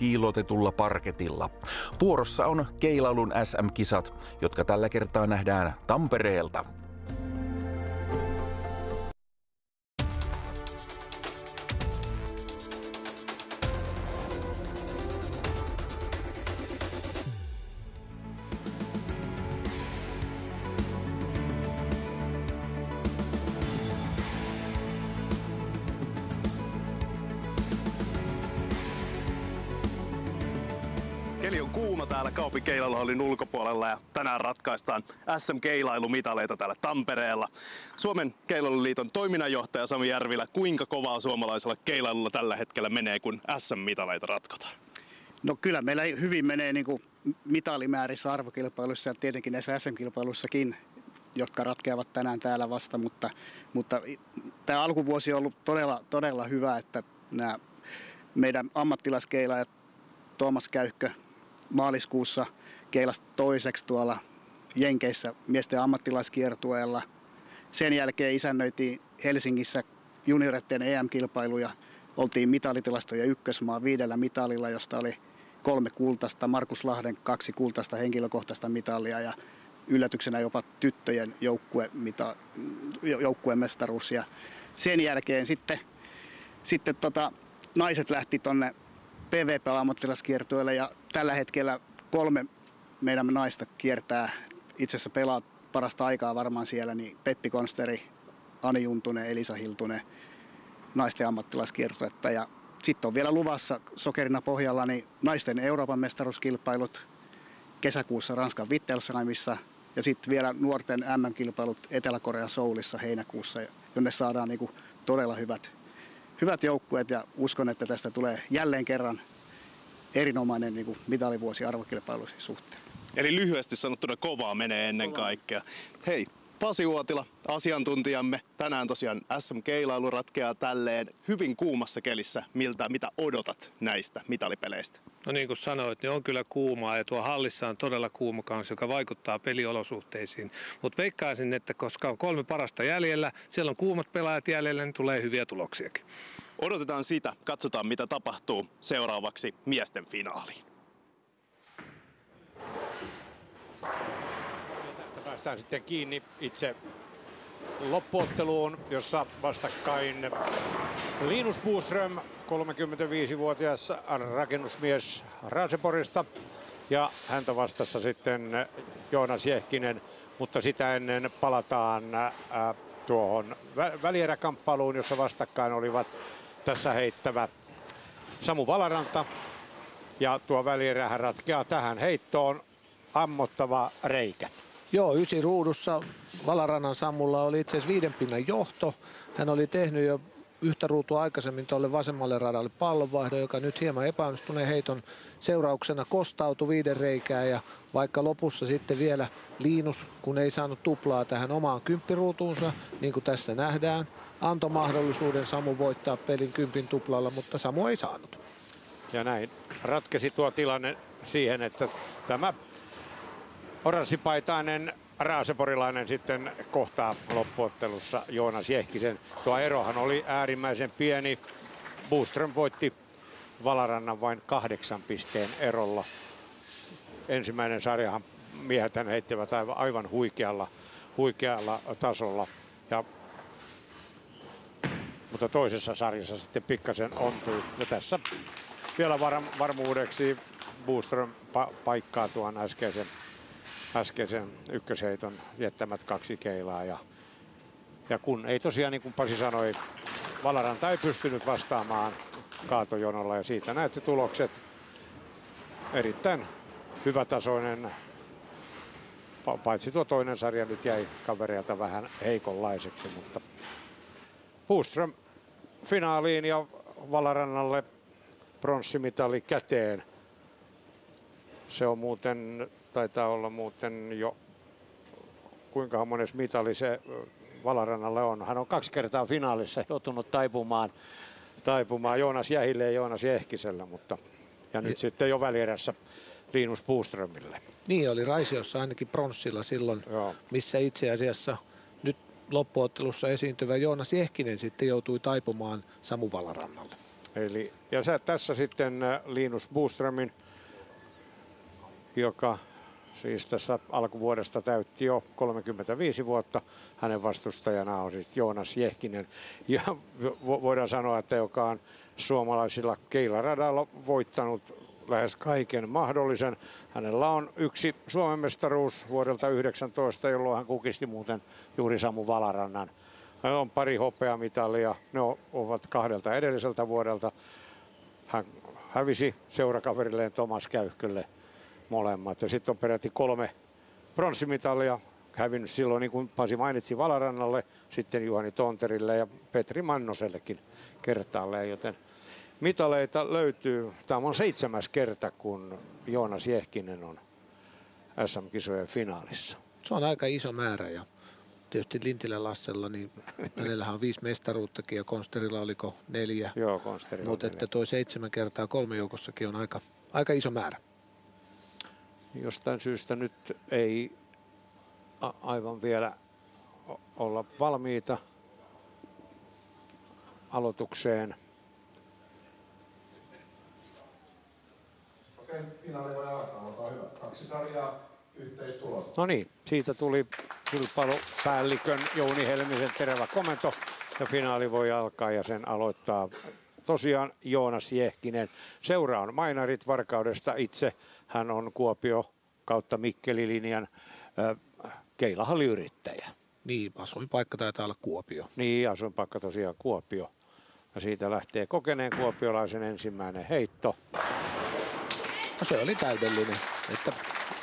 kiillotetulla parketilla. Vuorossa on keilailun SM-kisat, jotka tällä kertaa nähdään Tampereelta. Keli on kuuma täällä Kaupin keilailuhallin ulkopuolella ja tänään ratkaistaan SM-keilailumitaleita täällä Tampereella. Suomen keilailuliiton toiminnanjohtaja Sami Järvilä, kuinka kovaa suomalaisella keilailulla tällä hetkellä menee, kun SM-mitaleita ratkotaan? No kyllä meillä hyvin menee niin kuin mitalimäärissä arvokilpailuissa ja tietenkin näissä SM-kilpailuissakin, jotka ratkeavat tänään täällä vasta, mutta tämä alkuvuosi on ollut todella hyvä, että nämä meidän ammattilaskeilaajat Tuomas Käyhkö maaliskuussa keilasi toiseksi tuolla Jenkeissä miesten ammattilaiskiertueella. Sen jälkeen isännöitiin Helsingissä junioreiden EM-kilpailuja. Oltiin mitalitilastoja ykkösmaa 5 mitalilla, josta oli 3 kultaista, Markus Lahden 2 kultaista henkilökohtaista mitalia ja yllätyksenä jopa tyttöjen joukkueen mestaruus. Ja sen jälkeen sitten naiset lähti tonne PVP-ammattilaiskiertueelle ja tällä hetkellä 3 meidän naista kiertää, itse asiassa pelaa parasta aikaa varmaan siellä, niin Peppi Konsteri, Ani Juntunen, Elisa Hiltunen naisten ammattilaiskiertuetta. Ja sitten on vielä luvassa sokerina pohjalla niin naisten Euroopan mestaruuskilpailut kesäkuussa Ranskan Wittelsheimissa ja sitten vielä nuorten MM-kilpailut Etelä-Korean Soulissa heinäkuussa, jonne saadaan niinku todella hyvät joukkueet ja uskon, että tästä tulee jälleen kerran erinomainen niin kuin mitalivuosi arvokilpailujen suhteen. Eli lyhyesti sanottuna kovaa menee ennen kaikkea. Hei, Pasi Uotila, asiantuntijamme. Tänään tosiaan SM-keilailu ratkeaa tälleen hyvin kuumassa kelissä. Mitä odotat näistä mitalipeleistä? No niin kuin sanoit, niin on kyllä kuumaa ja tuo hallissa on todella kuuma kanssa, joka vaikuttaa peliolosuhteisiin. Mutta veikkaisin, että koska on 3 parasta jäljellä, siellä on kuumat pelaajat jäljellä, niin tulee hyviä tuloksiakin. Odotetaan sitä, katsotaan mitä tapahtuu seuraavaksi miesten finaaliin. Tästä päästään sitten kiinni itse loppuotteluun, jossa vastakkain Linus Boström, 35-vuotias rakennusmies Raaseporista, ja häntä vastassa sitten Joonas Jehkinen, mutta sitä ennen palataan tuohon välieräkamppailuun, jossa vastakkain olivat tässä heittävä Samu Valaranta, ja tuo välierähän ratkeaa tähän heittoon, ammottava reikä. Joo, 9 ruudussa Valarannan Samulla oli itse asiassa 5 pinnan johto. Hän oli tehnyt jo yhtä ruutua aikaisemmin tuolle vasemmalle radalle pallonvaihdon, joka nyt hieman epäonnistuneen heiton seurauksena kostautui 5 reikää. Ja vaikka lopussa sitten vielä Linus, kun ei saanut tuplaa tähän omaan kymppiruutuunsa, niin kuin tässä nähdään, antoi mahdollisuuden Samu voittaa pelin 10 tuplalla, mutta Samu ei saanut. Ja näin ratkesi tuo tilanne siihen, että tämä oranssipaitainen raaseporilainen sitten kohtaa loppuottelussa Joonas Jehkisen. Tuo erohan oli äärimmäisen pieni. Boström voitti Valarannan vain 8 pisteen erolla. Ensimmäinen sarjahan miehet hän heittivät aivan huikealla tasolla. Mutta toisessa sarjassa sitten pikkasen ontui. Ja tässä vielä varmuudeksi Boström paikkaa tuon äskeisen ykkösheiton jättämät 2 keilaa. Ja kun ei tosiaan, niin kuin Pasi sanoi, Valaranta ei pystynyt vastaamaan kaatojonolla ja siitä näette tulokset. Erittäin hyvätasoinen, paitsi tuo toinen sarja nyt jäi kavereilta vähän heikonlaiseksi, mutta Boström finaaliin ja Valarannalle pronssimitali käteen. Se on muuten, taitaa olla muuten jo, kuinka mones mitali se Valarannalle on. Hän on 2 kertaa finaalissa joutunut taipumaan Joonas Jähille ja Joonas Jehkiselle, mutta ja nyt sitten jo välierässä Linus Boströmille. Niin oli Raisiossa ainakin pronssilla silloin, joo, missä itse asiassa nyt loppuottelussa esiintyvä Joonas Jehkinen sitten joutui taipumaan Samu Valarannalle. Eli, ja tässä sitten Linus Boströmin, joka siis tässä alkuvuodesta täytti jo 35 vuotta. Hänen vastustajana on sitten Joonas Jehkinen. Ja voidaan sanoa, että joka on suomalaisilla keilaradalla voittanut lähes kaiken mahdollisen. Hänellä on yksi Suomen mestaruus vuodelta 19, jolloin hän kukisti muuten juuri Samu Valarannan. Hänellä on pari hopeamitalia, ne ovat 2 edelliseltä vuodelta. Hän hävisi seurakaverilleen Tomas Käyhkölle molemmat. Ja sitten on peräti 3 pronssimitalia, hävinnyt silloin, niin kuin Pasi mainitsi, Valarannalle, sitten Juhani Tonterille ja Petri Mannosellekin kertaalleen, joten mitaleita löytyy. Tämä on 7. kerta, kun Joonas Jehkinen on SM-kisojen finaalissa. Se on aika iso määrä ja tietysti Lintilän Lassella, niin hänellähän on 5 mestaruuttakin ja Konsterilla oliko 4. Joo, Konsterilla. Mutta että toi 7 kertaa 3 joukossakin on aika iso määrä. Jostain syystä nyt ei aivan vielä olla valmiita aloitukseen. Okei, finaali voi alkaa, olkaa hyvä. 2 sarjaa, yhteistulos. No niin, siitä tuli kilpailupäällikön Jouni Helmisen terävä komento ja finaali voi alkaa ja sen aloittaa tosiaan Joonas Jehkinen. Seura on Mainarit Varkaudesta itse. Hän on Kuopio kautta Mikkeli-linjan keilahalliyrittäjä. Niin, asuinpaikka taitaa olla Kuopio. Niin, asuinpaikka tosiaan Kuopio. Ja siitä lähtee kokeneen kuopiolaisen ensimmäinen heitto. No se oli täydellinen. Että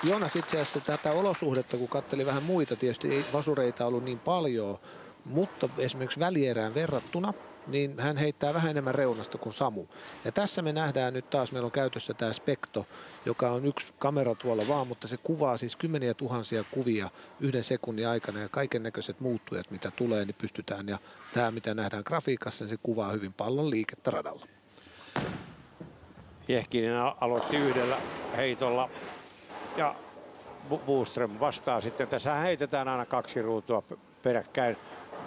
Joonas itse asiassa tätä olosuhdetta, kun katseli vähän muita, tietysti ei vasureita ollut niin paljon, mutta esimerkiksi välierään verrattuna, niin hän heittää vähän enemmän reunasta kuin Samu. Ja tässä me nähdään nyt taas, meillä on käytössä tämä Spekto, joka on yksi kamera tuolla vaan, mutta se kuvaa siis 10 000 kuvia 1 sekunnin aikana ja kaiken näköiset muuttujat, mitä tulee, niin pystytään. Ja tämä, mitä nähdään grafiikassa, niin se kuvaa hyvin pallon liikettä radalla. Jehkinen aloitti 1 heitolla ja Boström vastaa sitten. Tässä heitetään aina 2 ruutua peräkkäin,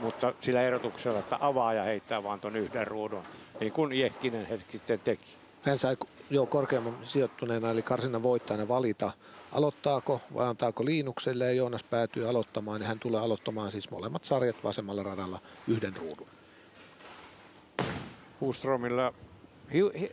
mutta sillä erotuksella, että avaaja heittää vaan tuon 1 ruudun, niin kuin Jehkinen hetki sitten teki. Hän sai jo korkeamman sijoittuneena, eli karsinnan voittajana valita, aloittaako vai antaako Liinukselle, ja Joonas päätyy aloittamaan, ja hän tulee aloittamaan siis molemmat sarjat vasemmalla radalla 1 ruudun. Boströmillä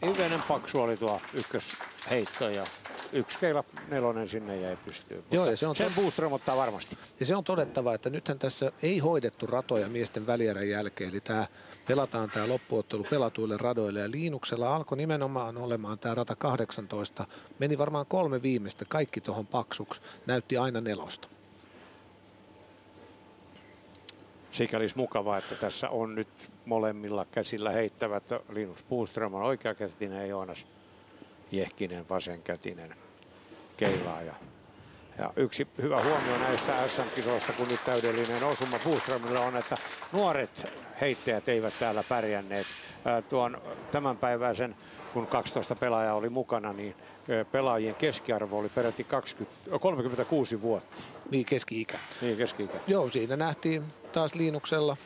hivenen paksu oli tuo ykkösheitto ja 1 keila 4 sinne jäi pystyyn. Joo, ja se on sen Boström ottaa varmasti. Ja se on todettava, että nythän tässä ei hoidettu ratoja miesten välierän jälkeen. Eli pelataan tämä loppuottelu pelatuille radoille. Ja Liinuksella alkoi nimenomaan olemaan tämä rata 18. Meni varmaan 3 viimeistä, kaikki tuohon paksuksi. Näytti aina 4. Sikäli olisi mukavaa, että tässä on nyt molemmilla käsillä heittävät. Linus Boström on oikeakätinen ja Joonas Jehkinen vasenkätinen keilaaja. Ja yksi hyvä huomio näistä SM-kisoista, kun nyt täydellinen osuma Boströmillä on, että nuoret heittäjät eivät täällä pärjänneet. Tuon tämänpäiväisen, kun 12 pelaajaa oli mukana, niin pelaajien keskiarvo oli peräti 36 vuotta. Niin, keski-ikä. Niin, keski-ikä. Joo, siinä nähtiin taas Liinuksella,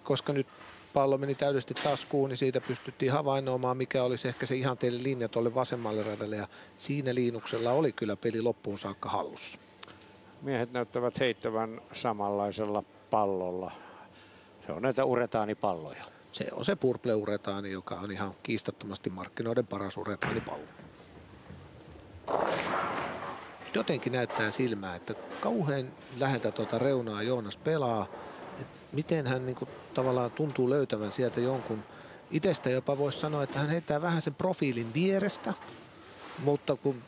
koska nyt pallo meni täydellisesti taskuun, niin siitä pystyttiin havainnoimaan, mikä olisi ehkä se ihanteellinen linja tuolle vasemmalle radalle. Ja siinä Liinuksella oli kyllä peli loppuun saakka hallussa. Miehet näyttävät heittävän samanlaisella pallolla. Se on näitä uretaanipalloja. Se on se purple-uretaani, joka on ihan kiistattomasti markkinoiden paras uretaanipallo. Jotenkin näyttää silmää, että kauhean läheltä tuota reunaa Joonas pelaa. Miten hän niin kuin tavallaan tuntuu löytävän sieltä jonkun. Itsestä jopa voisi sanoa, että hän heittää vähän sen profiilin vierestä, mutta kun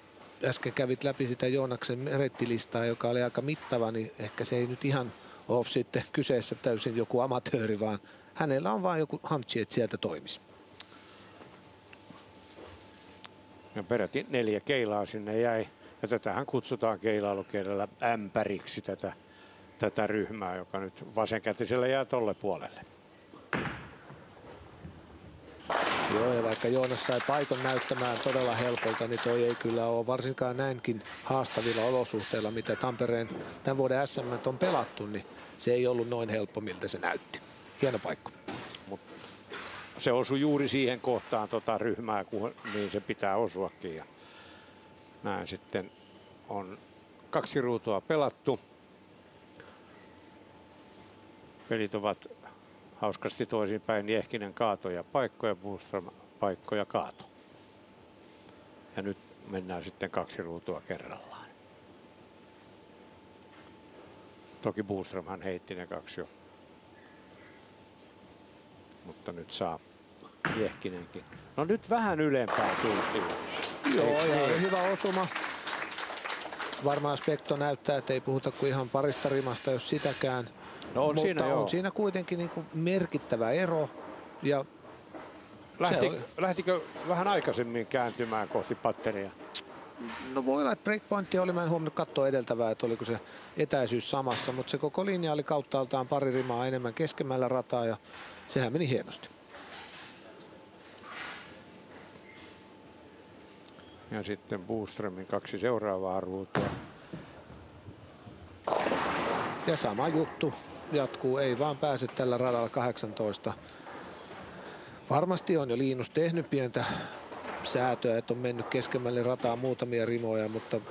äsken kävit läpi sitä Joonaksen merittilistaa, joka oli aika mittava, niin ehkä se ei nyt ihan ole sitten kyseessä täysin joku amatööri, vaan hänellä on vain joku hamtsi, että sieltä toimisi. Ja peräti 4 keilaa sinne jäi. Ja tätähän kutsutaan keilailukielellä ämpäriksi tätä ryhmää, joka nyt vasenkätisellä jää tolle puolelle. Joo, ja vaikka Joonas sai paikan näyttämään todella helpolta, niin toi ei kyllä ole varsinkaan näinkin haastavilla olosuhteilla, mitä Tampereen tämän vuoden SM on pelattu, niin se ei ollut noin helppo, miltä se näytti. Hieno paikka. se osui juuri siihen kohtaan ryhmää, kun niin se pitää osuakin. Ja näin sitten on 2 ruutua pelattu. Pelit ovat hauskasti toisinpäin. Jehkinen kaato ja paikko ja Boström paikko ja kaato. Ja nyt mennään sitten 2 ruutua kerrallaan. Toki Boström heitti ne 2 jo. Mutta nyt saa Jehkinenkin. No nyt vähän ylempää tultiin. Joo, ja hyvä osuma. Varmaan spekto näyttää, että ei puhuta kuin ihan parista rimasta, jos sitäkään. No on mutta siinä, on siinä kuitenkin niin kuin merkittävä ero. Ja lähtikö vähän aikaisemmin kääntymään kohti patteria? No voi olla, että breakpointti oli, mä en huomannut katsoa edeltävää, että oliko se etäisyys samassa, mutta se koko linja oli kauttaaltaan pari rimaa enemmän keskemmällä rataa ja sehän meni hienosti. Ja sitten Boströmin 2 seuraavaa ruutua. Ja sama juttu jatkuu, ei vaan pääse tällä radalla 18. Varmasti on jo Linus tehnyt pientä säätöä, että on mennyt keskemmälle rataa muutamia rimoja, mutta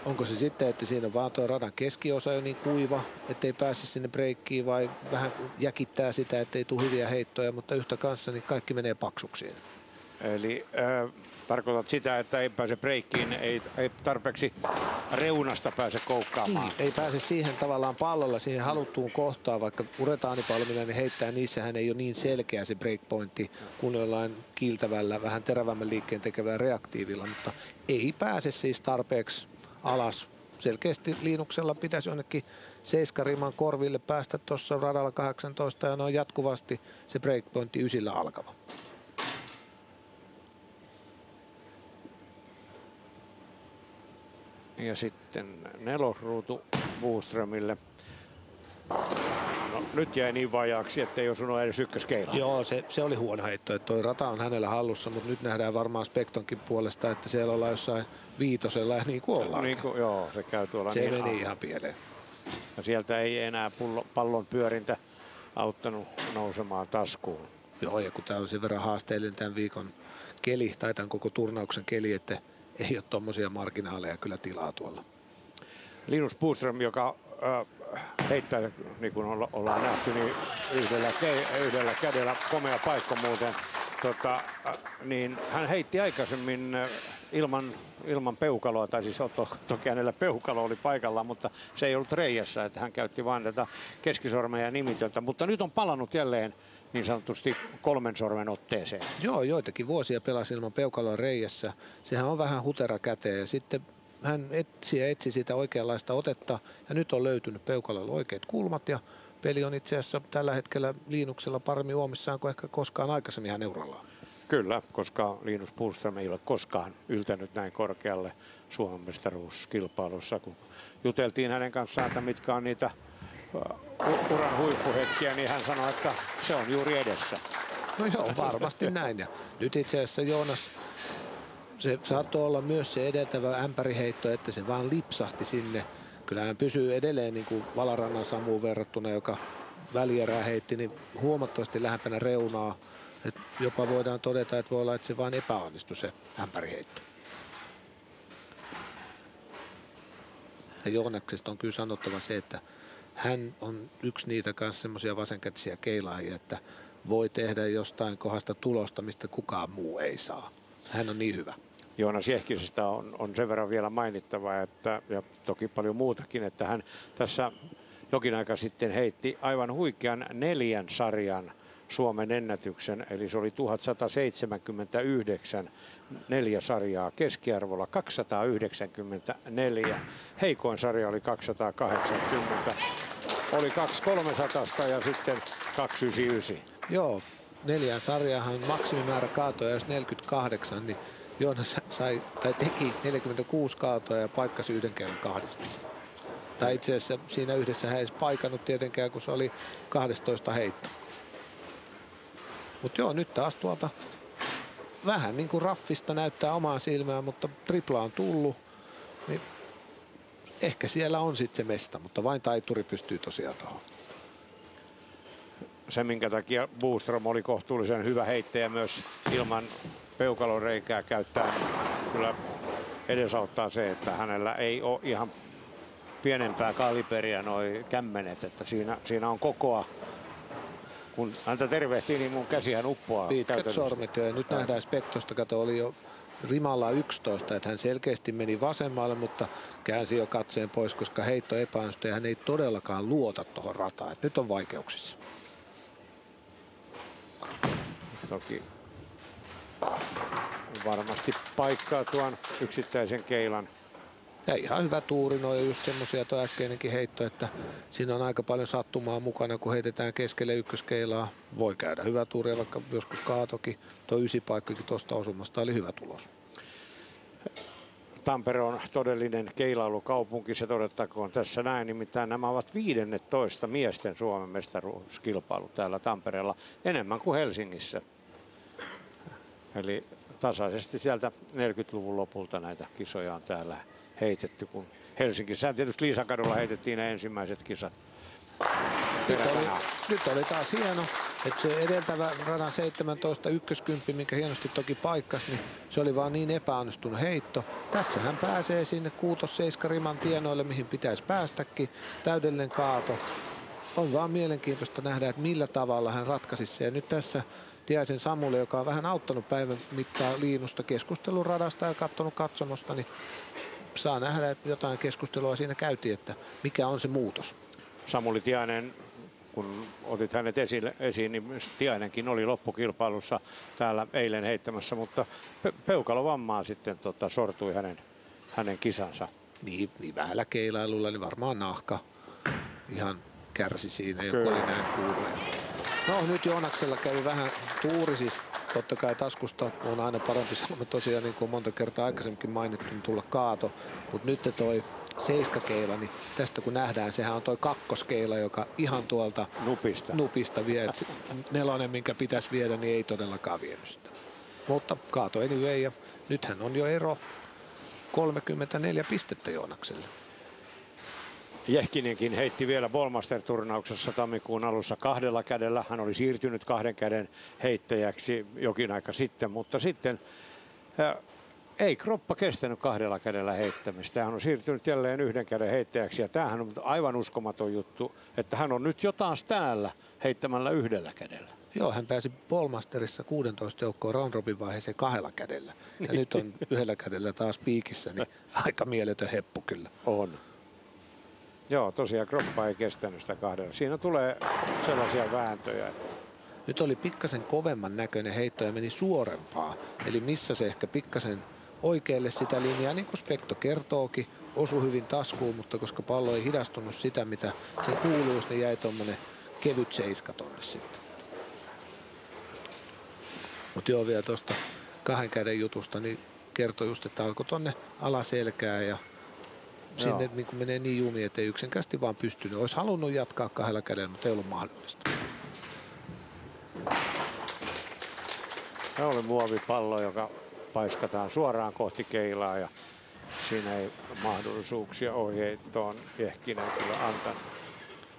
onko se sitten, että siinä on vaan tuo radan keskiosa jo niin kuiva, ettei pääse sinne breikkiin vai vähän jäkittää sitä, ettei tule hyviä heittoja, mutta yhtä kanssa niin kaikki menee paksuksiin. Eli tarkoitat sitä, että ei pääse breikkiin, ei tarpeeksi reunasta pääse koukkaamaan. Niin, ei pääse siihen tavallaan pallolla, siihen haluttuun kohtaan, vaikka uretaanipallomilainen heittää, niissähän ei ole niin selkeä se breakpointti kuin jollain kiiltävällä, vähän terävämmän liikkeen tekevällä reaktiivilla, mutta ei pääse siis tarpeeksi alas. Selkeästi Linuksella pitäisi jonnekin 7 riman korville päästä tuossa radalla 18 ja noin jatkuvasti se breakpointti 9 alkava. Ja sitten 4. ruutu Boströmille. No, nyt jäi niin vajaaksi, ettei osunut edes ykköskeilaa. Joo, se oli huono heitto, että toi rata on hänellä hallussa, mutta nyt nähdään varmaan Spektonkin puolesta, että siellä ollaan jossain 5 ja niin kuin ollaan. Niin kuin, joo, se käy tuolla. Se niin meni ihan pieleen. Ja sieltä ei enää pallon pyörintä auttanut nousemaan taskuun. Joo, ja kun tämä on sen verran haasteellinen tämän viikon keli, tai tämän koko turnauksen keli, että ei ole tommosia marginaaleja kyllä tilaa tuolla. Linus Boström, joka heittää, niin kuin ollaan nähty, niin yhdellä kädellä, komea paikka muuten, niin hän heitti aikaisemmin ilman peukaloa, tai siis toki hänellä peukalo oli paikallaan, mutta se ei ollut reijässä, että hän käytti vain tätä keskisormen ja nimitöntä, mutta nyt on palannut jälleen niin sanotusti 3 sormen otteeseen. Joo, joitakin vuosia pelasi ilman peukaloa reijässä. Sehän on vähän hutera käteen ja sitten hän etsi sitä oikeanlaista otetta ja nyt on löytynyt peukalolla oikeat kulmat ja peli on itse asiassa tällä hetkellä Linuksella paremmin uomissaan kuin ehkä koskaan aikaisemmin hän urallaan. Kyllä, koska Linus Boström ei ole koskaan yltänyt näin korkealle Suomen mestaruuskilpailussa, kun juteltiin hänen kanssaan, että mitkä on niitä uran huippuhetkiä, niin hän sanoi, että se on juuri edessä. No joo, varmasti näin. Ja nyt itse asiassa Joonas, se saattoi olla myös se edeltävä ämpäriheitto, että se vaan lipsahti sinne. Kyllä hän pysyy edelleen niin kuin Valarannan Samuun verrattuna, joka välierää heitti niin huomattavasti lähempänä reunaa. Et jopa voidaan todeta, että voi olla, että se vaan epäonnistui se ämpäriheitto. Ja Joonaksesta on kyllä sanottava se, että hän on yksi niitä kanssa semmoisia vasenkätisiä keilaajia, että voi tehdä jostain kohdasta tulosta, mistä kukaan muu ei saa. Hän on niin hyvä. Joonas Jehkisestä on sen verran vielä mainittava, että, ja toki paljon muutakin, että hän tässä jokin aika sitten heitti aivan huikean 4 sarjan Suomen ennätyksen, eli se oli 1179 4 sarjaa keskiarvolla 294. Heikoin sarja oli 280. Oli 2300 ja sitten 299. Joo, 4 sarjaahan maksimimäärä kaatoja, jos 48, niin Joonas teki 46 kaatoja ja paikkasi 1 kerran 2. Tai itse asiassa siinä yhdessä hän ei paikannut tietenkään, kun se oli 12 heitto. Mutta joo, nyt taas tuolta vähän niin kuin raffista näyttää omaa silmään, mutta tripla on tullut. Niin ehkä siellä on sitten se mesta, mutta vain taituri pystyy tosiaan tuohon. se, minkä takia Boström oli kohtuullisen hyvä heittäjä myös ilman peukaloreikää käyttää, kyllä edesauttaa se, että hänellä ei ole ihan pienempää kaliberia noi kämmenet, että siinä on kokoa. Kun häntä tervehtii, niin mun käsihän uppoaa. Pitkät sormet jo, ja nyt nähdään Spektosta, kato, oli jo rimalla 11, että hän selkeästi meni vasemmalle, mutta käänsi jo katseen pois, koska heitto epäonnistui ja hän ei todellakaan luota tuohon rataan. Että nyt on vaikeuksissa. Toki varmasti paikkaa tuon yksittäisen keilan. Ja ihan hyvä tuuri, no just semmoisia tuo äskeinenkin heitto, että siinä on aika paljon sattumaa mukana, kun heitetään keskelle ykköskeilaa. Voi käydä hyvä tuuri, vaikka joskus kaatokin. Tuo 9 paikkakin tuosta osumasta oli hyvä tulos. Tampere on todellinen keilailukaupunki, se todettakoon tässä näin. Nimittäin nämä ovat 15 miesten Suomen mestaruuskilpailut täällä Tampereella, enemmän kuin Helsingissä. Eli tasaisesti sieltä 40-luvun lopulta näitä kisoja on täällä heitetty, kun Helsingissä tietysti Liisakadulla heitettiin ne ensimmäiset kisat. Nyt oli taas hieno, että se edeltävä radan 17 ykköskymppi, minkä hienosti toki paikkasi, niin se oli vaan niin epäonnistunut heitto. Tässä hän pääsee sinne 6-7 riman tienoille, mihin pitäisi päästäkin. Täydellinen kaato. On vaan mielenkiintoista nähdä, että millä tavalla hän ratkaisi se. Ja nyt tässä Tiaisen Samulle, joka on vähän auttanut päivän mittaan Liinusta keskustelun radasta ja katsonut katsomosta, niin saa nähdä, että jotain keskustelua siinä käytiin, että mikä on se muutos. Samuli Tiainen, kun otit hänet esiin, niin Tiainenkin oli loppukilpailussa täällä eilen heittämässä, mutta peukalovammaan sitten sortui hänen kisansa. Niin vähällä keilailulla, niin varmaan nahka ihan kärsi siinä, joku oli näin kuulee. No nyt Joonaksella kävi vähän tuuri, siis totta kai taskusta on aina parempi sanoa tosiaan, niin kuin monta kertaa aikaisemminkin mainittu, niin tulla kaato, mutta nyt toi seiskakeila, niin tästä kun nähdään, sehän on toi kakkoskeila, joka ihan tuolta nupista vie, että 4, minkä pitäisi viedä, niin ei todellakaan vienyt sitä. Mutta kaato anyway, ja nythän on jo ero 34 pistettä Joonakselle. Jehkinenkin heitti vielä Ballmaster-turnauksessa tammikuun alussa 2 kädellä. Hän oli siirtynyt 2 käden heittäjäksi jokin aika sitten, mutta sitten ei kroppa kestänyt 2 kädellä heittämistä. Hän on siirtynyt jälleen 1 käden heittäjäksi ja tämähän on aivan uskomaton juttu, että hän on nyt jo taas täällä heittämällä 1 kädellä. Joo, hän pääsi Ballmasterissa 16 joukkoon round robin vaiheeseen 2 kädellä. Ja nyt on 1 kädellä taas piikissä, niin aika mieletön heppu kyllä. On. Joo, tosiaan kroppa ei kestänyt sitä 2. Siinä tulee sellaisia vääntöjä. Nyt oli pikkasen kovemman näköinen heitto ja meni suorempaa. Eli missä se ehkä pikkasen oikealle sitä linjaa, niin kuin Spekto kertookin, osui hyvin taskuun, mutta koska pallo ei hidastunut sitä, mitä sen kuuluisi, niin jäi tuommoinen kevyt 7 tonne sitten. Mutta joo, vielä tuosta 2 käden jutusta, niin kertoi just, että alkoi tuonne alaselkää ja sinne niin kuin menee niin jumi, ettei yksinkertaisesti vaan pystynyt. Olisi halunnut jatkaa 2 kädellä, mutta ei ollut mahdollista. Se oli muovipallo, joka paiskataan suoraan kohti keilaa ja siinä ei mahdollisuuksia ohjeittoon Jehkinen kyllä antanut.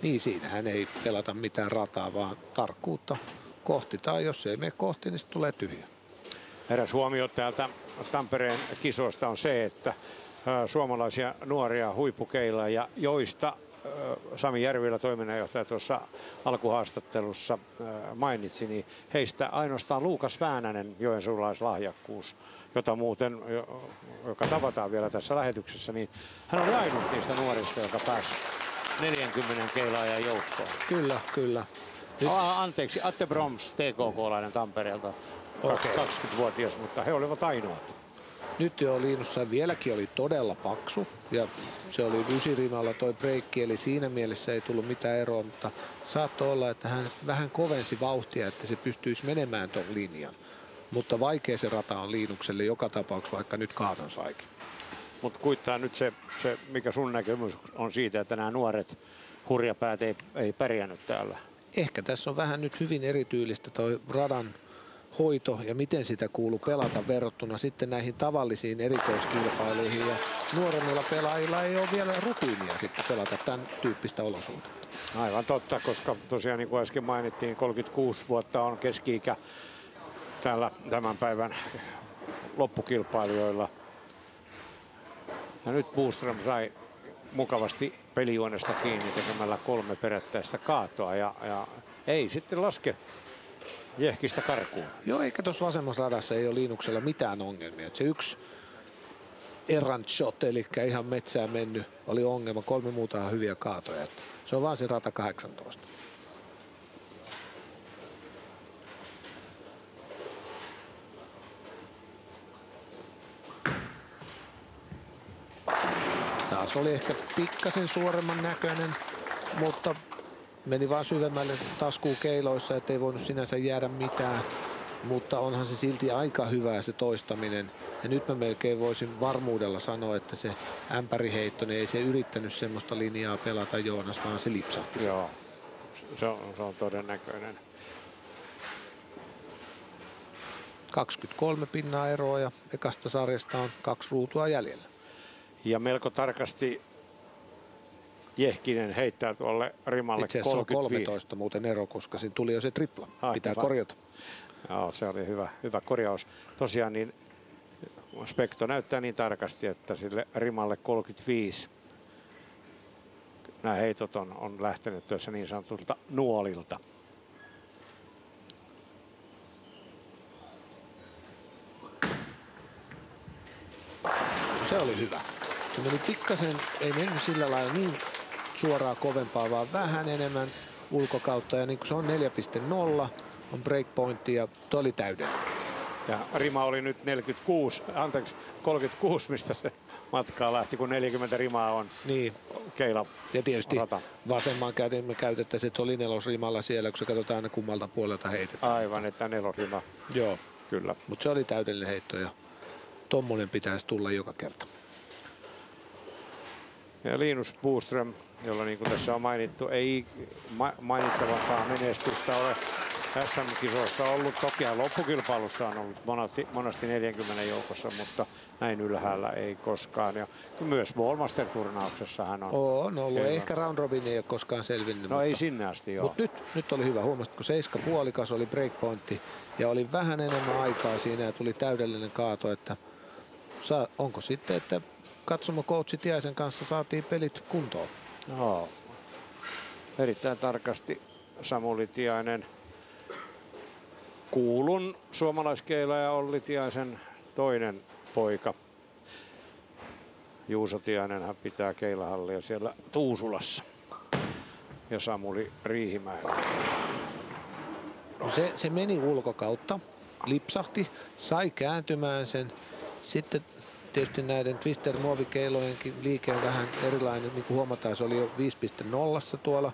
Niin, siinähän ei pelata mitään rataa, vaan tarkkuutta kohti. Tai jos ei mene kohti, niin se tulee tyhjä. Eräs huomio täältä Tampereen kisoista on se, että suomalaisia nuoria huippukeilaajia, joista Sami Järvilä, toiminnanjohtaja, tuossa alkuhaastattelussa mainitsi, niin heistä ainoastaan Luukas Väänänen, joensuulaislahjakkuus, jota muuten, joka tavataan vielä tässä lähetyksessä, niin hän oli ainut niistä nuorista, joka pääsi 40 keilaajan joukkoon. Kyllä. Anteeksi, Atte Broms, TKK-lainen Tampereelta, 20-vuotias, mutta he olivat ainoat. Nyt jo Liinussa vieläkin oli todella paksu ja se oli 9 rimalla toi breikki, eli siinä mielessä ei tullut mitään eroa, mutta saattoi olla, että hän vähän kovensi vauhtia, että se pystyisi menemään ton linjan. Mutta vaikea se rata on Liinukselle joka tapauksessa, vaikka nyt kaaton saikin. Mutta kuittaa nyt se, mikä sun näkemys on siitä, että nämä nuoret hurjapäät ei pärjännyt täällä. Ehkä tässä on vähän nyt hyvin erityylistä toi radan hoito ja miten sitä kuuluu pelata verrattuna sitten näihin tavallisiin erikoiskilpailuihin. Ja nuoremmilla pelaajilla ei ole vielä rutiinia sitten pelata tämän tyyppistä olosuhdetta. Aivan totta, koska tosiaan niin kuin äsken mainittiin, 36 vuotta on keski-ikä täällä tämän päivän loppukilpailijoilla. Ja nyt Boström sai mukavasti pelijuonesta kiinni tekemällä 3 perättäistä kaatoa ja ei sitten laske Jehkistä karkuun. Joo, eikä tuossa vasemmassa radassa ei ole Linuksella mitään ongelmia. Se yksi errant shot, eli ihan metsään mennyt, oli ongelma. 3 muuta on hyviä kaatoja. Se on vaan se rata 18. Taas oli ehkä pikkasen suoremman näköinen, mutta meni vaan syvemmälle taskuun keiloissa, ettei voinut sinänsä jäädä mitään. Mutta onhan se silti aika hyvää se toistaminen. Ja nyt mä melkein voisin varmuudella sanoa, että se ämpäriheitto, niin ei se yrittänyt semmoista linjaa pelata Joonas, vaan se lipsahti. Joo, se on todennäköinen. 23 pinnaa eroa ja ekasta sarjasta on 2 ruutua jäljellä. Ja melko tarkasti Jehkinen heittää tuolle rimalle. Itse asiassa 35. On 13 muuten ero, koska siinä tuli jo se tripla. Pitää korjata. Joo, se oli hyvä korjaus. Tosiaan niin spekto näyttää niin tarkasti, että sille rimalle 35 nämä heitot on lähtenyt tuossa niin sanotulta nuolilta. Se oli hyvä. Se meni pikkasen, ei mennyt sillä lailla niin suoraan kovempaa, vaan vähän enemmän ulkokautta. Ja niin kuin se on 4.0, on breakpointti ja tuo oli täydellinen. Ja rima oli nyt 36, mistä se matkaa lähti, kun 40 rimaa on niin. Keila. Ja tietysti rata. Vasemman käden me käytettäisiin, että se oli 4. siellä, kun se katsotaan aina kummalta puolelta heitetään. Aivan, että 4. rima. Joo. Kyllä. Mutta se oli täydellinen heitto ja tommonen pitäisi tulla joka kerta. Ja Linus Boström, jolla niin kuin tässä on mainittu, ei mainittavampaa menestystä ole SM-kisoissa ollut. Toki loppukilpailussa on ollut monesti 40 joukossa, mutta näin ylhäällä ei koskaan. Ja myös Ballmaster-turnauksessa hän on. On ollut. Ehkä round robin ei ole koskaan selvinnyt. No ei sinne asti, joo. Mutta nyt oli hyvä. Huomasitko, 7,5 oli breakpointti ja oli vähän enemmän aikaa siinä ja tuli täydellinen kaato. Että onko sitten, että katsomocoachi Tiaisen kanssa saatiin pelit kuntoon? Joo. Erittäin tarkasti Samuli Tiainen. Kuulun suomalaiskeilaaja Olli Tiaisen toinen poika. Juuso Tiainen hän pitää keilahallia siellä Tuusulassa. Ja Samuli Riihimäellä. No se meni ulkokautta, lipsahti, sai kääntymään sen. Sitten tietysti näiden Twister-muovikeilojenkin liike on vähän erilainen. Niin kuin huomataan, se oli jo 5.0 tuolla.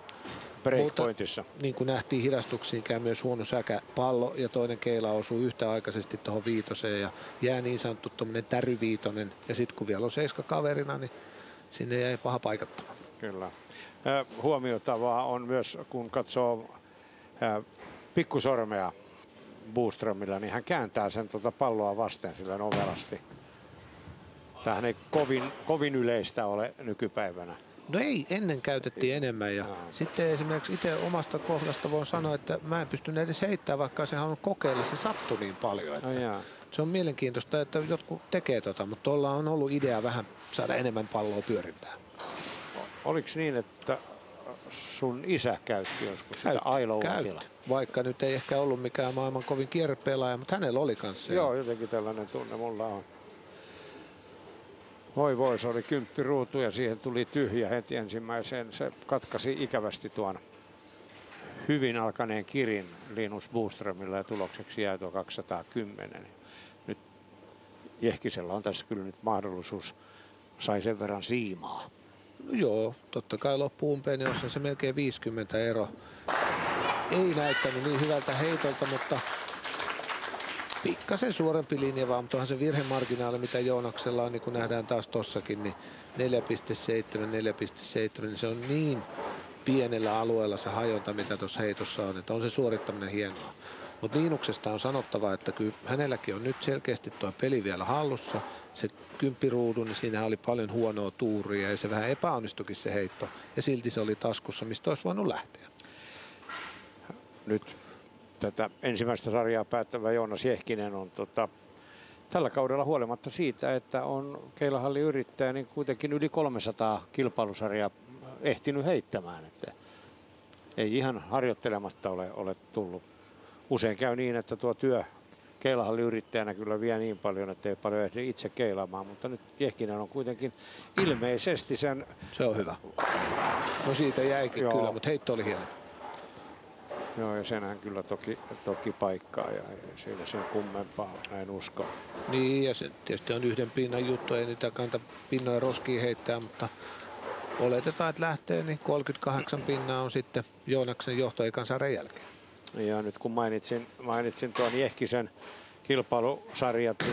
Breakpointissa. Niin kuin nähtiin hidastuksiin, käy myös huono säkäpallo ja toinen keila osuu yhtäaikaisesti tuohon 5 ja jää niin sanottu tuommoinen täryviitonen. Ja sitten kun vielä on 7 kaverina, niin sinne jäi paha paikattava. Kyllä. Huomioitavaa on myös, kun katsoo pikkusormea Boströmillä, niin hän kääntää sen palloa vasten sillä novelasti. Tämähän ei kovin yleistä ole nykypäivänä. No ei, ennen käytettiin enemmän ja sitten esimerkiksi itse omasta kohdasta voin sanoa, että mä en pystynyt edes heittämään, vaikka se halunnut kokeilla, se sattui niin paljon. Että se on mielenkiintoista, että jotkut tekee mutta tuolla on ollut idea vähän saada enemmän palloa pyörittää. Oliko niin, että sun isä käytti joskus sitä Ailo Uotila? Vaikka nyt ei ehkä ollut mikään maailman kovin kierrepelaaja, mutta hänellä oli kanssa. Joo, jotenkin tällainen tunne mulla on. Voi, se oli 10 ruutu ja siihen tuli tyhjä heti ensimmäiseen. Se katkaisi ikävästi tuon hyvin alkaneen kirin Linus Boströmillä ja tulokseksi jäi tuo 210. Nyt Jehkisellä on tässä kyllä nyt mahdollisuus, sai sen verran siimaa. No joo, totta kai loppu umpeen, niin on se melkein 50 ero. Ei näyttänyt niin hyvältä heitolta, mutta pikkasen suorempi linja vaan, mutta onhan se virhemarginaali, mitä Joonaksella on, niin kuin nähdään taas tossakin, niin 4.7, niin se on niin pienellä alueella se hajonta, mitä tuossa heitossa on, että on se suorittaminen hienoa. Mutta Liinuksesta on sanottava, että kyllä hänelläkin on nyt selkeästi tuo peli vielä hallussa. Se 10-ruudun, niin siinä oli paljon huonoa tuuria ja se vähän epäonnistukin se heitto. Ja silti se oli taskussa, mistä olisi voinut lähteä. Nyt tätä ensimmäistä sarjaa päättävä Joonas Jehkinen on tällä kaudella huolimatta siitä, että on Keilahalli-yrittäjä, niin kuitenkin yli 300 kilpailusarjaa ehtinyt heittämään. Että ei ihan harjoittelematta ole tullut. Usein käy niin, että tuo työ Keilahalli-yrittäjänä kyllä vie niin paljon, että ei paljon ehdi itse keilaamaan, mutta nyt Jehkinen on kuitenkin ilmeisesti sen... Se on hyvä. No siitä jäikin Joo. kyllä, mutta heitto oli hieno. Joo, ja senhän kyllä toki paikkaa ja ei siinä sen kummempaa, näin usko. Niin, ja se tietysti on yhden pinnan juttu, ei niitä kannata pinnoja roskiin heittää, mutta oletetaan, että lähtee, niin 38 pinnaa on sitten Joonaksen johto ekan sarjan jälkeen. Ja nyt kun mainitsin tuon Jehkisen kilpailusarjat,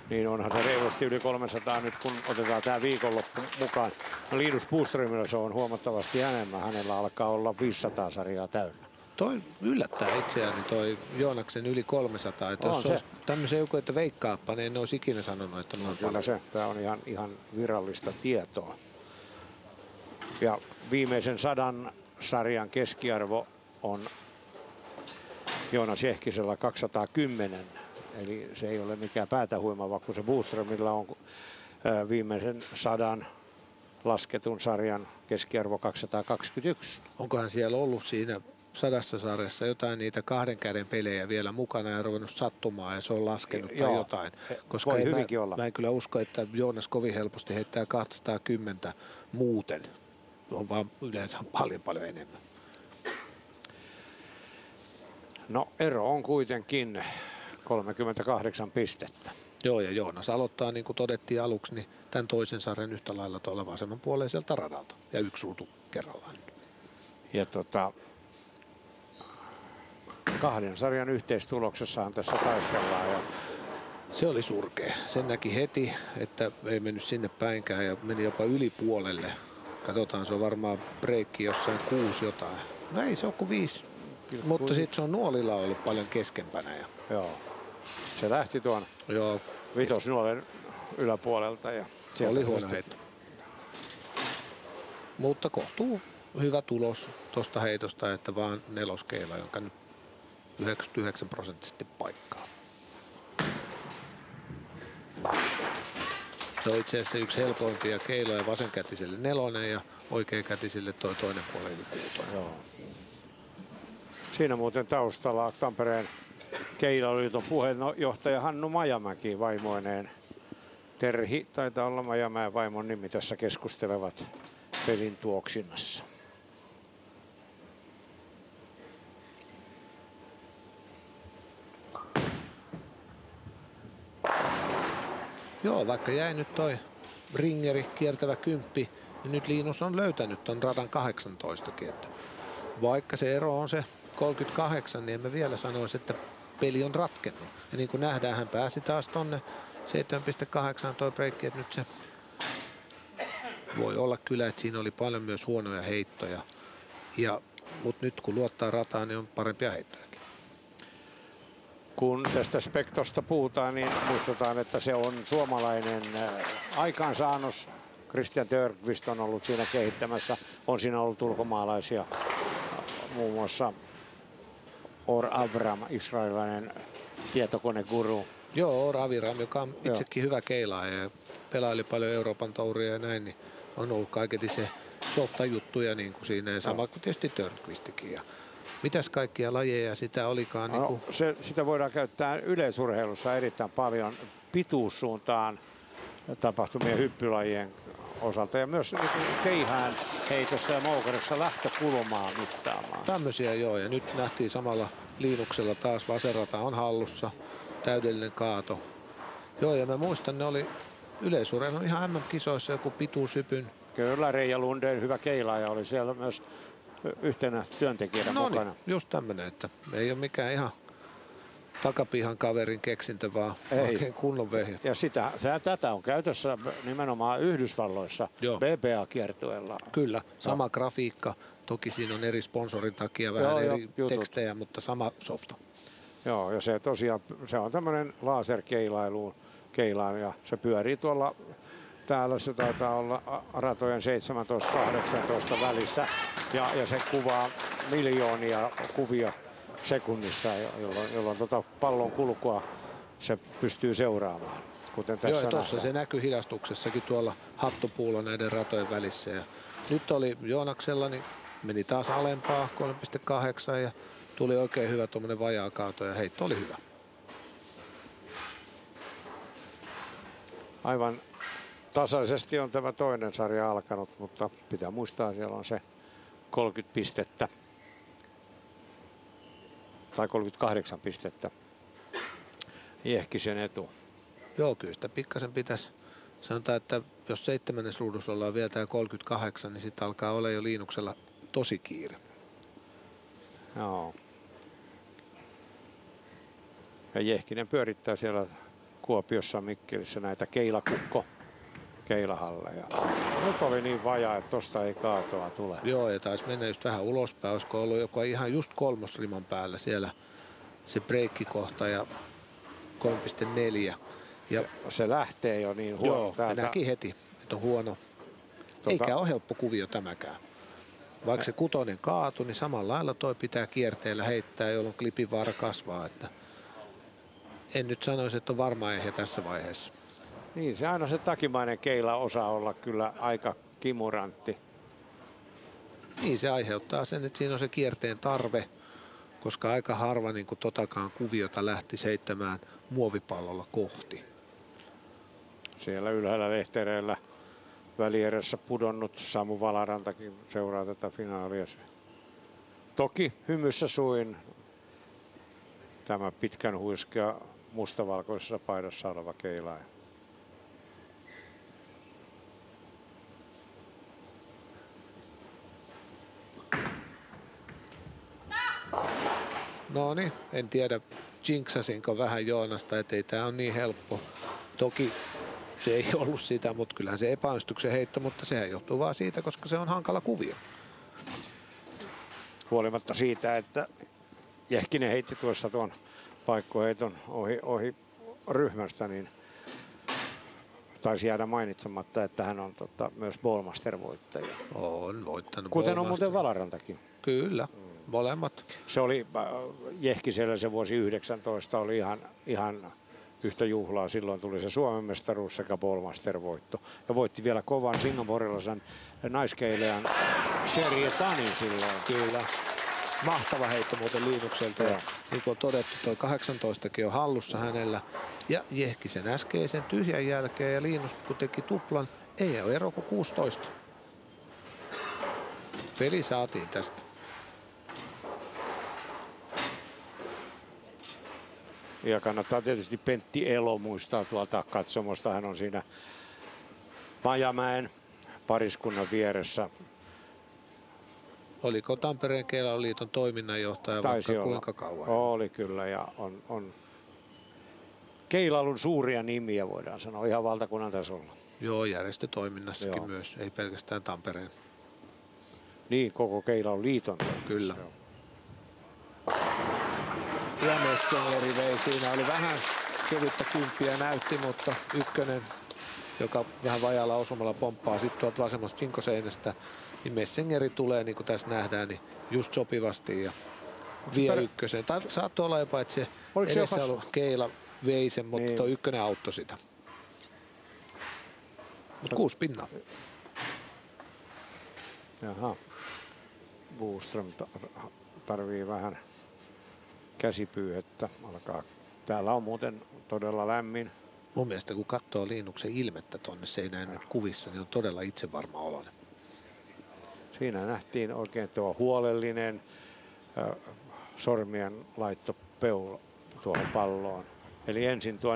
niin onhan se reilusti yli 300 nyt, kun otetaan tämä viikonloppu mukaan. No Linus Boströmillä se on huomattavasti enemmän. Hänellä alkaa olla 500 sarjaa täynnä. Toi yllättää itseäni toi Joonaksen yli 300. Että jos se. olisi tämmöisen joku, että veikkaappa, niin en olisi ikinä sanonut, että noin Kyllä paljon. se. Tämä on ihan virallista tietoa. Ja viimeisen 100 sarjan keskiarvo on Joonas Jehkisellä 210. Eli se ei ole mikään päätä huimava, kun se Boströmillä on viimeisen 100 lasketun sarjan keskiarvo 221. Onkohan siellä ollut siinä 100 sarjassa jotain niitä 2 käden pelejä vielä mukana ja ruvennut sattumaan ja se on laskenut tai Joo, jotain. Koska voi hyvinkin olla. Mä en kyllä usko, että Joonas kovin helposti heittää 210 muuten. On vaan yleensä paljon enemmän. No ero on kuitenkin 38 pistettä. Joo, ja Joonas aloittaa, niin kuin todettiin aluksi, niin tämän toisen sarjan yhtä lailla tuolla vasemmanpuoleiselta radalta. Ja 1 ruutu kerrallaan. Ja 2 sarjan yhteistuloksessahan tässä taistellaan. Ja Se oli surkea. Sen näki heti, että ei mennyt sinne päinkään ja meni jopa yli puolelle. Katsotaan, se on varmaan breikki jossain 6 jotain. No ei se ole kuin 5. Mutta sitten se on nuolilla ollut paljon keskempänä. Ja... Joo. Se lähti tuon vitosnuolen yläpuolelta. Ja se oli huono heitto. Mutta kohtuu hyvä tulos tuosta heitosta, että vaan 4-keila, jonka nyt 99% paikkaa. Se on itse asiassa yksi helpoimpia keiloja vasenkätiselle 4 ja oikeakätiselle toi toinen puoli yli 6. Joo. Siinä muuten taustalla Tampereen Keilaliiton puheenjohtaja Hannu Majamäki vaimoineen. Terhi taitaa olla Majamäen vaimon nimi, tässä keskustelevat pelin tuoksinnassa. Joo, vaikka jäi nyt toi ringeri kiertävä 10, niin nyt Linus on löytänyt ton radan 18kin. Että vaikka se ero on se 38, niin emme vielä sanoisi, että peli on ratkennut. Ja niin kuin nähdään, hän pääsi taas tonne 7.8 toi breikki, että nyt se voi olla kyllä, että siinä oli paljon myös huonoja heittoja. Mutta nyt kun luottaa rataan, niin on parempia heittojakin. Kun tästä spektosta puhutaan, niin muistetaan, että se on suomalainen aikaansaannos. Christian Törqvist on ollut siinä kehittämässä. On siinä ollut ulkomaalaisia, muun muassa Or Avram, israelilainen tietokoneguru. Joo, Or Avram, joka on itsekin hyvä keilaaja ja pelaili paljon Euroopan touria ja näin, niin on ollut kaiketi se softa-juttuja niin kuin siinä ja sama kuin tietysti Törqvistikin. Ja mitäs kaikkia lajeja sitä olikaan? No, niin kuin... sitä voidaan käyttää yleisurheilussa erittäin paljon pituussuuntaan tapahtumien hyppylajien osalta ja myös niin keihään heitossa ja moukarissa lähtökulmaa mittaamaan. Tämmöisiä joo, ja nyt nähtiin samalla Linuksella taas vasenrata on hallussa, täydellinen kaato. Joo, ja mä muistan, ne oli yleisurheilun ihan MM-kisoissa joku pituushypyn. Kyllä, Reija Lundeen hyvä keilaaja oli siellä myös yhtenä työntekijänä mukana. Niin, just tämmöinen, että ei ole mikään ihan takapihan kaverin keksintö, vaan oikein kunnon vehje. Ja tätä on käytössä nimenomaan Yhdysvalloissa BBA-kiertueella. Kyllä, sama grafiikka. Toki siinä on eri sponsorin takia vähän eri tekstejä, mutta sama softa. Joo, ja se tosiaan se on tämmöinen laserkeilailu ja se pyörii tuolla. Täällä se taitaa olla ratojen 17-18 välissä ja se kuvaa miljoonia kuvia sekunnissa, jolloin pallon kulkua se pystyy seuraamaan. Kuten tässä joo, tuossa se näkyy hidastuksessakin tuolla hattupuulla näiden ratojen välissä. Ja nyt oli Joonaksella, niin meni taas alempaa 3,8 ja tuli oikein hyvä tuommoinen vajaakaato ja heitto oli hyvä. Aivan tasaisesti on tämä toinen sarja alkanut, mutta pitää muistaa, siellä on se 30 pistettä. Tai 38 pistettä. Jehkisen etu. Joo, kyllä sitä pikkasen pitäisi. Sanotaan, että jos 7. ruudussa ollaan vielä tämä 38, niin sitten alkaa olla jo Liinuksella tosi kiire. Joo. Ja Jehkinen pyörittää siellä Kuopiossa Mikkelissä näitä keilahalleja. Nyt oli niin vajaa, että tosta ei kaatoa tule. Joo, ja taisi mennä just vähän ulospäin. Olisiko ollut joku ihan just kolmosriman päällä siellä se breikkikohta ja 3,4. Ja se lähtee jo niin huono. Joo, täältä. Näki heti, että on huono. Eikä ole helppo kuvio tämäkään. Vaikka se 6 kaatui, niin samalla lailla toi pitää kierteellä heittää, jolloin klipin vaara kasvaa. Että en nyt sanoisi, että on varma ehjä tässä vaiheessa. Niin, se aina se takimainen keila osaa olla kyllä aika kimurantti. Niin, se aiheuttaa sen, että siinä on se kierteen tarve, koska aika harva niin kuin totakaan kuviota lähti heittämään muovipallolla kohti. Siellä ylhäällä lehtereillä välierässä pudonnut Samu Valarantakin seuraa tätä finaalia. Toki hymyssä suin tämä pitkän huiskea mustavalkoisessa paidassa oleva keilaaja. No niin, en tiedä jinksasinko vähän Joonasta, ettei tämä ole niin helppo. Toki se ei ollut sitä, mutta kyllähän se epäonnistuksen heitto, mutta sehän johtuu vaan siitä, koska se on hankala kuvio. Huolimatta siitä, että Jehkinen heitti tuossa tuon paikkoheiton ohi ryhmästä, niin taisi jäädä mainitsematta, että hän on myös Ballmaster-voittaja. On voittanut. Kuten on muuten Valarantakin. Kyllä, molemmat. Se oli Jehkisellä se vuosi 19 oli ihan yhtä juhlaa. Silloin tuli se Suomen mestaruus sekä Ballmaster-voitto. Ja voitti vielä kovan singaporilaisen naiskeilijän Sherry Etanin silloin. Kyllä. Mahtava heitto muuten Liinukselta. Ja niin kuin on todettu, toi 18kin on hallussa hänellä. Ja Jehkisen äskeisen tyhjän jälkeen ja Liinus kun teki tuplan, ei ole ero kuin 16. Peli saatiin tästä. Ja kannattaa tietysti Pentti Elo muistaa tuolta katsomosta. Hän on siinä Pajamäen pariskunnan vieressä. Oliko Tampereen Keilailuliiton toiminnanjohtaja vaikka kuinka kauan? Oli kyllä ja on keilailun suuria nimiä voidaan sanoa ihan valtakunnan tasolla. Joo, järjestötoiminnassakin myös, ei pelkästään Tampereen. Niin, koko Keilailuliiton. Kyllä. Ja Messengeri vei, siinä oli vähän kevyttä kymppiä näytti, mutta ykkönen, joka vähän vajalla osumalla pomppaa sitten tuolta vasemmasta sinkoseinästä, niin Messengeri tulee, niin kuin tässä nähdään, niin just sopivasti ja vie ykkösen. Tai saattoi olla jopa, että se edessä ollut Keila vei sen, mutta niin. Tuo ykkönen auttoi sitä. Mutta 6 pinnaa. Jaha. Boström tarvii vähän käsipyyhettä. Täällä on muuten todella lämmin. Mun mielestä kun katsoo Liinuksen ilmettä tonne seinään nyt kuvissa, niin on todella itsevarma oloinen. Siinä nähtiin oikein tuo huolellinen sormien laitto tuohon palloon. Eli ensin tuo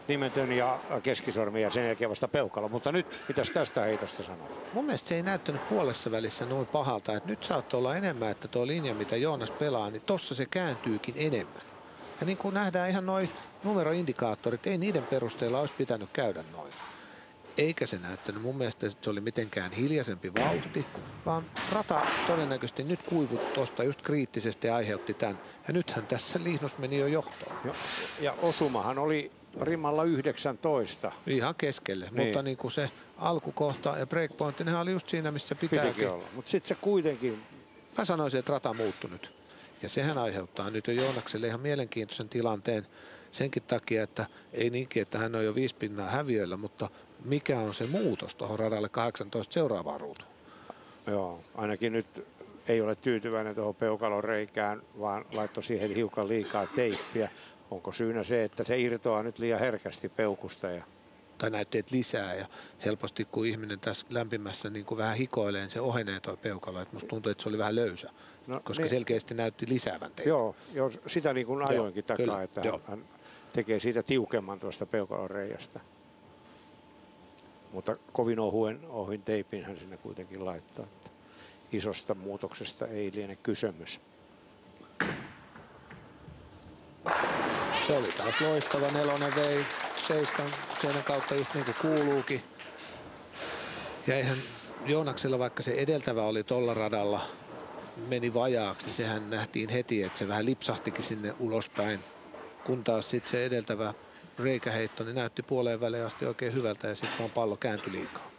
nimetön ja keskisormi ja sen jälkeen vasta peukalo. Mutta nyt, mitäs tästä heitosta sanot? Mun mielestä se ei näyttänyt puolessa välissä noin pahalta. Että nyt saattoi olla enemmän, että tuo linja, mitä Joonas pelaa, niin tossa se kääntyykin enemmän. Ja niin kuin nähdään ihan noin numeroindikaattorit, ei niiden perusteella olisi pitänyt käydä noin. Eikä se näyttänyt mun mielestä, että se oli mitenkään hiljaisempi vauhti, vaan rata todennäköisesti nyt kuivui tuosta just kriittisesti ja aiheutti tämän. Ja nythän tässä Liinus meni jo johtoon. Ja osumahan oli rimalla 19. Ihan keskelle, niin. Mutta niin kuin se alkukohta ja breakpoint, nehän oli just siinä, missä pitääkin olla. Mutta sitten se kuitenkin... Mä sanoisin, että rata muuttui nyt. Ja sehän aiheuttaa nyt jo Joonakselle ihan mielenkiintoisen tilanteen senkin takia, että ei niinkin, että hän on jo 5 pinnaa häviöillä, mutta mikä on se muutos tuohon radalle 18 seuraavaan ruutuun? Joo, ainakin nyt ei ole tyytyväinen tuohon peukalon reikään, vaan laittoi siihen hiukan liikaa teippiä. Onko syynä se, että se irtoaa nyt liian herkästi peukusta? Tai näytteet lisää ja helposti kun ihminen tässä lämpimässä niin kuin vähän hikoilee, niin se ohenee tuo peukalo. Et musta tuntuu, että se oli vähän löysä, koska niin, selkeästi näytti lisäävän teippiä. Joo, sitä niin kuin ajoinkin takaa, kyllä, että hän tekee siitä tiukemman tuosta peukalon reiästä. Mutta kovin ohuin teipin hän sinne kuitenkin laittaa. Isosta muutoksesta ei liene kysymys. Se oli taas loistava. 4 vei 7 sen kautta just niin kuin kuuluukin. Ja eihän Joonaksella, vaikka se edeltävä oli tuolla radalla, meni vajaaksi, niin sehän nähtiin heti, että se vähän lipsahtikin sinne ulospäin. Kun taas sitten se edeltävä reikäheitto niin näytti puoleen väliin asti oikein hyvältä ja sitten vaan pallo kääntyi liikaa.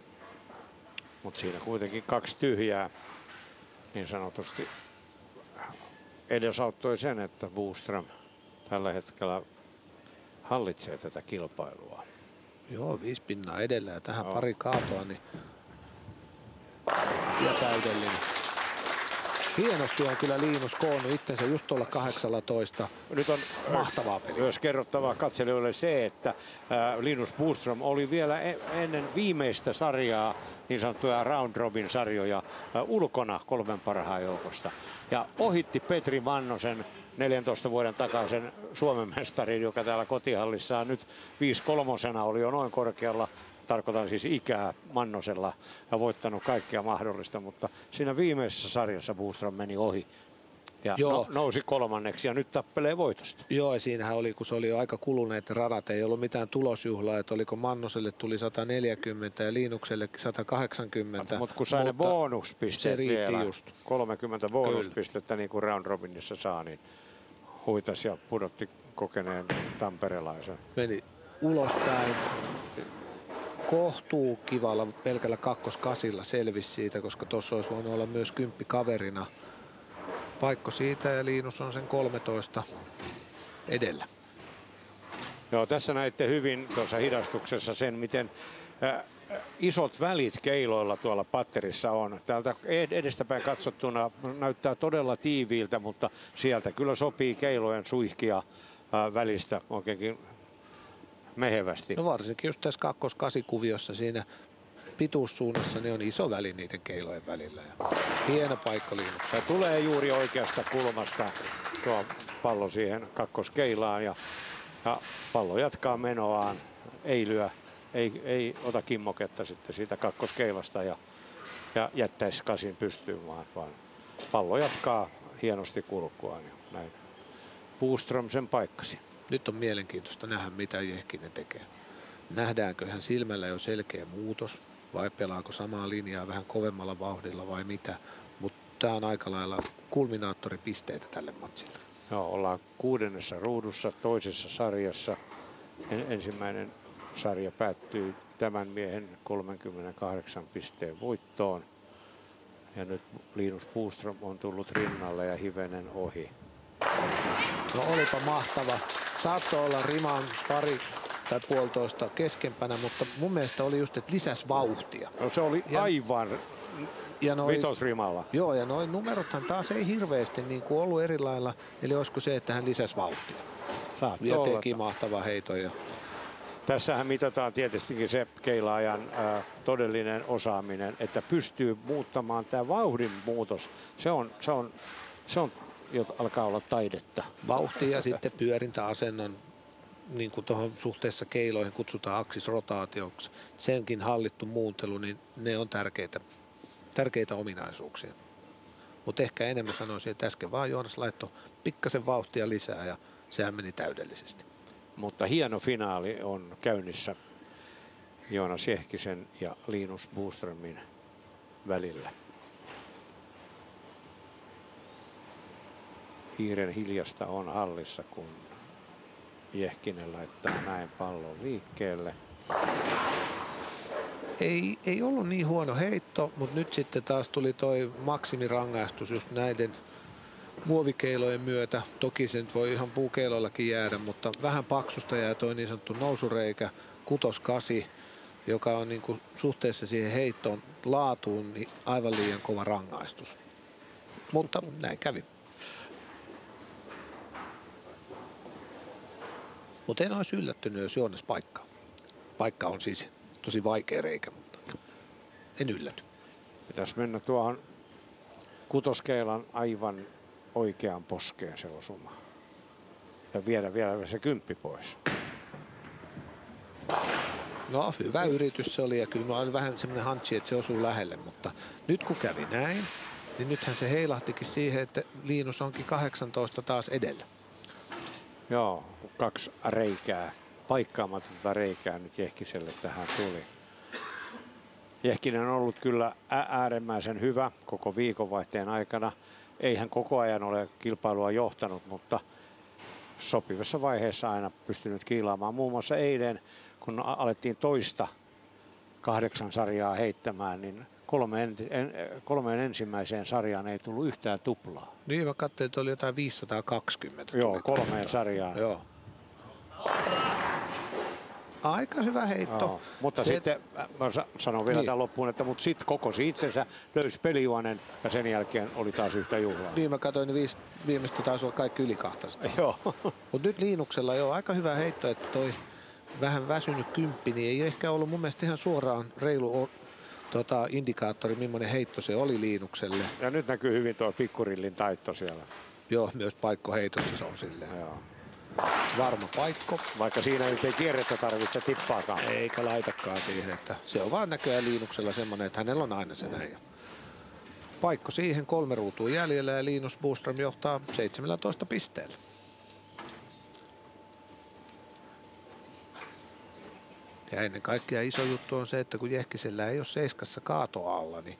Mutta siinä kuitenkin 2 tyhjää niin sanotusti edesauttoi sen, että Boström tällä hetkellä hallitsee tätä kilpailua. Joo, 5 pinnaa edellä ja tähän pari kaatoa niin ja täydellinen. Hienosti on kyllä Liinus koonnut itsensä just tuolla 18. Nyt on mahtavaa peliä. Myös kerrottavaa katselijoille se, että Linus Boström oli vielä ennen viimeistä sarjaa, niin sanottuja round robin sarjoja, ulkona 3 parhaan joukosta. Ja ohitti Petri Mannosen 14 vuoden takaisen Suomen mestarin, joka täällä kotihallissaan nyt 5-3 oli jo noin korkealla. Tarkoitan siis ikää Mannosella ja voittanut kaikkea mahdollista, mutta siinä viimeisessä sarjassa Boström meni ohi ja nousi 3. ja nyt tappelee voitosta. Joo, ja siinähän oli, kun se oli jo aika kuluneet radat, ei ollut mitään tulosjuhlaa, että oliko Mannoselle tuli 140 ja Liinukselle 180. Mutta kun sai ne bonuspisteet vielä, just 30 bonuspistettä niin kuin round robinissa saa, niin huitasi ja pudotti kokeneen tamperelaisen. Meni ulospäin. Kohtuu kivalla pelkällä 2-8 selvisi siitä, koska tuossa olisi voinut olla myös 10 kaverina. Paikko siitä ja Liinus on sen 13 edellä. Joo, tässä näitte hyvin tuossa hidastuksessa sen, miten isot välit keiloilla tuolla patterissa on. Täältä edestäpäin katsottuna näyttää todella tiiviiltä, mutta sieltä kyllä sopii keilojen suihkia välistä oikeinkin mehevästi. No varsinkin just tässä 2-8 kuviossa siinä pituussuunnassa niin on iso väli niiden keilojen välillä. Ja hieno paikka Liinuksella. Se tulee juuri oikeasta kulmasta tuo pallo siihen kakkoskeilaan ja pallo jatkaa menoaan. Ei lyö, ei ota kimmoketta sitten siitä kakkoskeilasta ja jättäisi 8 pystyyn, vaan pallo jatkaa hienosti kulkuaan. Ja näin Boström sen paikkasi. Nyt on mielenkiintoista nähdä, mitä Jehkinen tekee. Nähdäänkö hän silmällä jo selkeä muutos vai pelaako samaa linjaa vähän kovemmalla vauhdilla vai mitä. Mutta tämä on aika lailla kulminaattoripisteitä tälle matsille. Joo, ollaan 6. ruudussa, toisessa sarjassa. Ensimmäinen sarja päättyy tämän miehen 38 pisteen voittoon. Ja nyt Linus Boström on tullut rinnalle ja hivenen ohi. No olipa mahtava. Saattoi olla riman pari tai puolitoista keskempänä, mutta mun mielestä oli just, että lisäs vauhtia. No se oli aivan vitosrimalla. Joo, ja noin numerothan taas ei hirveästi niin kuin ollut eri lailla. Eli olisiko se, että hän lisäsi vauhtia. Ja teki mahtava heiton. Tässähän mitataan tietystikin se keilaajan todellinen osaaminen, että pystyy muuttamaan tämä vauhdin muutos. Se on alkaa olla taidetta. Vauhti ja sitten pyörintäasennon, niin kuin tuohon suhteessa keiloihin kutsutaan aksisrotaatioksi, senkin hallittu muuntelu, niin ne on tärkeitä ominaisuuksia. Mutta ehkä enemmän sanoisin, että äsken vaan Joonas laittoi pikkasen vauhtia lisää ja sehän meni täydellisesti. Mutta hieno finaali on käynnissä Joonas Jehkisen ja Linus Boströmin välillä. Hiiren hiljasta on hallissa, kun Jehkinen laittaa näin pallon liikkeelle. Ei ollut niin huono heitto, mutta nyt sitten taas tuli toi maksimirangaistus just näiden muovikeilojen myötä. Toki se nyt voi ihan puukeiloillakin jäädä, mutta vähän paksusta jää toi niin sanottu nousureikä 6-8, joka on niin kuin suhteessa siihen heittoon laatuun niin aivan liian kova rangaistus. Mutta näin kävi. Mutta en olisi yllättynyt, jos Joonas paikkaa. Paikka on siis tosi vaikea reikä, mutta en ylläty. Pitäisi mennä tuohon kutoskeilan aivan oikeaan poskeen se osuma. Ja viedä vielä se 10 pois. No hyvä yritys se oli ja kyllä mä olin vähän semmoinen hantsi, että se osuu lähelle, mutta nyt kun kävi näin, niin nythän se heilahtikin siihen, että Linus onkin 18 taas edellä. Joo, 2 reikää, paikkaamatonta reikää nyt Jehkiselle tähän tuli. Jehkinen on ollut kyllä äärimmäisen hyvä koko viikonvaihteen aikana. Ei hän koko ajan ole kilpailua johtanut, mutta sopivassa vaiheessa aina pystynyt kiilaamaan. Muun muassa eilen, kun alettiin toista 8 sarjaa heittämään, niin kolmeen ensimmäiseen sarjaan ei tullut yhtään tuplaa. Niin mä katselin, että oli jotain 520. Joo, 3 sarjaan. Joo. Aika hyvä heitto. Joo, mutta sitten mä sanon vielä tämän loppuun, että mutta sitten kokosi itsensä, löysi pelijuonen ja sen jälkeen oli taas yhtä juhlaa. Niin mä katsoin, niin viimeistä taisi olla kaikki yli 200. Joo. Mutta nyt Linuksella jo aika hyvä heitto, että toi vähän väsynyt 10, niin ei ehkä ollut mun mielestä ihan suoraan reilu indikaattori, millainen heitto se oli Linukselle. Ja nyt näkyy hyvin tuo pikkurillin taitto siellä. Joo, myös paikkoheitossa se on silleen. Joo. Varma paikko. Vaikka siinä nyt ei kierrettä tarvitse tippaakaan. Eikä laitakaan siihen, että se on vaan näköjään Linuksella semmoinen, että hänellä on aina se näin. Paikko siihen, 3 ruutua jäljellä ja Linus Boström johtaa 17 pisteellä. Ja ennen kaikkea iso juttu on se, että kun Jehkisellä ei ole 7 kaatoa alla, niin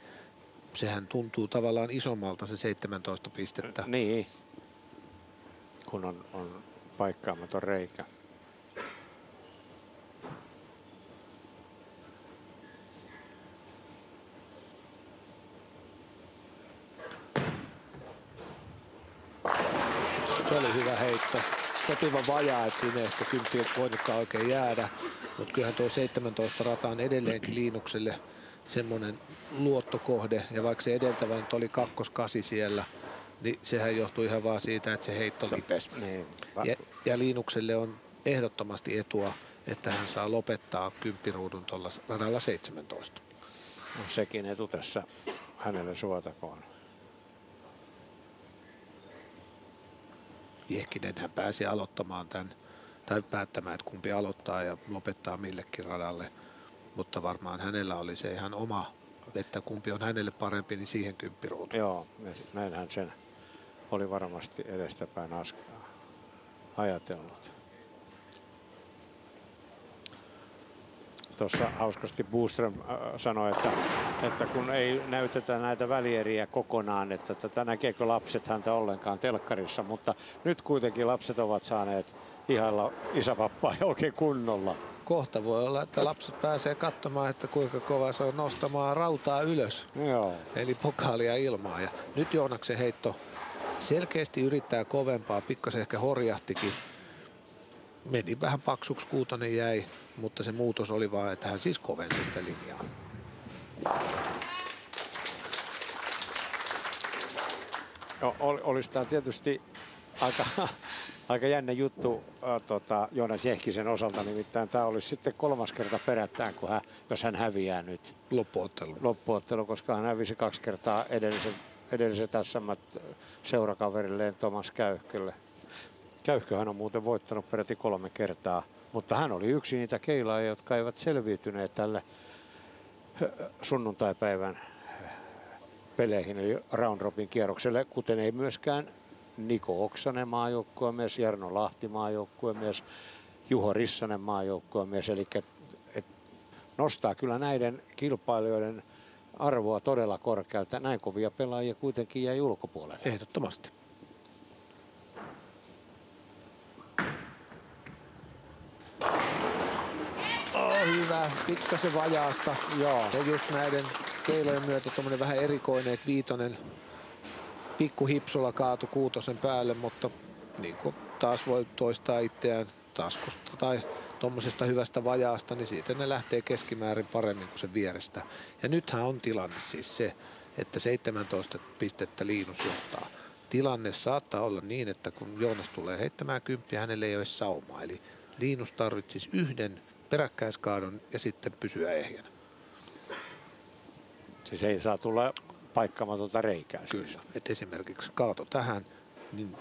sehän tuntuu tavallaan isommalta se 17 pistettä. Niin, kun on paikkaamaton reikä. Se oli hyvä heitto. Sopiva vajaa, että siinä ehkä 10 ei voinutkaan oikein jäädä. Mutta kyllähän tuo 17 rata on edelleenkin Linukselle semmoinen luottokohde. Ja vaikka se edeltävä nyt oli 2-8 siellä, niin sehän johtuu ihan vaan siitä, että se heitto lipesi. Niin. Ja Linukselle on ehdottomasti etua, että hän saa lopettaa 10 ruudun tuolla radalla 17. No, sekin etu tässä hänelle suotakoon. Jehkinen hän pääsi aloittamaan tämän, tai päättämään, että kumpi aloittaa ja lopettaa millekin radalle. Mutta varmaan hänellä oli se ihan oma, että kumpi on hänelle parempi, niin siihen 10 ruutuun. Joo, näinhän sen oli varmasti edestäpäin ajatellut. Tuossa hauskasti Boström sanoi, että kun ei näytetä näitä välieriä kokonaan, että näkeekö lapset häntä ollenkaan telkkarissa, mutta nyt kuitenkin lapset ovat saaneet ihailla isäpappaa oikein kunnolla. Kohta voi olla, että lapset pääsee katsomaan, että kuinka kova se on nostamaan rautaa ylös. Joo. Eli pokaalia ilmaa. Ja nyt Joonaksen heitto selkeästi yrittää kovempaa, pikkasen ehkä horjahtikin. Meni vähän paksuksi, kuutonen jäi, mutta se muutos oli vaan, että hän siis kovensi sitä linjaa. Olisi tämä tietysti aika jännä juttu Joonas Jehkisen osalta, nimittäin tämä olisi sitten 3. kerta perättäin, jos hän häviää nyt. Loppuottelu, koska hän hävisi 2 kertaa edelliset SM seurakaverilleen Tomas Käyhkölle. Käyhköhän on muuten voittanut peräti 3 kertaa, mutta hän oli yksi niitä keilaajia, jotka eivät selviytyneet tälle sunnuntaipäivän peleihin, eli round robin kierrokselle, kuten ei myöskään Niko Oksanen maajoukkuemies, Jarno Lahti maajoukkuemies, Juho Rissanen maajoukkuemies. Eli nostaa kyllä näiden kilpailijoiden arvoa todella korkealta. Näin kovia pelaajia kuitenkin jäi ulkopuolelle. Ehdottomasti. Hyvä, pikkasen vajaasta. Joo. Ja just näiden keilojen myötä tommonen vähän erikoinen, että viitonen pikku hipsulla kaatu kuutosen päälle, mutta niin kuin taas voi toistaa itseään taskusta tai tuommoisesta hyvästä vajaasta, niin siitä ne lähtee keskimäärin paremmin kuin sen vierestä. Ja nythän on tilanne siis se, että 17 pistettä Linus johtaa. Tilanne saattaa olla niin, että kun Joonas tulee heittämään 10, hänelle ei ole saumaa. Eli Linus tarvitsisi yhden peräkkäiskaadon ja sitten pysyä ehjänä. Siis ei saa tulla paikkamatonta reikää. Kyllä, että esimerkiksi kaato tähän, niin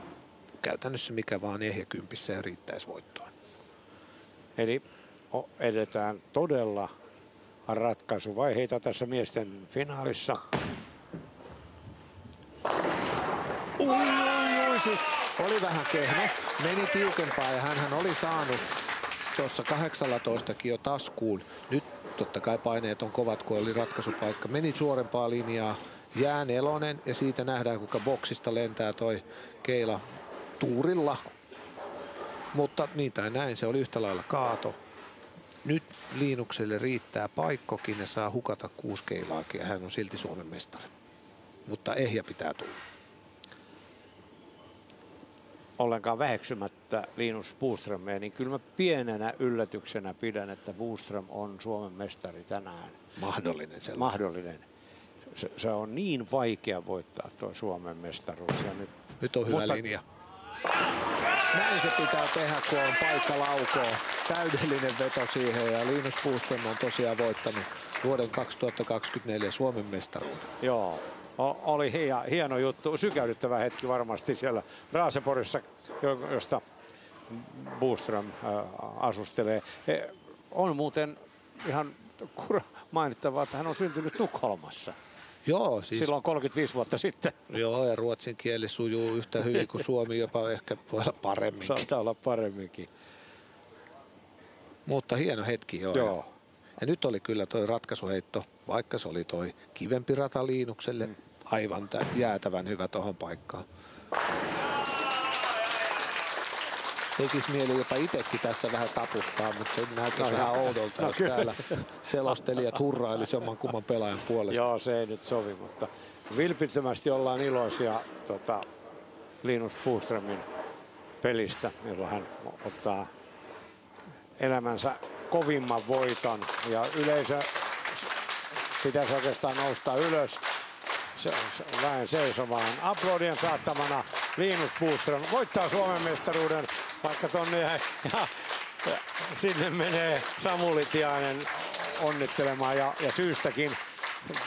käytännössä mikä vaan ehjä 10 ja riittäisi voittoon. Eli edetään todella ratkaisuvaiheita tässä miesten finaalissa. Siis oli vähän kehno, meni tiukempaa ja hänhän oli saanut tuossa 18 jo taskuun. Nyt totta kai paineet on kovat, kun oli ratkaisupaikka. Meni suorempaa linjaa, jää 4 ja siitä nähdään, kuinka boksista lentää toi keila tuurilla. Mutta niin tai näin, se oli yhtä lailla kaato. Nyt Linukselle riittää paikkokin ja saa hukata 6 keilaakin ja hän on silti Suomen mestari. Mutta ehjä pitää tulla. Ollenkaan väheksymättä Linus Boströmiä, niin kyllä mä pienenä yllätyksenä pidän, että Boström on Suomen mestari tänään. Mahdollinen sellainen. Mahdollinen. Se on niin vaikea voittaa tuo Suomen mestaruus. Ja nyt on hyvä linja. Näin se pitää tehdä, kun on paikka laukoo. Täydellinen veto siihen ja Linus Boström on tosiaan voittanut vuoden 2024 Suomen mestaruuden. Joo. Oli hieno juttu, sykäydyttävä hetki varmasti siellä Raaseporissa, josta Boström asustelee. On muuten ihan mainittavaa, että hän on syntynyt Tukholmassa. Joo, siis silloin 35 vuotta sitten. Joo, ja ruotsin kieli sujuu yhtä hyvin kuin suomi, jopa ehkä voi olla paremminkin. Saattaa olla paremminkin. Mutta hieno hetki, joo. Ja nyt oli kyllä toi ratkaisuheitto, vaikka se oli toi kivempi rata Linukselle, aivan jäätävän hyvä tohon paikkaan. Tekisi mieli jopa itsekin tässä vähän taputtaa, mutta se näyttäisi vähän oudolta, jos täällä selostelijat hurrailisi jomman kumman pelaajan puolesta. Joo, se ei nyt sovi, mutta vilpittömästi ollaan iloisia Linus Boströmin pelistä, jolloin hän ottaa elämänsä kovimman voiton ja yleisö pitäisi oikeastaan nousta ylös väen seisomaan. Aplodien saattamana Linus Boström voittaa Suomen mestaruuden, vaikka tonne ja sinne menee Samuli Tiainen onnittelemaan ja syystäkin.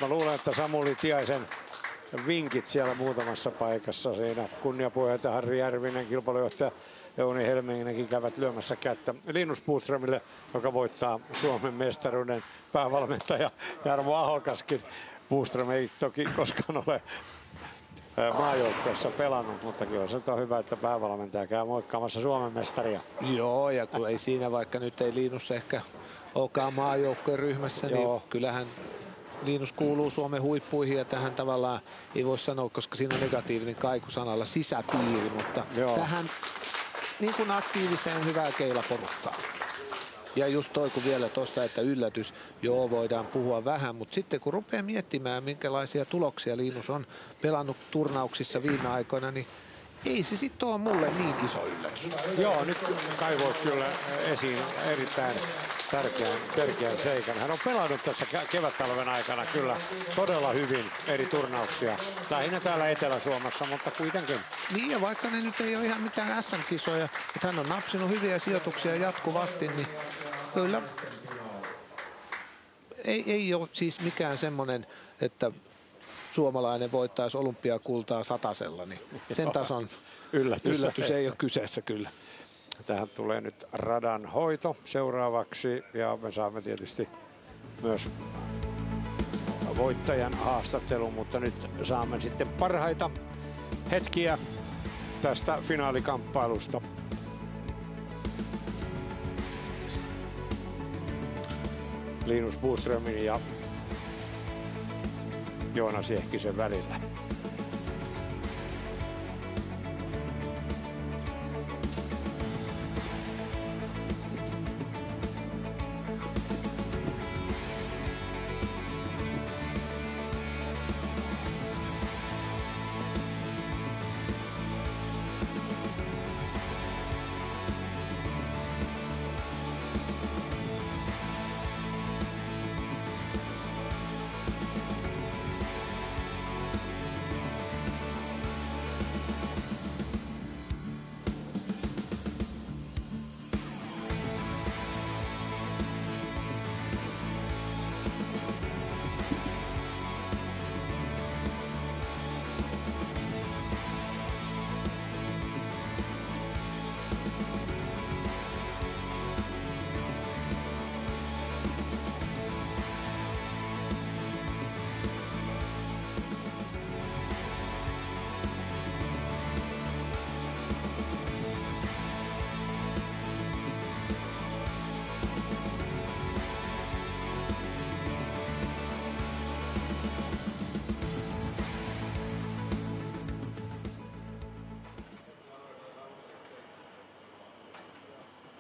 Mä luulen, että Samuli Tiaisen vinkit siellä muutamassa paikassa siinä kunniapuheenjohtaja Harri Järvinen, kilpailujohtaja Jouni Helminginenkin käyvät lyömässä kättä Linus Boströmille, joka voittaa Suomen mestaruuden. Päävalmentaja Jarmo Ahokaskin. Boström ei toki koskaan ole maajoukkueessa pelannut, mutta kyllä se on hyvä, että päävalmentaja käy moikkaamassa Suomen mestaria. Joo, ja kun ei siinä, vaikka nyt ei Linus ehkä olekaan maajoukkueen ryhmässä, niin kyllähän Linus kuuluu Suomen huippuihin ja tähän tavallaan ei voi sanoa, koska siinä on negatiivinen kaiku sanalla sisäpiiri, mutta tähän niin kuin aktiiviseen hyvää keilaporukkaan. Ja just toi kun vielä tuossa, että yllätys, voidaan puhua vähän, mutta sitten kun rupeaa miettimään, minkälaisia tuloksia Linus on pelannut turnauksissa viime aikoina, niin ei se sitten ole mulle niin iso yllätys. Joo, nyt kaivoit kyllä esiin erittäin tärkeän seikan. Hän on pelannut tässä kevättalven aikana kyllä todella hyvin eri turnauksia. Lähinnä täällä Etelä-Suomessa, mutta kuitenkin. Niin, ja vaikka ne nyt ei ole ihan mitään SM-kisoja, mutta hän on napsinut hyviä sijoituksia jatkuvasti, niin kyllä ei ole siis mikään semmoinen, että suomalainen voittaisi olympiakultaa satasella, niin sen tason yllätys ei ole kyseessä kyllä. Tähän tulee nyt radan hoito seuraavaksi ja me saamme tietysti myös voittajan haastattelun, mutta nyt saamme sitten parhaita hetkiä tästä finaalikamppailusta. Linus Boströmin ja Joonas Jehkisen välillä.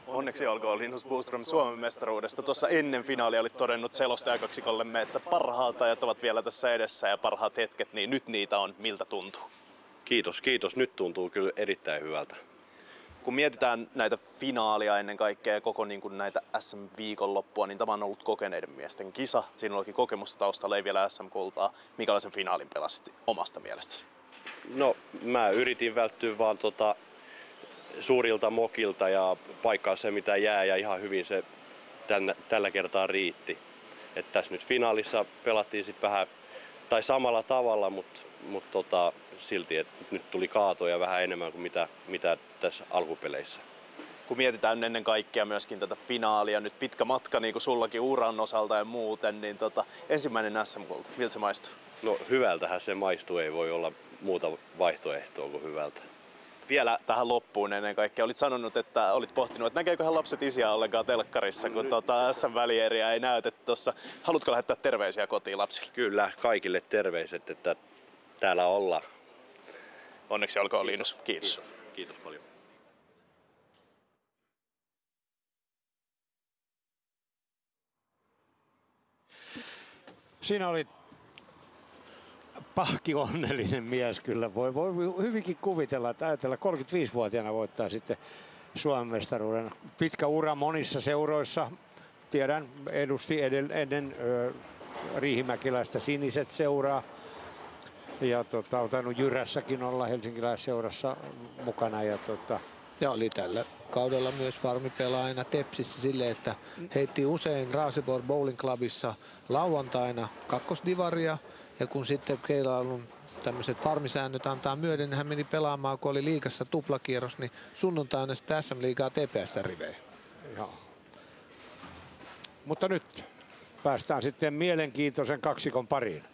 Onneksi olkoon Linus Boström Suomen mestaruudesta. Tuossa ennen finaalia olit todennut selostajakaksikkollemme, että parhaat ajat ovat vielä tässä edessä ja parhaat hetket, niin nyt niitä on. Miltä tuntuu? Kiitos. Nyt tuntuu kyllä erittäin hyvältä. Kun mietitään näitä finaalia ennen kaikkea ja koko niin kuin näitä SM-viikonloppua, niin tämä on ollut kokeneiden miesten kisa. Siinä olikin kokemusta taustalla, ei vielä SM-kultaa. Minkälaisen finaalin pelasit omasta mielestäsi? No, mä yritin välttyä vaan suurilta mokilta ja paikkaa se mitä jää ja ihan hyvin se tällä kertaa riitti. Että tässä nyt finaalissa pelattiin sitten vähän tai samalla tavalla, mutta silti että nyt tuli kaatoja vähän enemmän kuin mitä tässä alkupeleissä. Kun mietitään ennen kaikkea myöskin tätä finaalia, nyt pitkä matka niin kuin sullakin uran osalta ja muuten, niin ensimmäinen SM-kulta, miltä se maistuu? No hyvältähän se maistuu, ei voi olla muuta vaihtoehtoa kuin hyvältä. Vielä tähän loppuun ennen kaikkea. Olit sanonut, että olit pohtinut, että näkeeköhän lapset isiä ollenkaan telkkarissa, kun SM-välieriä ei näytetty tuossa. Haluatko lähettää terveisiä kotiin lapsille? Kyllä, kaikille terveiset, että täällä ollaan. Onneksi olkoon Linus. Kiitos. Kiitos paljon. Siinä oli Pahki onnellinen mies kyllä. Voi hyvinkin kuvitella, että ajatella 35-vuotiaana voittaa sitten Suomen mestaruuden. Pitkä ura monissa seuroissa. Tiedän, edusti ennen riihimäkiläistä Siniset seuraa. Ja on tainnut Jyrässäkin olla helsinkiläisseurassa mukana. Ja oli tällä kaudella myös farmipelaajana Tepsissä sille, että heitti usein Raseborg Bowling Clubissa lauantaina kakkosdivaria. Ja kun sitten Keilailun tämmöiset farmisäännöt antaa myöden, niin hän meni pelaamaan, kun oli liigassa tuplakierros, niin sunnuntaina sitten SM-liigaa TPS-riveen. Joo. Mutta nyt päästään sitten mielenkiintoisen kaksikon pariin.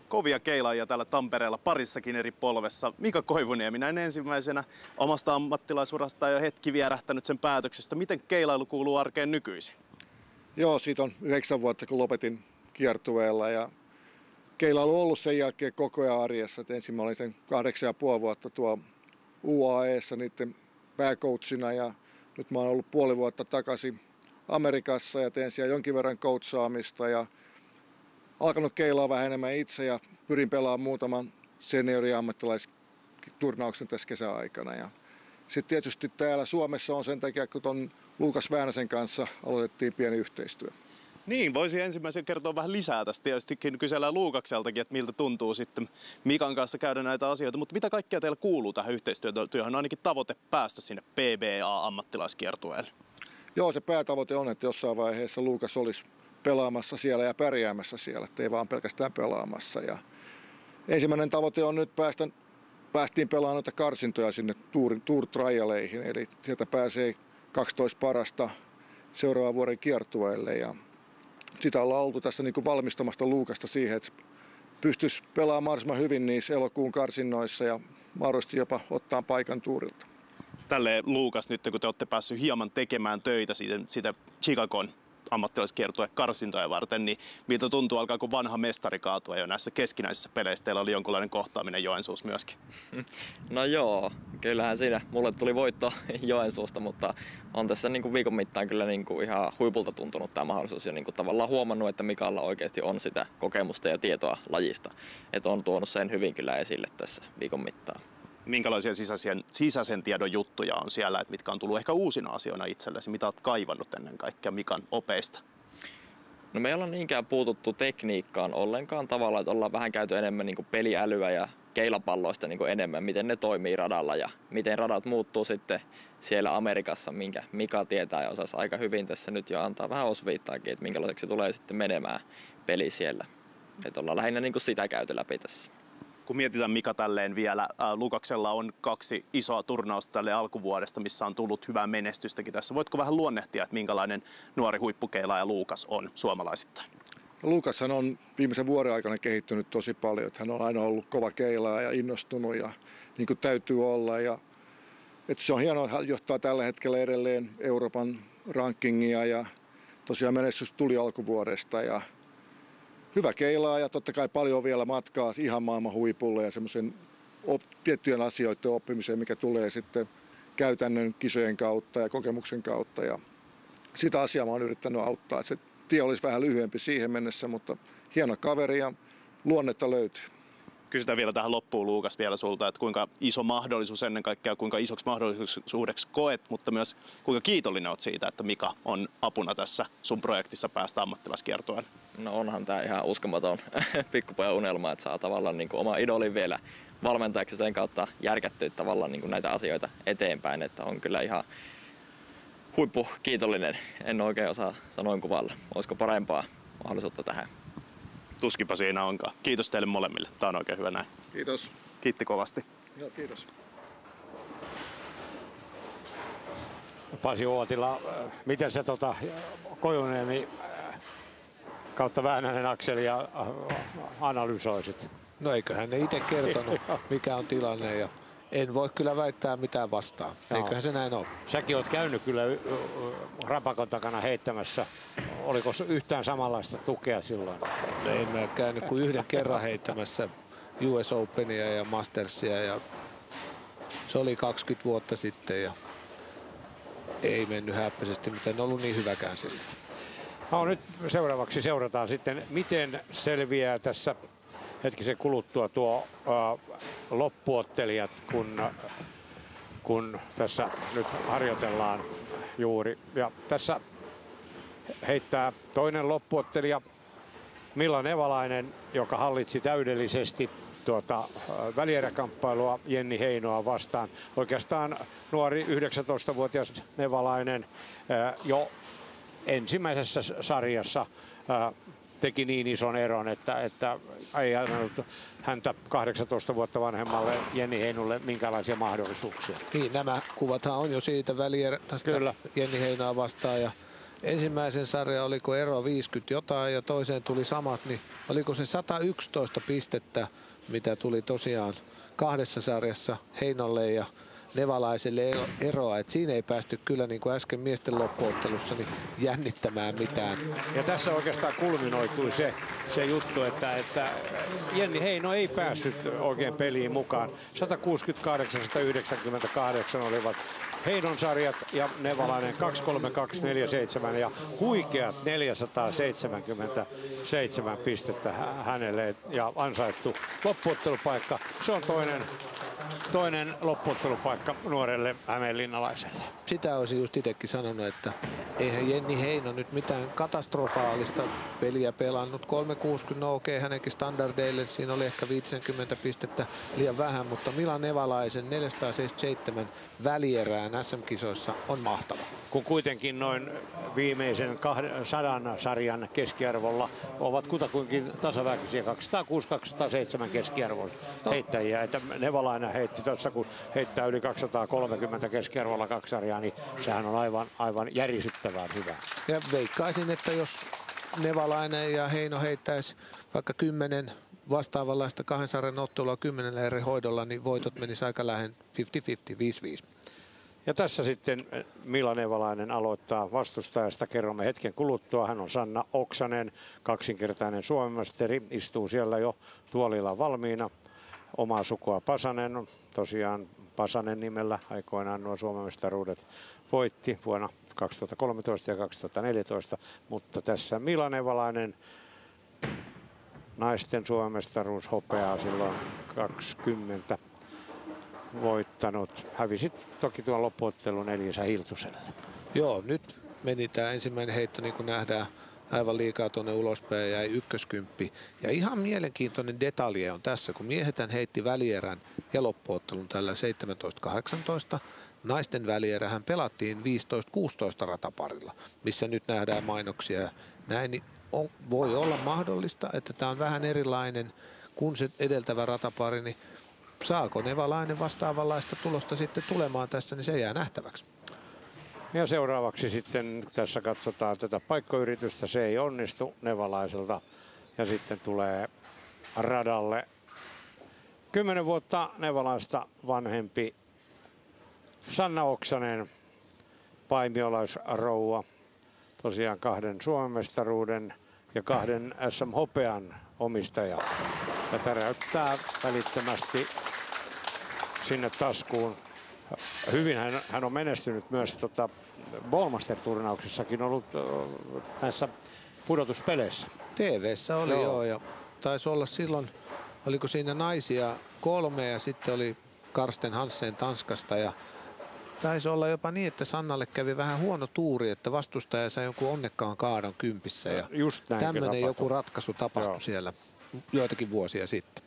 Kovia keilaajia täällä Tampereella parissakin eri polvessa. Mika Koivuniemi näin ensimmäisenä omasta ammattilaisurasta jo hetki vierähtänyt sen päätöksestä. Miten keilailu kuuluu arkeen nykyisin? Joo, siitä on 9 vuotta, kun lopetin kiertueella ja keilailu on ollut sen jälkeen koko ajan arjessa. Ensin mä olin sen 8,5 vuotta tuolla UAE:ssa niiden pääcoachina ja nyt mä oon ollut puoli vuotta takaisin Amerikassa ja teen siellä jonkin verran coachaamista ja alkanut keilaa vähän enemmän itse ja pyrin pelaamaan muutaman seniori-ammattilaisturnauksen tässä kesäaikana. Ja sitten tietysti täällä Suomessa on sen takia, kun ton Luukas Väänäsen kanssa aloitettiin pieni yhteistyö. Niin, voisi ensimmäisen kertoa vähän lisää tästä. Tietystikin kysellään Luukakseltakin, että miltä tuntuu sitten Mikan kanssa käydä näitä asioita. Mutta mitä kaikkea teillä kuuluu tähän yhteistyöhön? Ainakin tavoite päästä sinne PBA-ammattilaiskiertueelle. Joo, se päätavoite on, että jossain vaiheessa Luukas olisi pelaamassa siellä ja pärjäämässä siellä, ettei vaan pelkästään pelaamassa. Ja ensimmäinen tavoite on nyt päästiin pelaamaan noita karsintoja sinne Tour Trialeihin, eli sieltä pääsee 12 parasta seuraavan vuoden kiertueelle. Ja sitä ollaan oltu tässä niin kuin valmistamasta Luukasta siihen, että pystyisi pelaamaan mahdollisimman hyvin niissä elokuun karsinnoissa ja mahdollisesti jopa ottaa paikan tuurilta. Tälleen Luukas, nyt kun te olette päässyt hieman tekemään töitä siitä Chicagon ammattilaiskiertue karsintoja varten, niin miltä tuntuu, alkaako vanha mestari kaatua jo näissä keskinäisissä peleissä? Teillä oli jonkunlainen kohtaaminen Joensuussa myöskin. No joo, kyllähän siinä mulle tuli voitto Joensuusta, mutta on tässä niin kuin viikon mittaan kyllä niin kuin ihan huipulta tuntunut tämä mahdollisuus ja niin kuin tavallaan huomannut, että Mikalla oikeasti on sitä kokemusta ja tietoa lajista. Että on tuonut sen hyvin kyllä esille tässä viikon mittaan. Minkälaisia sisäisen tiedon juttuja on siellä, että mitkä on tullut ehkä uusina asioina itsellesi, mitä olet kaivannut ennen kaikkea Mikan opeista? No me ei olla niinkään puututtu tekniikkaan ollenkaan tavallaan, että ollaan vähän käyty enemmän niin kuin peliälyä ja keilapalloista niin kuin enemmän, miten ne toimii radalla ja miten radat muuttuu sitten siellä Amerikassa, minkä Mika tietää ja osasi aika hyvin tässä nyt jo antaa vähän osviittaakin, että minkälaiseksi se tulee sitten menemään peli siellä. Että ollaan lähinnä niin kuin sitä käyty läpi tässä. Kun mietitään Mika tälleen vielä, Lukaksella on 2 isoa turnausta tälle alkuvuodesta, missä on tullut hyvää menestystäkin tässä. Voitko vähän luonnehtia, että minkälainen nuori huippukeilaaja Luukas on suomalaisittain? Lukashan on viimeisen vuoden aikana kehittynyt tosi paljon. Hän on aina ollut kova keilaaja ja innostunut ja niin kuin täytyy olla. Ja, että se on hienoa, hän johtaa tällä hetkellä edelleen Euroopan rankingia ja tosiaan menestys tuli alkuvuodesta. Ja hyvä keilaaja, totta kai paljon vielä matkaa ihan maailman huipulle ja semmoisen tiettyjen asioiden oppimiseen, mikä tulee sitten käytännön kisojen kautta ja kokemuksen kautta. Ja sitä asiaa mä oon yrittänyt auttaa, että se tie olisi vähän lyhyempi siihen mennessä, mutta hieno kaveri ja luonnetta löytyy. Kysytään vielä tähän loppuun, Luukas, vielä sulta, että kuinka iso mahdollisuus ennen kaikkea, kuinka isoksi mahdollisuudeksi koet, mutta myös kuinka kiitollinen olet siitä, että Mika on apuna tässä sun projektissa päästä ammattilaiskiertueen? No onhan tämä ihan uskomaton pikkupojan unelma, että saa tavallaan niin kuin oma idolin vielä valmentajaksi sen kautta järkättyä tavallaan niin kuin näitä asioita eteenpäin, että on kyllä ihan huippukiitollinen. En oikein osaa sanoin kuvalla. Olisiko parempaa mahdollisuutta tähän? Tuskipa siinä onkaan. Kiitos teille molemmille. Tämä on oikein hyvä näin. Kiitos. Kiitti kovasti. Joo, kiitos. Pasi Uotila, miten se Kojuniemi kautta Väänänen akselia analysoisit? No eiköhän ne itse kertonut, mikä on tilanne ja en voi kyllä väittää mitään vastaan. Eiköhän se näin ole. Säkin oot käynyt kyllä rapakon takana heittämässä. Oliko yhtään samanlaista tukea silloin? No en mä käynyt kuin yhden kerran heittämässä US Openia ja Mastersia ja se oli 20 vuotta sitten ja ei mennyt häppäisesti, mutta en ollut niin hyväkään silloin. No, nyt seuraavaksi seurataan sitten, miten selviää tässä hetkisen kuluttua tuo loppuottelijat, kun tässä nyt harjoitellaan juuri. Ja tässä heittää toinen loppuottelija Milla Nevalainen, joka hallitsi täydellisesti välieräkamppailua Jenni Heinoa vastaan. Oikeastaan nuori 19-vuotias Nevalainen jo ensimmäisessä sarjassa teki niin ison eron, että ei annettu häntä 18 vuotta vanhemmalle Jenni Heinulle minkälaisia mahdollisuuksia. Niin, nämä kuvathan on jo siitä välierästä Jenni Heinoa vastaan ja ensimmäisen sarjan oliko ero 50 jotain ja toiseen tuli samat, niin oliko se 111 pistettä, mitä tuli tosiaan 2 sarjassa Heinolle ja Nevalaiselle eroa, että siinä ei päästy kyllä niin kuin äsken miesten loppuottelussa niin jännittämään mitään. Ja tässä oikeastaan kulminoitui se juttu, että Jenni Heino ei päässyt oikein peliin mukaan. 168-198 olivat Heinon sarjat ja Nevalainen 232-47 ja huikeat 477 pistettä hänelle ja ansaittu loppuottelupaikka. Se on toinen loppuottelupaikka nuorelle hämeenlinnalaiselle. Sitä olisin just itsekin sanonut, että eihän Jenni Heino nyt mitään katastrofaalista peliä pelannut. 360 okei, hänenkin standardeille siinä oli ehkä 50 pistettä liian vähän, mutta Milla Nevalaisen 477 välierään SM-kisoissa on mahtava. Kun kuitenkin noin viimeisen 100 sarjan keskiarvolla ovat kutakuinkin tasaväkisiä 206-207 keskiarvon heittäjiä. Että Nevalainen heitti tuossa, kun heittää yli 230 keskiarvolla 2 sarjaa, niin sehän on aivan järisyttävän hyvä. Ja veikkaisin, että jos Nevalainen ja Heino heittäisi vaikka 10 vastaavanlaista 2 sarjan ottelua 10 eri hoidolla, niin voitot menisi aika lähen 50-50, 5-5. Ja tässä sitten Mila Nevalainen aloittaa vastustajasta. Kerromme hetken kuluttua. Hän on Sanna Oksanen, kaksinkertainen Suomenmestari. Istuu siellä jo tuolilla valmiina. Omaa sukua Pasanen. Tosiaan Pasanen nimellä aikoinaan nuo Suomenmestaruudet voitti vuonna 2013 ja 2014. Mutta tässä Mila Nevalainen, naisten Suomenmestaruus hopeaa silloin 20 voittanut. Hävisi toki tuon loppuottelun Elisa Hiltuselle. Joo, nyt meni tämä ensimmäinen heitto, niin kuin nähdään, aivan liikaa tuonne ulospäin ja jäi ykköskymppi. Ja ihan mielenkiintoinen detalji on tässä, kun miehethän heitti välierän ja loppuottelun tällä 17-18. Naisten välierähän pelattiin 15-16 rataparilla, missä nyt nähdään mainoksia. Näin niin voi olla mahdollista, että tämä on vähän erilainen kuin se edeltävä ratapari, niin saako Nevalainen vastaavanlaista tulosta sitten tulemaan tässä, niin se jää nähtäväksi. Ja seuraavaksi sitten tässä katsotaan tätä paikkoyritystä. Se ei onnistu Nevalaiselta. Ja sitten tulee radalle 10 vuotta Nevalaista vanhempi Sanna Oksanen, paimiolaisrouva. Tosiaan 2 Suomenmestaruuden ja 2 SM-hopean omistaja. Ja täräyttää välittömästi sinne taskuun. Hyvin hän on menestynyt myös Ballmaster-turnauksissakin ollut näissä pudotuspeleissä. TV:ssä oli joo, ja taisi olla silloin, oliko siinä naisia 3 ja sitten oli Karsten Hansen Tanskasta ja taisi olla jopa niin, että Sannalle kävi vähän huono tuuri, että vastustaja sai jonkun onnekkaan kaadon kympissä ja tämmöinen joku ratkaisu tapahtui siellä joitakin vuosia sitten.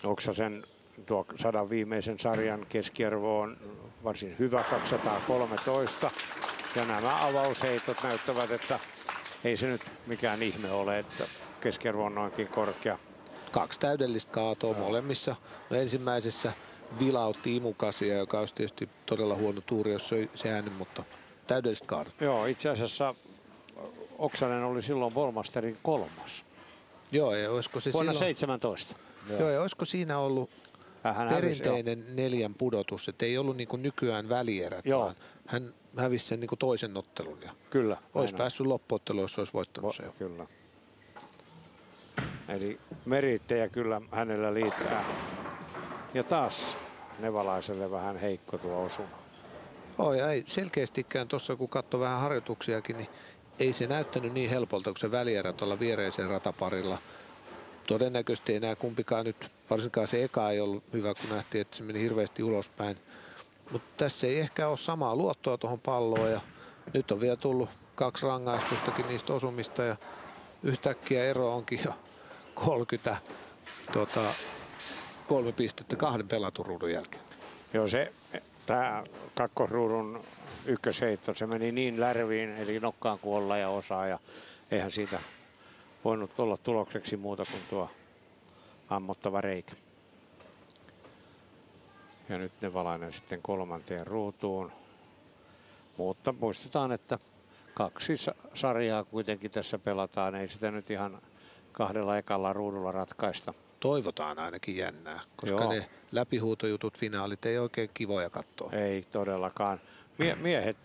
Oksasen tuo 100 viimeisen sarjan keskiarvo on varsin hyvä, 213. Ja nämä avausheitot näyttävät, että ei se nyt mikään ihme ole, että keskiarvo on noinkin korkea. 2 täydellistä kaatoa molemmissa. No ensimmäisessä vilautti Imukasia, joka olisi tietysti todella huono tuuri, jos se jäänyt, mutta täydelliset kaadot. Joo, itse asiassa Oksanen oli silloin Ballmasterin 3. Joo, ja olisiko se vuonna silloin 17. Joo, ja olisiko siinä ollut perinteinen 4 pudotus, että ei ollut niin kuin nykyään välierät, vaan hän hävisi sen niin kuin toisen ottelun. Ja kyllä. Olisi päässyt loppuotteluun, jos olisi voittanut se. Kyllä. Eli merittejä kyllä hänellä liittää. Ja taas Nevalaiselle vähän heikko tuo osuma. Joo, ja ei selkeästikään tuossa, kun katsoi vähän harjoituksiakin, niin ei se näyttänyt niin helpolta, kun se välierä tuolla viereisen rataparilla. Todennäköisesti ei enää kumpikaan nyt, varsinkaan se eka ei ollut hyvä, kun nähtiin, että se meni hirveästi ulospäin. Mutta tässä ei ehkä ole samaa luottoa tuohon palloon ja nyt on vielä tullut 2 rangaistustakin niistä osumista ja yhtäkkiä ero onkin jo 3 pistettä 2 pelatun ruudun jälkeen. Joo, tämä kakkosruudun ykkösheitto, se meni niin lärviin, eli nokkaan kuolla ja osaa ja eihän siitä voinut olla tulokseksi muuta kuin tuo ammottava reikä. Ja nyt Nevalainen sitten 3. ruutuun. Mutta muistetaan, että 2 sarjaa kuitenkin tässä pelataan. Ei sitä nyt ihan 2 ekalla ruudulla ratkaista. Toivotaan ainakin jännää, koska ne läpihuutojutut, finaalit ei oikein kivoja katsoa. Ei todellakaan. Miehet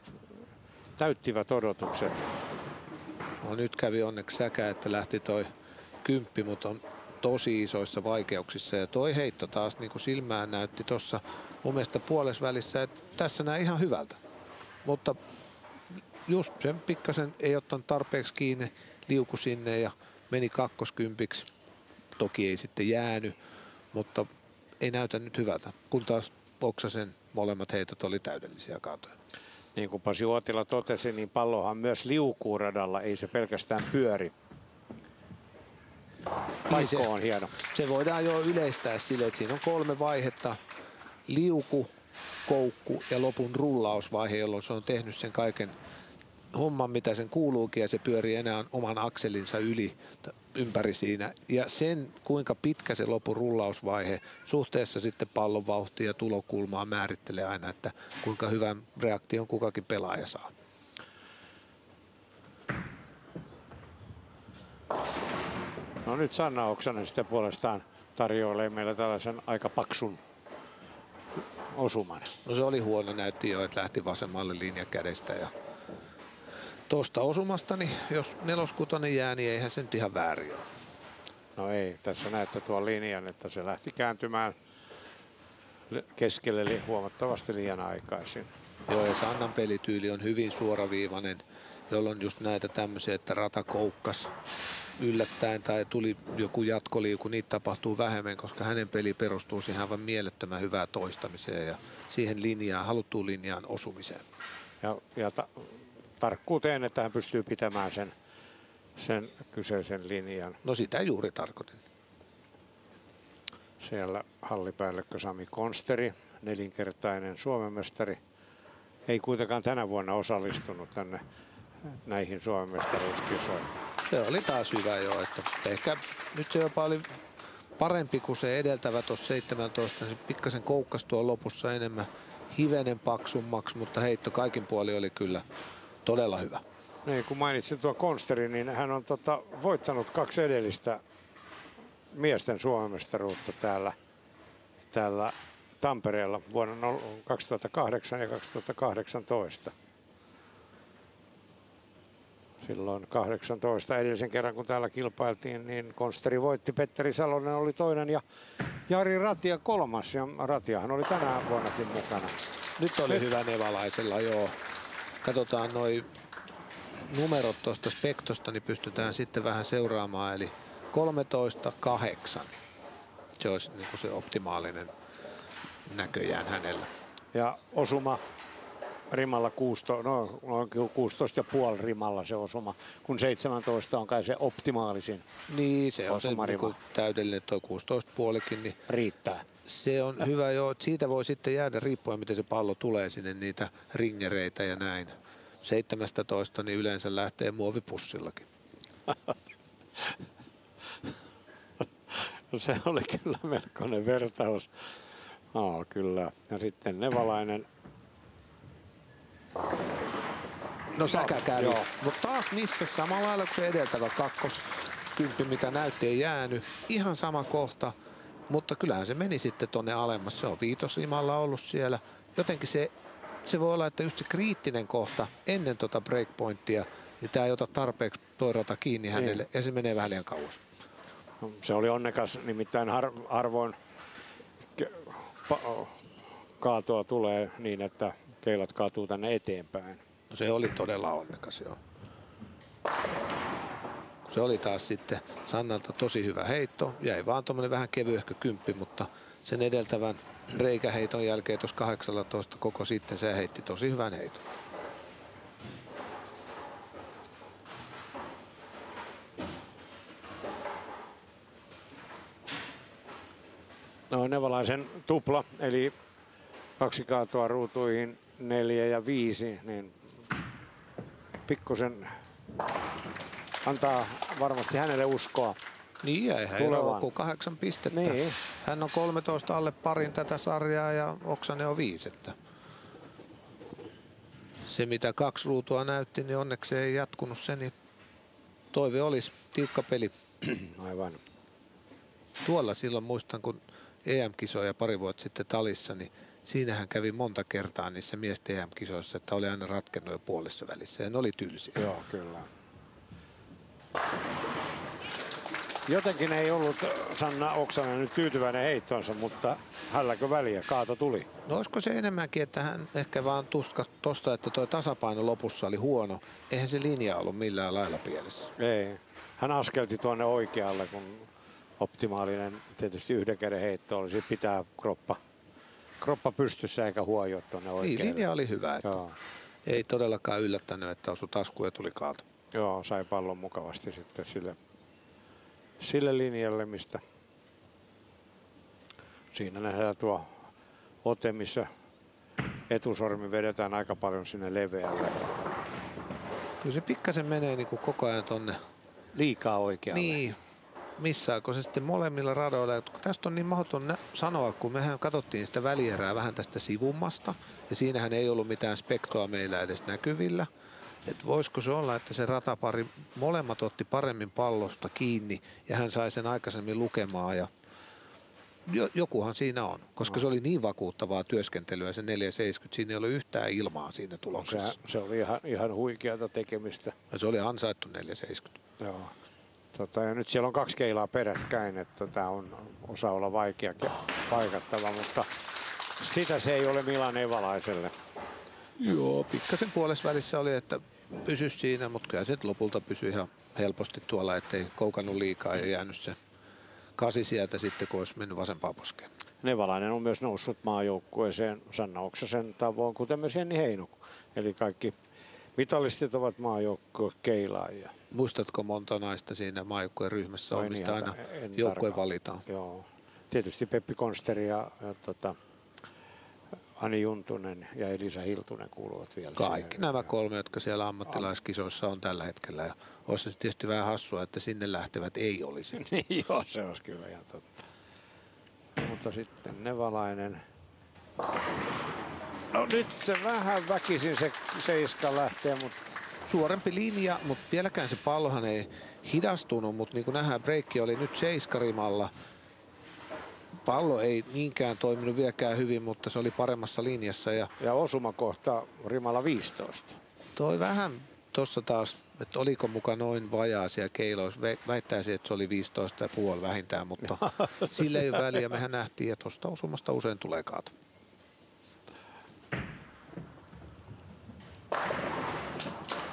täyttivät odotukset. No, nyt kävi onneksi säkä, että lähti toi 10, mutta on tosi isoissa vaikeuksissa. Ja toi heitto taas niin kuin silmään näytti tuossa mun mielestä puolesvälissä, että tässä näin ihan hyvältä. Mutta just sen pikkasen ei ottanut tarpeeksi kiinni, liuku sinne ja meni 20. Toki ei sitten jäänyt, mutta ei näytä nyt hyvältä, kun taas Oksasen molemmat heitot oli täydellisiä kaatoja. Niin kuin Pasi Uotila totesi, niin pallohan myös liukuu radalla, ei se pelkästään pyöri. Paikko on hieno. Se voidaan jo yleistää sille, että siinä on 3 vaihetta. Liuku, koukku ja lopun rullausvaihe, jolloin se on tehnyt sen kaiken homman, mitä sen kuuluukin, ja se pyörii enää oman akselinsa ympäri siinä. Ja sen, kuinka pitkä se lopun rullausvaihe suhteessa sitten pallon vauhtia ja tulokulmaa määrittelee aina, että kuinka hyvän reaktion kukakin pelaaja saa. No nyt Sanna Oksanen sitten puolestaan tarjoilee meille tällaisen aika paksun osuman. No se oli huono, näytti jo, että lähti vasemmalle linjakädestä ja tuosta osumasta, niin jos 4-6 jää, niin eihän se nyt ihan väärin ole. No ei, tässä näette tuon linjan, että se lähti kääntymään keskelle eli huomattavasti liian aikaisin. Joo, ja Sannan pelityyli on hyvin suoraviivainen, jolloin just näitä tämmöisiä, että rata koukkas yllättäen tai tuli joku jatkoliuku, niitä tapahtuu vähemmän, koska hänen peli perustuu siihen aivan mielettömän hyvään toistamiseen ja siihen linjaan, haluttuun linjaan osumiseen. Ja tarkkuuteen, että hän pystyy pitämään sen kyseisen linjan. No sitä juuri tarkoitin. Siellä hallipäällikkö Sami Konsteri, 4-kertainen Suomen mestari. Ei kuitenkaan tänä vuonna osallistunut tänne näihin Suomen mestaruuskisoihin. Se oli taas hyvä jo, että ehkä nyt se jopa oli parempi kuin se edeltävä tuossa 17. Se pikkasen koukkasi tuon lopussa enemmän hivenen paksummaksi, mutta heitto kaikin puolin oli kyllä todella hyvä. Niin, kun mainitsin tuon Konsterin, niin hän on voittanut 2 edellistä miesten Suomen mestaruutta täällä Tampereella vuonna 2008 ja 2018. Silloin 18 edellisen kerran, kun täällä kilpailtiin, niin Konsteri voitti. Petteri Salonen oli toinen ja Jari Ratia 3. Ja Ratiahan oli tänä vuonnakin mukana. Nyt oli hyvä nevalaisella, joo. Katsotaan noi numerot tuosta spektosta, niin pystytään sitten vähän seuraamaan. Eli 13-8. Se olisi niin kuin se optimaalinen näköjään hänellä. Ja osuma rimalla 16,5 rimalla se osuma, kun 17 on kai se optimaalisin. Niin, se on se niin täydellinen, tuo 16,5 niin riittää. Se on hyvä jo, siitä voi sitten jäädä riippuen miten se pallo tulee sinne niitä ringereitä ja näin. 17 niin yleensä lähtee muovipussillakin. No se oli kyllä melkoinen vertaus. Kyllä. Ja sitten nevalainen. No säkä kävi. Mutta taas missä samalla lailla kuin se edeltävä kakkoskymppi, mitä näytti, ei jäänyt. Ihan sama kohta, mutta kyllähän se meni sitten tonne alemmas. Se on viitosrimalla ollut siellä. Jotenkin se voi olla, että just se kriittinen kohta ennen tota breakpointtia, niin tämä ei ota tarpeeksi toirata kiinni hänelle ja se menee vähän liian kauas. No, se oli onnekas, nimittäin harvoin kaatoa tulee niin, että keilat kaatuu tänne eteenpäin. No se oli todella onnekas, joo. Se oli taas sitten Sannalta tosi hyvä heitto. Jäi vaan tommonen vähän kevyehkö kymppi, mutta sen edeltävän reikäheiton jälkeen tuossa 18 koko sitten se heitti tosi hyvän heiton. No nevalaisen tupla, eli 2 kaatoa ruutuihin 4 ja 5, niin pikkusen antaa varmasti hänelle uskoa. Niin, ja eihän eroa kuin 8 pistettä. Niin. Hän on 13 alle parin tätä sarjaa ja Oksanen on 5. Se mitä 2 ruutua näytti, niin onneksi ei jatkunut se, niin toive olisi tiukka peli. Aivan. Tuolla silloin muistan, kun EM-kisoja pari vuotta sitten Talissa, niin siinähän kävi monta kertaa niissä miesten EM-kisoissa, että oli aina ratkennut jo puolessa välissä ja ne oli tylsiä. Joo, kyllä. Jotenkin ei ollut Sanna Oksanen nyt tyytyväinen heittoonsa, mutta hälläkö väliä, kaato tuli. No olisiko se enemmänkin, että hän ehkä vaan tuska tosta, että tuo tasapaino lopussa oli huono. Eihän se linja ollut millään lailla pielessä. Ei. Hän askelti tuonne oikealle, kun optimaalinen tietysti yhden käden heitto olisi pitää kroppa pystyssä eikä huojoa tuonne oikealle. Niin, linja oli hyvä. Että ei todellakaan yllättänyt, että osui taskuun ja tuli kaato. Joo, sai pallon mukavasti sitten sille linjalle, mistä siinä nähdään tuo ote, missä etusormi vedetään aika paljon sinne leveälle. Kyllä se pikkasen menee niin kuin koko ajan tonne. Liikaa oikealle. Niin, missaako se sitten molemmilla radoilla. Tästä on niin mahdoton sanoa, kun mehän katsottiin sitä välierää vähän tästä sivummasta. Ja siinähän ei ollut mitään spektoa meillä edes näkyvillä. että voisiko se olla, että se ratapari molemmat otti paremmin pallosta kiinni ja hän sai sen aikaisemmin lukemaan ja jokuhan siinä on, koska se oli niin vakuuttavaa työskentelyä se 4.70, siinä ei ollut yhtään ilmaa siinä tuloksessa. Se oli ihan huikeata tekemistä. Ja se oli ansaittu 4.70. Joo. Ja nyt siellä on 2 keilaa peräkkäin, että tämä on osa olla vaikea paikattava, mutta sitä se ei ole Milan Evalaiselle. Joo, pikkasen puolesvälissä oli, että pysy siinä, mutta kyllä se lopulta pysyi ihan helposti tuolla, ettei koukannut liikaa ja jäänyt se 8 sieltä sitten, kun olisi mennyt vasempaan poskeen. Nevalainen on myös noussut maajoukkueeseen Sanna Oksasen tavoin, kuten myös Jenni Heino. Eli kaikki mitalistit ovat maajoukkueen keilaajia. Muistatko monta naista siinä maajoukkueen ryhmässä on, mistä aina joukkue valitaan? Joo. Tietysti Peppi Konsteri ja Ani Juntunen ja Elisa Hiltunen kuuluvat vielä. Kaikki nämä 3, jotka siellä ammattilaiskisoissa on tällä hetkellä. Ja olisi se tietysti vähän hassua, että sinne lähtevät ei olisi. Niin joo, se olisi kyllä ihan totta. Mutta sitten Nevalainen. No nyt se vähän väkisin se 7 lähtee, mutta suorempi linja, mutta vieläkään se pallohan ei hidastunut, mutta niin kuin nähdään, breikki oli nyt 7 rimalla. Pallo ei niinkään toiminut vieläkään hyvin, mutta se oli paremmassa linjassa. Ja osumakohta rimalla 15. Toi vähän tuossa taas, että oliko mukaan noin vajaisia keiloissa. Väittäisin, että se oli 15,5 vähintään, mutta sillä ei ole väliä. Mehän nähtiin, että tuosta osumasta usein tulee kaato.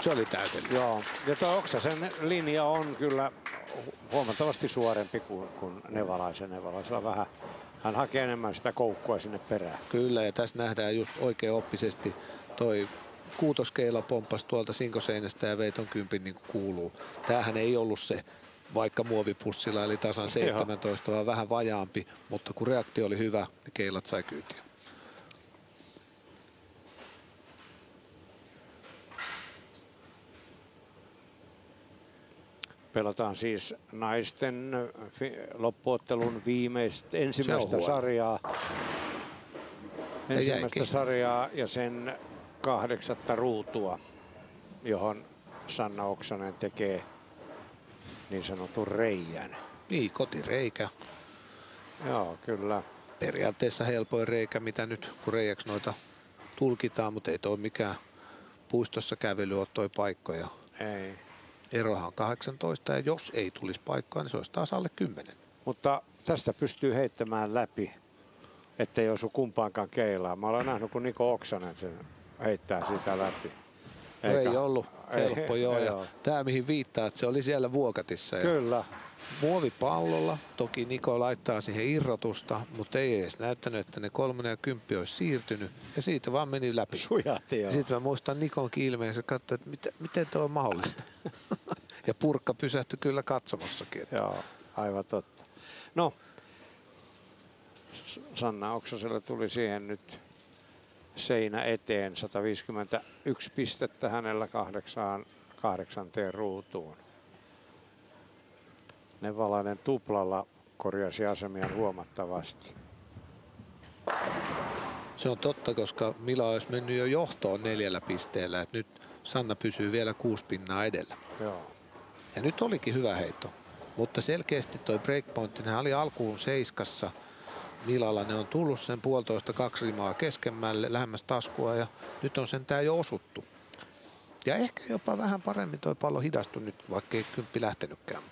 Se oli täydellinen. Joo, ja tuo Oksasen linja on kyllä huomattavasti suorempi kuin Nevalaisen. Nevalaisella vähän, hän hakee enemmän sitä koukkua sinne perään. Kyllä, ja tässä nähdään just oikein oppisesti toi 6 keila pomppasi tuolta sinkoseinästä ja vei ton 10 niin kuin kuuluu. Tämähän ei ollut se vaikka muovipussilla, eli tasan 17, vaan vähän vajaampi, mutta kun reaktio oli hyvä, niin keilat sai kyytiä. Pelataan siis naisten loppuottelun ensimmäistä sarjaa. Ensimmäistä sarjaa ja sen 8. ruutua, johon Sanna Oksanen tekee niin sanotun reijän. Niin, kotireikä. Joo, kyllä. Periaatteessa helpoin reikä, mitä nyt kun reiäksi noita tulkitaan, mutta ei toi mikään puistossa kävely ole toi paikkoja. Ei. Erohan on 18 ja jos ei tulisi paikkaa, niin se olisi taas alle 10. Mutta tästä pystyy heittämään läpi, ettei osu kumpaankaan keilaan. Mä olen nähnyt, kun Niko Oksanen sen heittää sitä läpi. Ei ollut helppo, joo. Ja tämä mihin viittaa, että se oli siellä Vuokatissa. Kyllä. Muovipallolla, toki Niko laittaa siihen irrotusta, mutta ei edes näyttänyt, että ne 3 ja 10 olisi siirtynyt. Ja siitä vaan meni läpi. Sujahti, joo. Sitten mä muistan Nikonkin ilmeen, se katsoi, että miten tuo on mahdollista. Ja purkka pysähtyi kyllä katsomossakin. Joo, aivan totta. No, Sanna Oksaselle tuli siihen nyt seinä eteen. 151 pistettä hänellä 8. ruutuun. Nevalainen tuplalla korjasi asemiaan huomattavasti. Se on totta, koska Mila olisi mennyt jo johtoon 4 pisteellä. Et nyt Sanna pysyy vielä 6 pinnaa edellä. Joo. Ja nyt olikin hyvä heitto. Mutta selkeästi toi breakpoint, hän oli alkuun 7. Milalla ne on tullut sen 1,5-2 rimaa keskemmälle lähemmäs taskua ja nyt on sentään jo osuttu. Ja ehkä jopa vähän paremmin toi pallo hidastui nyt, vaikka ei 10 lähtenytkään.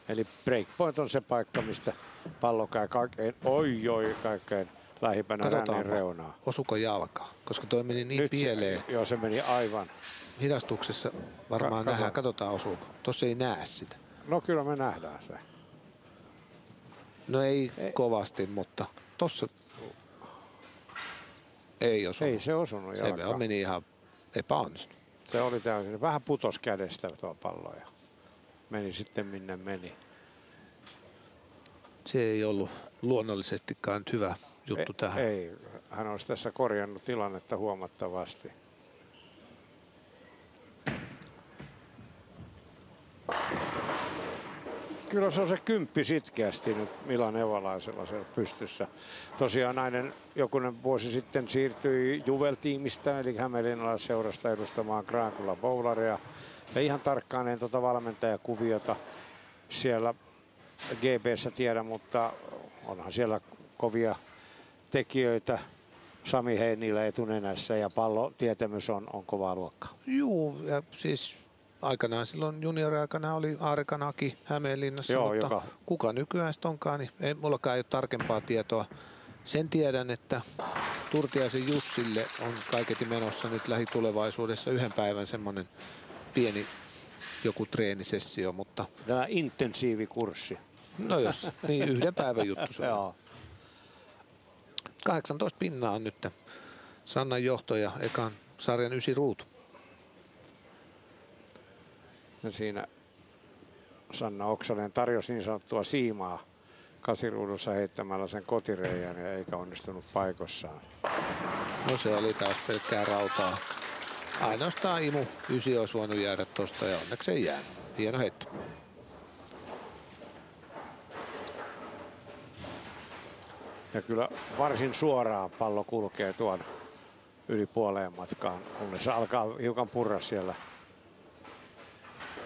Eli breakpoint on se paikka, mistä pallo käy kaikkein lähimpänä rännin reunaa. Osuko jalkaa? Koska toi meni niin nyt pieleen. Joo, se meni aivan. Hidastuksessa varmaan nähdään. Katsotaan osuuko. Tossa ei näe sitä. No kyllä me nähdään se. No ei kovasti, mutta tossa ei osunut. Ei se osunut jalkaan. Se meni ihan epäonnistu. Se oli täysin. Vähän putos kädestä tuo pallo ja meni sitten minne meni. Se ei ollut luonnollisestikaan nyt hyvä juttu tähän. Ei, hän olisi tässä korjannut tilannetta huomattavasti. Kyllä se on se 10 sitkeästi nyt Milan Evalaisella siellä pystyssä. Tosiaan nainen jokunen vuosi sitten siirtyi Juvel-tiimistä, eli Hämeenlinnan seurasta edustamaan Granculla Bowleria. Ja ihan tarkkaan en tuota valmentajakuviota siellä GB:ssä tiedä, mutta onhan siellä kovia tekijöitä. Sami Heinilä etunenässä ja pallotietämys on kovaa luokkaa. Juu, ja siis aikanaan silloin junioriaikana oli Aare Kanaki Hämeenlinnassa, Joo, mutta kuka nykyään sitten onkaan, niin ei mullakaan ole tarkempaa tietoa. Sen tiedän, että Turtiaisen Jussille on kaiketi menossa nyt lähitulevaisuudessa yhden päivän semmoinen pieni joku treenisessio, mutta... Tämä intensiivikurssi. No jos, niin yhden päivän juttu se on. 18 pinnaa on nyt Sannan johto ja ekan sarjan 9 ruutu. Ja siinä Sanna Oksanen tarjosi niin sanottua siimaa kasiruudussa heittämällä sen kotireijän ja eikä onnistunut paikossaan. No se oli taas pelkkää rautaa. Ainoastaan Imu 9 olisi voinut jäädä tosta ja onneksi ei jäänyt. Hieno heitto. Ja kyllä varsin suoraan pallo kulkee tuon yli puoleen matkaan, kunnes se alkaa hiukan purra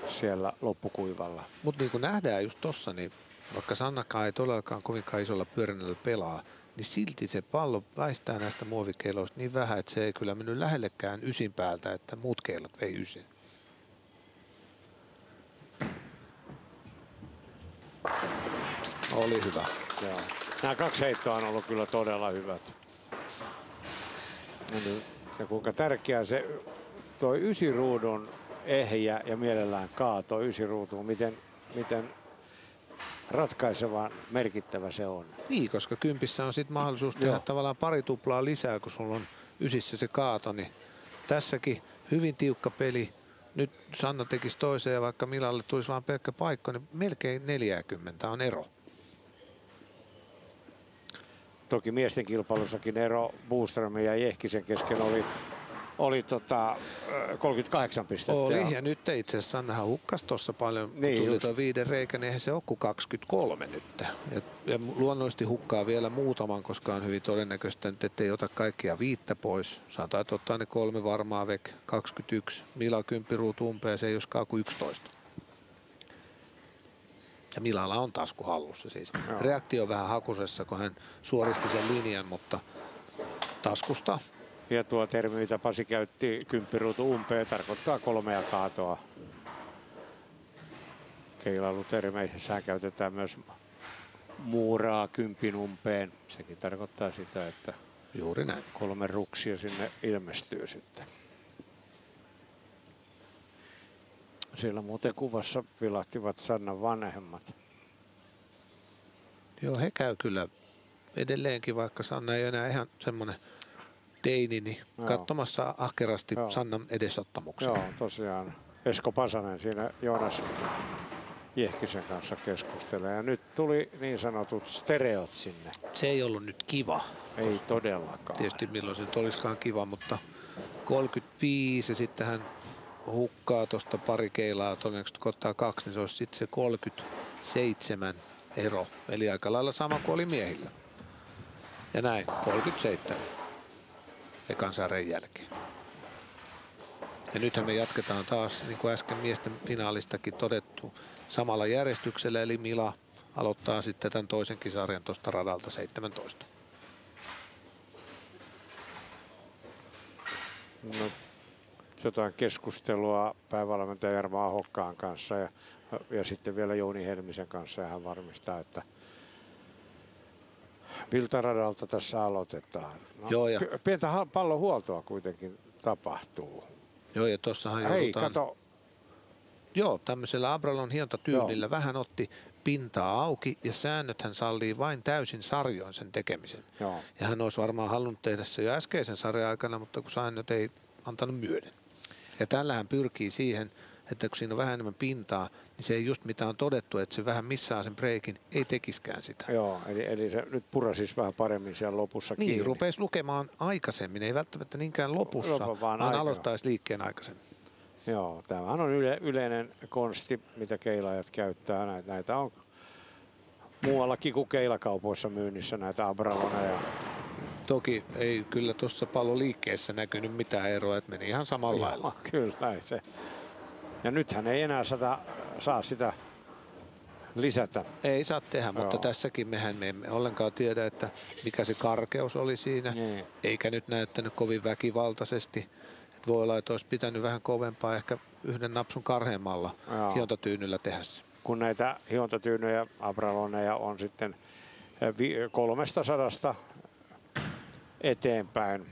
siellä loppukuivalla. Mutta niin kuin nähdään just tossa, niin vaikka Sannakaan ei todellakaan kovinkaan isolla pyörinnällä pelaa, niin silti se pallo väistää näistä muovikeiloista niin vähän, että se ei kyllä mennyt lähellekään 9 päältä, että muut keilot vei 9. Oli hyvä. Joo. Nämä 2 heittoa on ollut kyllä todella hyvät. Ja kuinka tärkeää se tuo 9 ruudun ehjä ja mielellään kaato 9 ruutuun, miten ratkaisevan merkittävä se on. Niin, koska 10 on sitten mahdollisuus tehdä tavallaan pari tuplaa lisää, kun sulla on 9 se kaato, niin tässäkin hyvin tiukka peli. Nyt Sanna tekisi toiseen ja vaikka Milalle tulisi vaan pelkkä paikka, niin melkein 40 on ero. Toki miesten kilpailussakin ero Boströmin ja Jehkisen kesken oli 38 pistettä. Oli, ja nyt itse asiassa Sannahan hukkasi tuossa paljon, kun niin, tuli tuo 5 reikä, niin eihän se ole kuin 23 nyt. Ja luonnollisesti hukkaa vielä muutaman, koska on hyvin todennäköistä, ettei ota kaikkia 5 pois. Sanotaan, että ottaa ne 3 varmaa vek, 21. Mila 10 ruutu umpea, se ei joskaan kuin 11. Ja Milalla on tasku hallussa siis. Joo. Reaktio on vähän hakusessa, kun hän suoristi sen linjan, mutta taskusta. Ja tuo termi, mitä Pasi käytti, 10 ruutu umpeen, tarkoittaa 3 kaatoa. Keilailutermeissähän käytetään myös muuraa 10 umpeen. Sekin tarkoittaa sitä, että juuri näin. 3 ruksia sinne ilmestyy sitten. Siellä muuten kuvassa vilahtivat Sannan vanhemmat. Joo, he käy kyllä edelleenkin, vaikka Sanna ei enää ihan semmoinen teini, niin katsomassa ahkerasti Sannan edesottamuksia. Joo, tosiaan. Esko Pasanen siinä Joonas Jehkisen kanssa keskustelee. Ja nyt tuli niin sanotut stereot sinne. Se ei ollut nyt kiva. Ei todellakaan. Tietysti milloin se nyt olisikaan kiva, mutta 35 ja sitten hän hukkaa tuosta pari keilaa, todennäköisesti kun ottaa 2, niin se olisi sitten se 37 ero. Eli aika lailla sama kuin oli miehillä. Ja näin, 37 ekan sarjan jälkeen. Ja nythän me jatketaan taas, niin kuin äsken miesten finaalistakin todettu, samalla järjestyksellä, eli Mila aloittaa sitten tämän toisenkin sarjan tuosta radalta 17. No, jotain keskustelua päävalmentaja Jarmo Ahokkaan kanssa ja sitten vielä Jouni Helmisen kanssa, ja hän varmistaa, että miltä radalta tässä aloitetaan. No, joo, ja pientä pallohuoltoa kuitenkin tapahtuu. Joo, ja tossahan joudutaan... Kato. Joo, tämmöisellä Abralon hiontatyynillä vähän otti pintaa auki, ja säännöthän sallii vain täysin sarjoin sen tekemisen. Joo. Ja hän olisi varmaan halunnut tehdä se jo äskeisen sarjan aikana, mutta kun säännöt ei antanut myöden. Ja tällä hän pyrkii siihen, että kun siinä on vähän enemmän pintaa, niin se ei just mitä on todettu, että se vähän missaa sen breikin, ei tekiskään sitä. Joo, eli se nyt purasisi vähän paremmin siellä lopussa kiinni. Niin, rupesi lukemaan aikaisemmin, ei välttämättä niinkään lopussa, vaan aloittaisi liikkeen aikaisemmin. Joo, tämähän on yleinen konsti, mitä keilaajat käyttää. Näitä on muuallakin kuin keilakaupoissa myynnissä näitä Abraloneja. Toki ei kyllä tuossa palloliikkeessä näkynyt mitään eroa, että meni ihan samalla lailla. Kyllä se. Ja nythän ei enää saa sitä lisätä. Ei saa tehdä, mutta tässäkin me emme ollenkaan tiedä, että mikä se karkeus oli siinä. Eikä nyt näyttänyt kovin väkivaltaisesti. Et voi olla, että olisi pitänyt vähän kovempaa, ehkä yhden napsun karheammalla hiontatyynyllä tehdä se. Kun näitä hiontatyynyjä, Abraloneja on sitten 300 eteenpäin.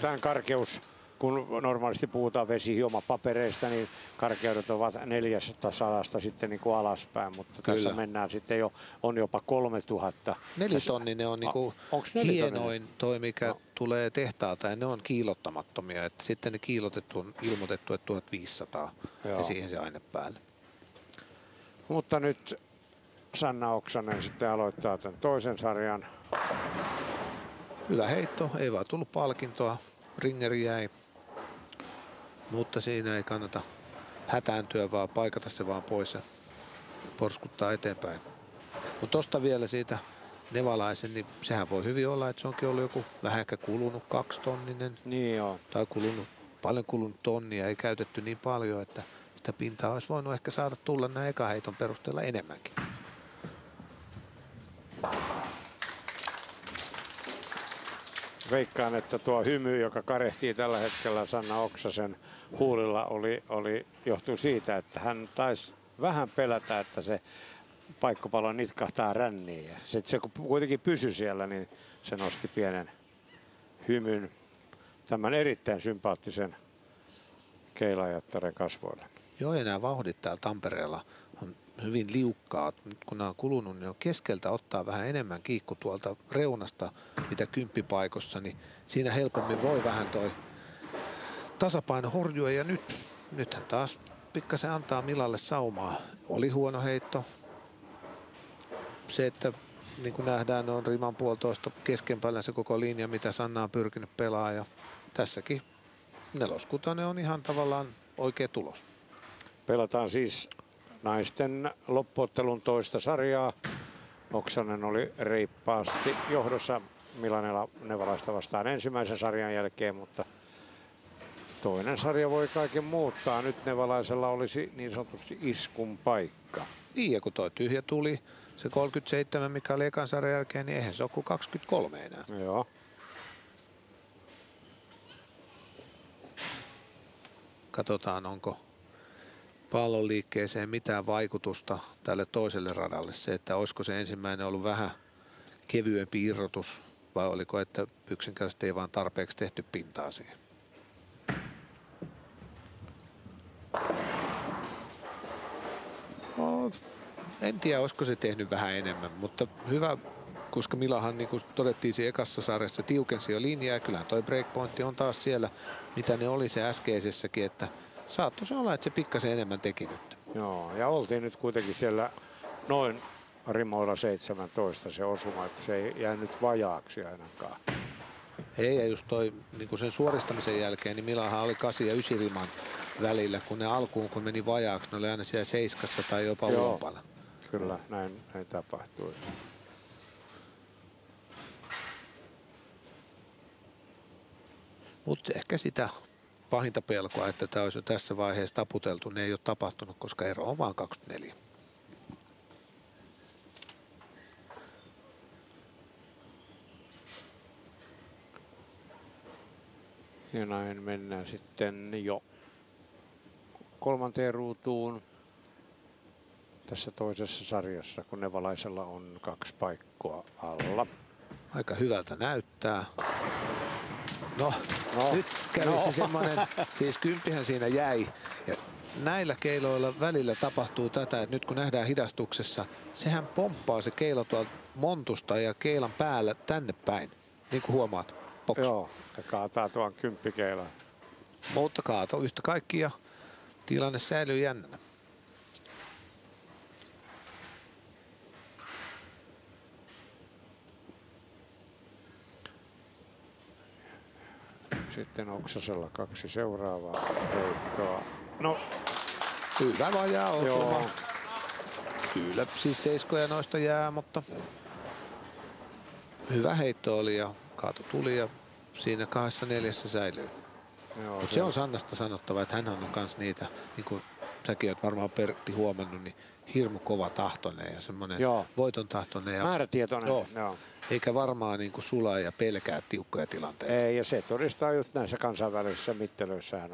Tämän karkeus, kun normaalisti puhutaan vesihiomapapereista, niin karkeudet ovat 400 sitten niin kuin alaspäin, mutta kyllä. Tässä mennään sitten on jopa 3000. 4-tonninen on niin kuin hienoin toi, mikä tulee tehtaalta, ja ne on kiilottamattomia. Että sitten ne kiilotettu on ilmoitettu, että 1500 ja siihen se aine päälle. Mutta nyt Sanna Oksanen sitten aloittaa tämän toisen sarjan. Hyvä heitto, ei vaan tullut palkintoa. Ringeri jäi, mutta siinä ei kannata hätääntyä, vaan paikata se vaan pois ja porskuttaa eteenpäin. Mutta tosta vielä siitä nevalaisen, niin sehän voi hyvin olla, että se onkin ollut joku vähän ehkä kulunut 2-tonninen. Niin joo. Tai paljon kulunut tonnia, ei käytetty niin paljon, että sitä pintaa olisi voinut ehkä saada tulla näin ekaheiton perusteella enemmänkin. Veikkaan, että tuo hymy, joka karehtii tällä hetkellä Sanna Oksasen huulilla, johtui siitä, että hän taisi vähän pelätä, että se paikkopallo nitkahtaa ränniin. Ja se kuitenkin pysyi siellä, niin se nosti pienen hymyn tämän erittäin sympaattisen keilajattaren kasvoille. Joo, ja nämä vauhdit täällä Tampereella on hyvin liukkaat. Nyt kun nämä on kulunut, niin on keskeltä ottaa vähän enemmän kiikku tuolta reunasta, mitä kymppipaikossa, niin siinä helpommin voi vähän toi tasapaino horjua. Ja nythän taas pikkasen antaa Milalle saumaa. Oli huono heitto. Se, että niin kuin nähdään, on riman puolitoista keskenpäin se koko linja, mitä Sanna on pyrkinyt pelaamaan. Ja tässäkin 4-6 on ihan tavallaan oikea tulos. Pelataan siis naisten loppuottelun toista sarjaa. Oksanen oli reippaasti johdossa Milanella Nevalaista vastaan ensimmäisen sarjan jälkeen, mutta toinen sarja voi kaiken muuttaa. Nyt Nevalaisella olisi niin sanotusti iskun paikka. Niin, ja kun toi tyhjä tuli, se 37, mikä oli ekan sarjan jälkeen, niin eihän se ole kuin 23 enää. Joo. Katsotaan, onko pallon liikkeeseen mitään vaikutusta tälle toiselle radalle. Se, että olisiko se ensimmäinen ollut vähän kevyempi irrotus vai oliko, että yksinkertaisesti ei vaan tarpeeksi tehty pintaa siihen. No, en tiedä, olisiko se tehnyt vähän enemmän, mutta hyvä, koska Milahan, niin kuin todettiin siinä ekassa sarjassa, tiukensi jo linjaa ja kyllähän toi breakpointti on taas siellä, mitä ne oli se äskeisessäkin, että saattoi se olla, että se pikkasen enemmän teki nyt. Joo, ja oltiin nyt kuitenkin siellä noin rimoilla 17 se osuma, että se ei jäänyt vajaaksi ainakaan. Ei, ja just toi niin kuin sen suoristamisen jälkeen, niin Milahan oli 8 ja 9 riman välillä, kun ne alkuun, kun meni vajaaksi, ne oli aina siellä 7 tai jopa ulompana. Kyllä, näin tapahtui. Mutta ehkä sitä pahinta pelkoa, että tämä olisi jo tässä vaiheessa taputeltu, ne ei ole tapahtunut, koska ero on vain 24. Ja näin mennään sitten jo kolmanteen ruutuun tässä toisessa sarjassa, kun Nevalaisella on 2 paikkoa alla. Aika hyvältä näyttää. No, nyt kävi se semmoinen, siis 10 siinä jäi. Ja näillä keiloilla välillä tapahtuu tätä, että nyt kun nähdään hidastuksessa, sehän pomppaa se keilo tuolta montusta ja keilan päällä tänne päin, niin kuin huomaat. Box. Joo, ja kaataa tuon 10 keilan. Mutta kaato yhtä kaikkia, tilanne säilyy jännänä. Sitten Oksasella 2 seuraavaa heittoa. No, Hyvä vajaa osuma. Joo. Kyllä, siis seiskoja noista jää, mutta hyvä heitto oli ja kaato tuli ja siinä 2-4 säilyy. Mutta se on Sannasta sanottava, että hän on myös niitä, niin kuin säkin olet varmaan Pertti huomannut, niin hirmu kova tahtoinen ja semmoinen voiton tahtoinen. Ja määrätietoinen. Joo. Eikä varmaan niin kuin sulaa ja pelkää tiukkoja tilanteita. Ei, ja se todistaa just näissä kansainvälisissä mittelöissä.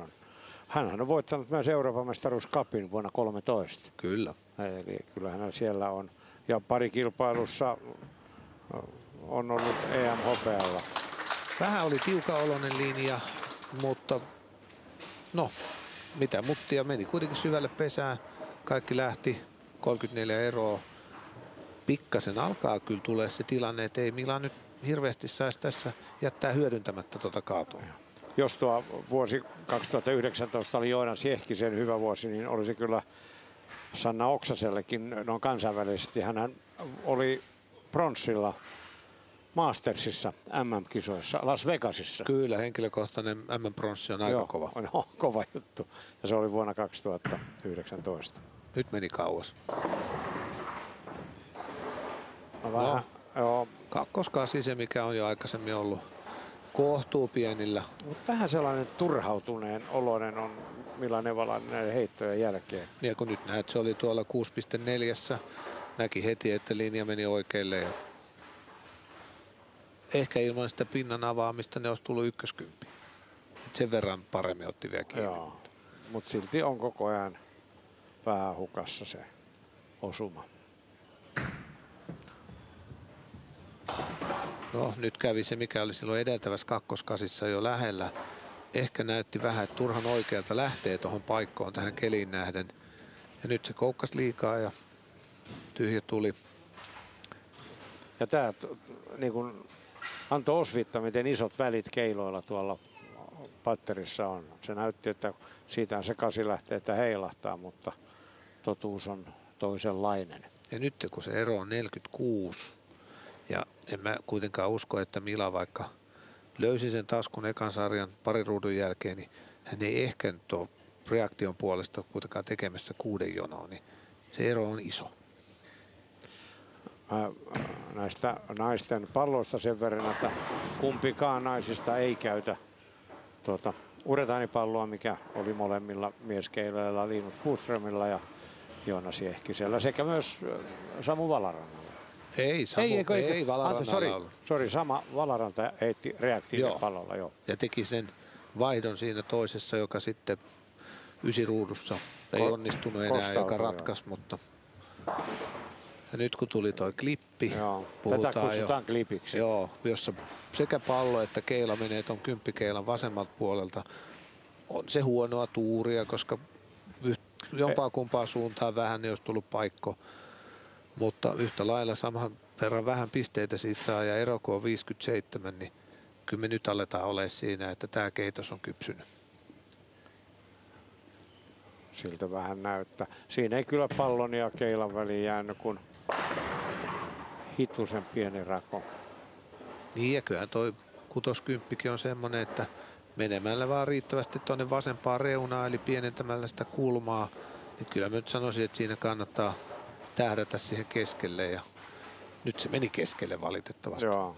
Hänhän on voittanut myös Euroopan mestaruuskapin vuonna 2013. Kyllä. Eli kyllähän siellä on. Ja pari kilpailussa on ollut EM-hopealla. Vähän oli tiukaoloinen linja, mutta no, mitä muttia meni kuitenkin syvälle pesään. Kaikki lähti, 34 eroa. Pikkasen alkaa kyllä tulee se tilanne, että ei Mila nyt hirveästi saisi tässä jättää hyödyntämättä tuota kaatoa. Jos tuo vuosi 2019 oli Joonas Jehkisen hyvä vuosi, niin olisi kyllä Sanna Oksasellekin noin kansainvälisesti. Hän oli pronssilla Mastersissa MM-kisoissa Las Vegasissa. Kyllä, henkilökohtainen MM-pronssi on aika kova. On kova juttu. Ja se oli vuonna 2019. Nyt meni kauas. Vähän, joo. Kakkoskasi se, mikä on jo aikaisemmin ollut kohtuu pienillä. Vähän sellainen turhautuneen oloinen on Mila Nevala näiden heittojen jälkeen. Ja kun nyt näet, se oli tuolla 6,4. Näki heti, että linja meni oikealle. Ja ehkä ilman sitä pinnan avaamista ne olisi tullut ykköskymppi. Sen verran paremmin otti vielä kiinni. Joo, mutta silti on koko ajan vähän hukassa se osuma. No nyt kävi se, mikä oli silloin edeltävässä kakkoskasissa jo lähellä. Ehkä näytti vähän, että turhan oikealta lähtee tuohon paikkoon tähän keliin nähden. Ja nyt se koukkasi liikaa ja tyhjä tuli. Ja tämä niin kun antoi osviittaa, miten isot välit keiloilla tuolla patterissa on. Se näytti, että siitä se kasi lähtee, että heilahtaa, mutta totuus on toisenlainen. Ja nyt kun se ero on 46, ja en mä kuitenkaan usko, että Mila vaikka löysi sen taskun ekan sarjan parin ruudun jälkeen, niin hän ei ehkä nyt ole reaktion puolesta kuitenkaan tekemässä 6 jonoa, niin se ero on iso. Näistä naisten palloista sen verran, että kumpikaan naisista ei käytä uretaanipalloa, mikä oli molemmilla mieskeiloilla, Linus Boströmillä ja Joonas Jehkisellä sekä myös Samu Valarannalla. Ei Valarannalla ollut. Sori, sama Valaranta heitti reaktiivipallolla. Joo. Ja teki sen vaihdon siinä toisessa, joka sitten 9 ruudussa ei onnistunut enää, joka ratkaisi, mutta ja nyt kun tuli toi klippi, tätä kutsutaan klipiksi. Joo, jossa sekä pallo että keila menee ton 10 keilan vasemmalta puolelta. On se huonoa tuuria, koska jompaa kumpaa suuntaan vähän niin olisi tullut paikko. Mutta yhtä lailla saman verran vähän pisteitä siitä saa ja ero kun on 57, niin kyllä me nyt aletaan olemaan siinä, että tämä keitos on kypsynyt. Siltä vähän näyttää. Siinä ei kyllä pallon ja keilan väliin jäänyt kuin hitusen pieni rako. Niin ja kyllähän toi 60 on semmoinen, että menemällä vaan riittävästi tuonne vasempaan reunaan, eli pienentämällä sitä kulmaa, niin kyllä mä nyt sanoisin, että siinä kannattaa tähdätä siihen keskelle ja nyt se meni keskelle valitettavasti. Joo.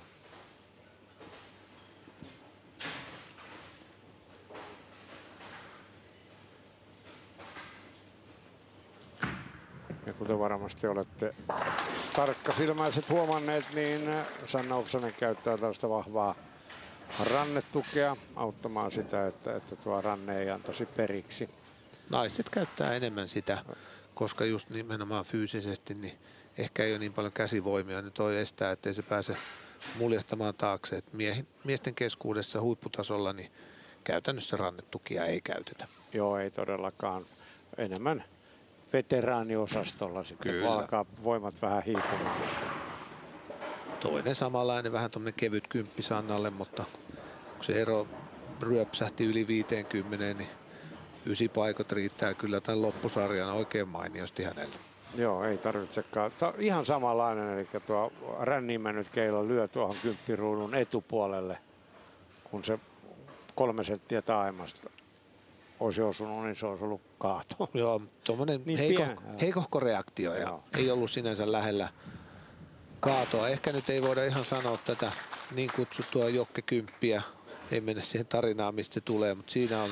Ja kuten varmasti olette tarkkasilmäiset huomanneet, niin Sanna Oksanen käyttää tällaista vahvaa rannetukea auttamaan sitä, että tuo ranne ei antaisi periksi. Naiset käyttää enemmän sitä, koska just nimenomaan fyysisesti niin ehkä ei ole niin paljon käsivoimia, niin toi estää, ettei se pääse muljastamaan taakse. Et miesten keskuudessa huipputasolla niin käytännössä rannetukia ei käytetä. Joo, ei todellakaan. Enemmän veteraaniosastolla sitten, kun alkaa voimat vähän hiipumaan. Toinen samanlainen, vähän tuommoinen kevyt 10 Sannalle, mutta kun se ero ryöpsähti yli 50, niin 9 paikot riittää kyllä tämän loppusarjan oikein mainiosti hänelle. Joo, ei tarvitsekaan. Ihan samanlainen, eli tuo ränniin mennyt keila lyö tuohon 10 ruudun etupuolelle, kun se 3 senttiä taimasta. olisi osunut, niin se olisi ollut kaato. Joo, tuommoinen Niin heikohko reaktio ja Joo. ei ollut sinänsä lähellä kaatoa. Ehkä nyt ei voida ihan sanoa tätä niin kutsuttua jokkekymppiä. Ei mennä siihen tarinaan, mistä se tulee, mutta siinä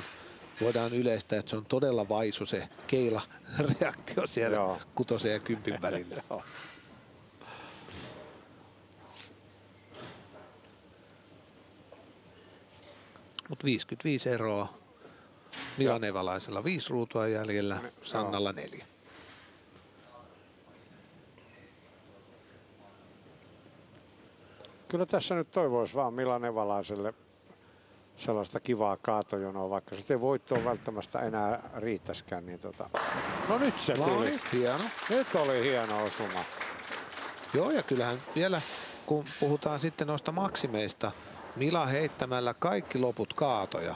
voidaan yleistää, että se on todella vaisu se keila-reaktio siellä 6 ja 10 välillä. Mutta 55 eroa. Milan Evalaisella 5 ruutua jäljellä, Sannalla 4. Kyllä tässä nyt toivoisi vaan Milan Evalaiselle sellaista kivaa kaatojonoa, vaikka se ei voittoon välttämättä enää riittäskään. Niin No nyt se tuli. Hieno. Nyt oli hieno osuma. Joo, ja kyllähän vielä, kun puhutaan sitten noista maksimeista, Mila heittämällä kaikki loput kaatoja,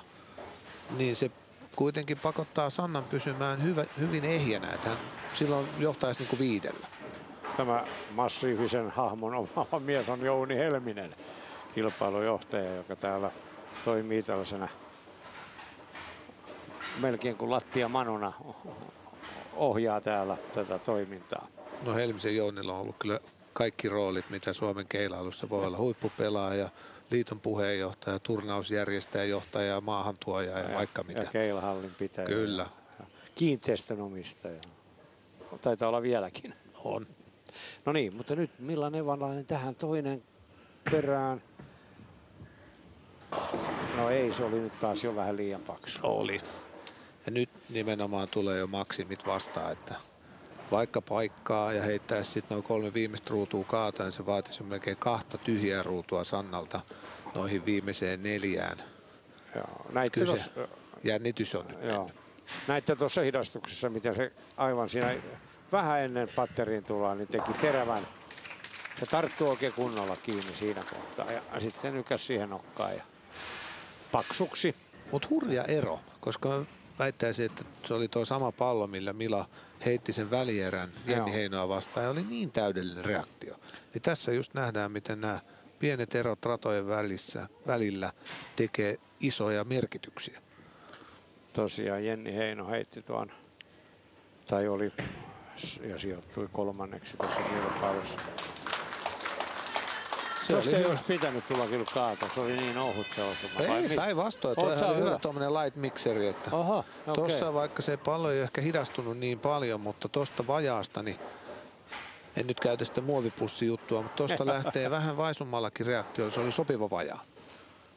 niin se kuitenkin pakottaa Sannan pysymään hyvin ehjänä, että hän silloin johtaisi niin kuin 5. Tämä massiivisen hahmon oma mies on Jouni Helminen, kilpailujohtaja, joka täällä toimii tällaisena melkein kuin lattiamanuna ohjaa täällä tätä toimintaa. No Helmisen Jounilla on ollut kyllä kaikki roolit, mitä Suomen keilailussa voi olla. Huippupelaaja, liiton puheenjohtaja, turnausjärjestäjä, johtaja, maahantuoja ja vaikka mitä. Ja keilahallin pitäjä. Kyllä. Kiinteistönomistaja. Taitaa olla vieläkin. On. No niin, mutta nyt Milan Evalainen tähän toinen perään. No ei, se oli nyt taas jo vähän liian paksu. Oli. Ja nyt nimenomaan tulee jo maksimit vastaan, että vaikka paikkaa ja heittäisi sitten noin 3 viimeistä ruutua kaata, niin se vaatisi melkein 2 tyhjää ruutua Sannalta noihin viimeiseen 4. Joo, Kyllä se jännitys on nyt. Näitte tuossa hidastuksessa, miten se aivan siinä vähän ennen patteriin tuloa, niin teki terävän ja tarttui oikein kunnolla kiinni siinä kohtaa. Ja sitten nykäs siihen nokkaan ja paksuksi. Mutta hurja ero, koska väittäisin, että se oli tuo sama pallo, millä Mila heitti sen välierän Jenni Heinoa vastaan ja oli niin täydellinen reaktio. Niin tässä just nähdään, miten nämä pienet erot ratojen välillä tekee isoja merkityksiä. Tosiaan Jenni Heino heitti tuon, tai oli ja sijoittui 3. tässä kilpailussa. Tuosta ei olisi pitänyt tulla kyllä kaato, se oli niin ohut se osuma. Ei, päinvastoin, tuo on hyvä tuommoinen light mixeri, että tuossa vaikka se pallo ei ole ehkä hidastunut niin paljon, mutta tuosta vajaasta, niin en nyt käytä sitä muovipussijuttua, mutta tuosta lähtee vähän vaisummallakin reaktio, se oli sopiva vajaa.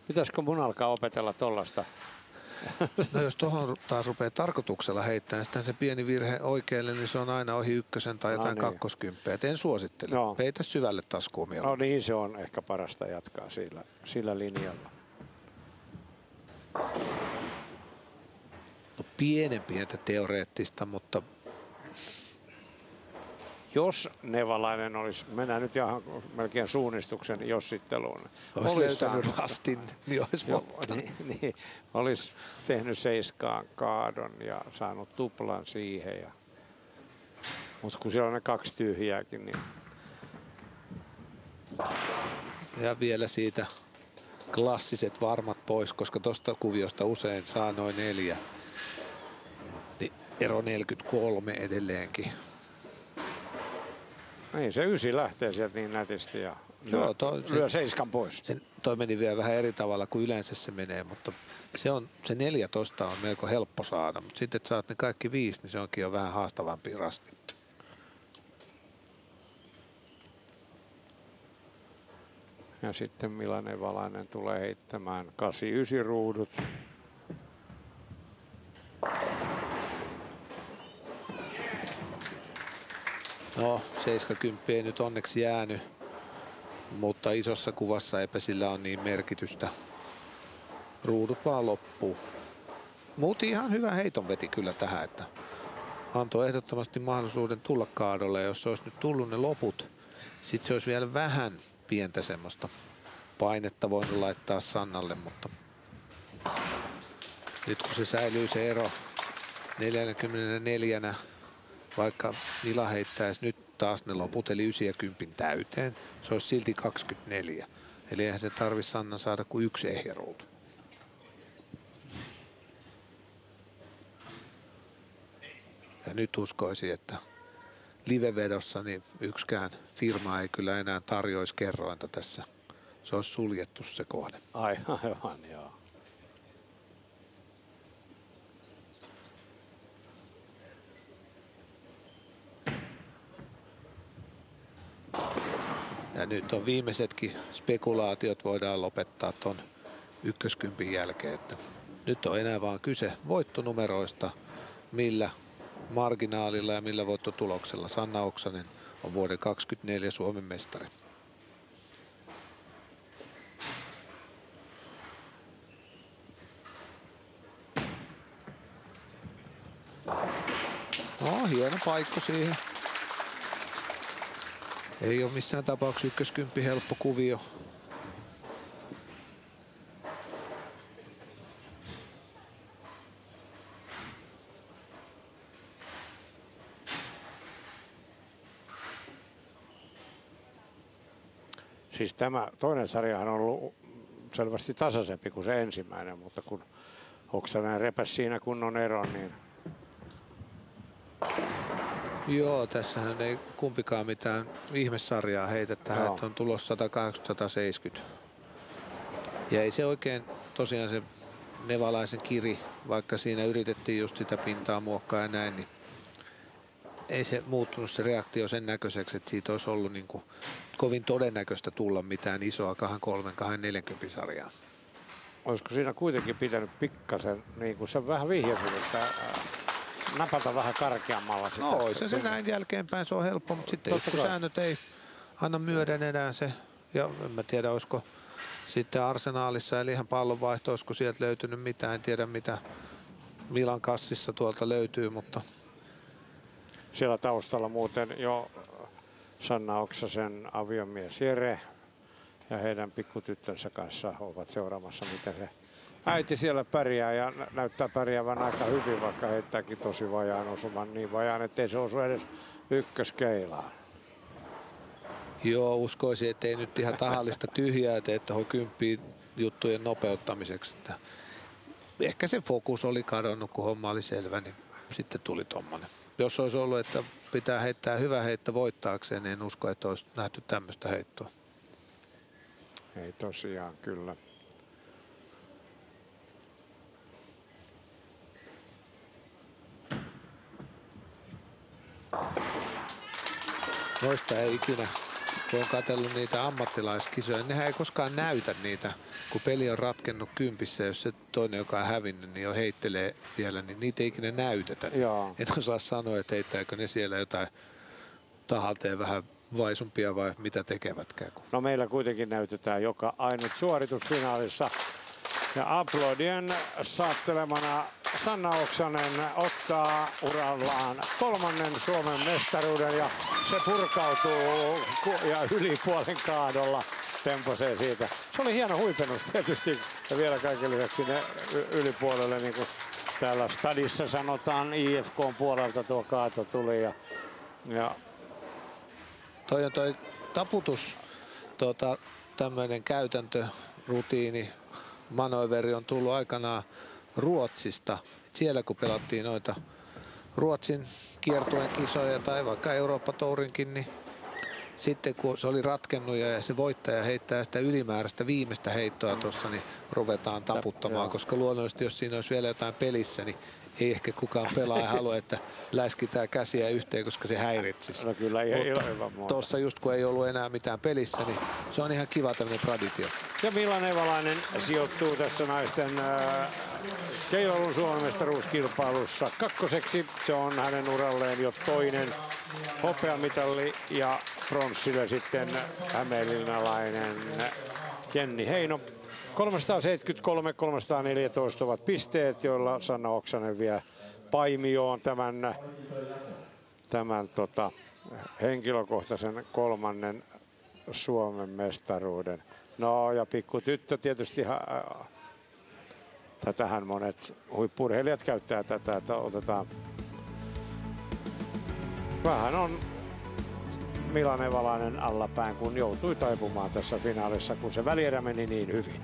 Pitäisikö mun alkaa opetella tollasta? No jos tuohon taas rupeaa tarkoituksella heittämään, sitten se pieni virhe oikealle, niin se on aina ohi 1 tai jotain 20. En suosittele. Peitä syvälle taskuun mieluummin. No niin, se on ehkä parasta jatkaa sillä linjalla. No pientä teoreettista, mutta jos Nevalainen olisi, mennään nyt ihan melkein suunnistuksen jossitteluun. Olisi löytänyt rastin, niin olisi niin, olisi tehnyt 7 kaadon ja saanut tuplan siihen. Mutta kun siellä on ne 2 tyhjääkin, niin... Ja vielä siitä klassiset varmat pois, koska tuosta kuviosta usein saa noin 4. Niin ero 43 edelleenkin. Niin, se 9 lähtee sieltä niin nätisti ja lyö 7 pois. Toi meni vielä vähän eri tavalla kuin yleensä se menee, mutta se 14 on melko helppo saada. Mutta sitten, että saat ne kaikki 5, niin se onkin jo vähän haastavampi rasti. Ja sitten Milan Evalainen tulee heittämään 8-9 ruudut. No, 70 ei nyt onneksi jäänyt, mutta isossa kuvassa eipä sillä on niin merkitystä. Ruudut vaan loppuu. Mutta ihan hyvä heiton veti kyllä tähän, että antoi ehdottomasti mahdollisuuden tulla kaadolle. Ja jos se olisi nyt tullut ne loput, sitten se olisi vielä vähän pientä semmoista painetta voinut laittaa Sannalle, mutta nyt kun se säilyy se ero 44, vaikka Mila heittäisi nyt taas ne loput, eli 9 ja 10 täyteen, se olisi silti 24. Eli eihän se tarvitse Sannan saada kuin 1 ehjä ruutu. Ja nyt uskoisin, että livevedossa niin yksikään firma ei kyllä enää tarjoisi kerrointa tässä. Se olisi suljettu se kohde. Aivan, joo. Ja nyt on viimeisetkin spekulaatiot voidaan lopettaa ton ykköskympin jälkeen. Että nyt on enää vaan kyse voittonumeroista, millä marginaalilla ja millä voittotuloksella Sanna Oksanen on vuoden 2024 Suomen mestari. No, hieno paikka siihen. Ei ole missään tapauksessa ykköskymppi helppo kuvio. Siis tämä toinen sarjahan on ollut selvästi tasaisempi kuin se ensimmäinen, mutta kun Oksanen repäsi siinä kunnon eron, niin... Joo, tässähän ei kumpikaan mitään ihmessarjaa heitä tähän, että on tulossa 180-170. Ja ei se oikein tosiaan se nevalaisen kiri, vaikka siinä yritettiin just sitä pintaa muokkaa ja näin, niin ei se muuttunut se reaktio sen näköiseksi, että siitä olisi ollut niin kuin kovin todennäköistä tulla mitään isoa 2-3-2-40 sarjaa. Olisiko siinä kuitenkin pitänyt pikkasen, niin kuin se vähän vihjasin, että napata vähän karkeammalla sitä? No, se näin jälkeenpäin, se on helppo, mutta sitten kun säännöt ei anna myöden enää se, ja en mä tiedä, olisiko sitten Arsenaalissa, eli ihan pallonvaihto, olisiko sieltä löytynyt mitään, en tiedä mitä Milan kassissa tuolta löytyy, mutta... Siellä taustalla muuten jo Sanna Oksasen aviomies Jere ja heidän pikkutyttönsä kanssa ovat seuraamassa, miten se äiti siellä pärjää ja näyttää pärjäävän aika hyvin, vaikka heittääkin tosi vajaan osuman, niin vajaan, ettei se osu edes ykköskeilaan. Joo, uskoisin, ettei nyt ihan tahallista tyhjää tee tuohon kymppiin juttujen nopeuttamiseksi. Että ehkä se fokus oli kadonnut, kun homma oli selvä, niin sitten tuli tommonen. Jos olisi ollut, että pitää heittää hyvä heitto voittaakseen, niin en usko, että olisi nähty tämmöistä heittoa. Ei tosiaan, kyllä. Noista ei ikinä, kun on katsellut niitä ammattilaiskisoja, niin nehän ei koskaan näytä niitä, kun peli on ratkennut kympissä, jos se toinen, joka on hävinnyt, niin jo heittelee vielä, niin niitä ei ikinä näytetä. Joo. Et osaa sanoa, että heittääkö ne siellä jotain tahalteen vähän vaisumpia vai mitä tekevätkään. No meillä kuitenkin näytetään joka ainut suoritus finaalissa. Ja aplodien saattelemana Sanna Oksanen ottaa urallaan 3. Suomen mestaruuden ja se purkautuu ja yli puolen kaadolla temposee siitä. Se oli hieno huipennus tietysti ja vielä kaiken lisäksi ne ylipuolelle, niin kuin täällä stadissa sanotaan, IFK:n puolelta tuo kaato tuli ja Toi on toi taputus, tämmöinen käytäntö, rutiini, manööveri on tullut aikanaan Ruotsista. Siellä kun pelattiin noita Ruotsin kiertueen kisoja tai vaikka Eurooppa-tourinkin, niin sitten kun se oli ratkennut ja se voittaja heittää sitä ylimääräistä viimeistä heittoa tuossa, niin ruvetaan taputtamaan, koska luonnollisesti jos siinä olisi vielä jotain pelissä, niin ei ehkä kukaan pelaaja halua, että läskitään käsiä yhteen, koska se häiritsisi. No kyllä, mutta tuossa just kun ei ollut enää mitään pelissä, niin se on ihan kiva tämmöinen traditio. Ja Milla Nevalainen sijoittuu tässä naisten keilailun Suomen mestaruuskilpailussa kakkoseksi. Se on hänen uralleen jo toinen hopeamitalli ja pronssille sitten hämeenlinnalainen Jenni Heino. 373-314 ovat pisteet, joilla Sanna Oksanen vie Paimioon tämän henkilökohtaisen 3. Suomen mestaruuden. No ja pikkutyttö tietysti, tätähän monet huippu-urheilijat käyttää tätä, että otetaan vähän on Milla Nevalainen allapäin, kun joutui taipumaan tässä finaalissa, kun se välierä meni niin hyvin.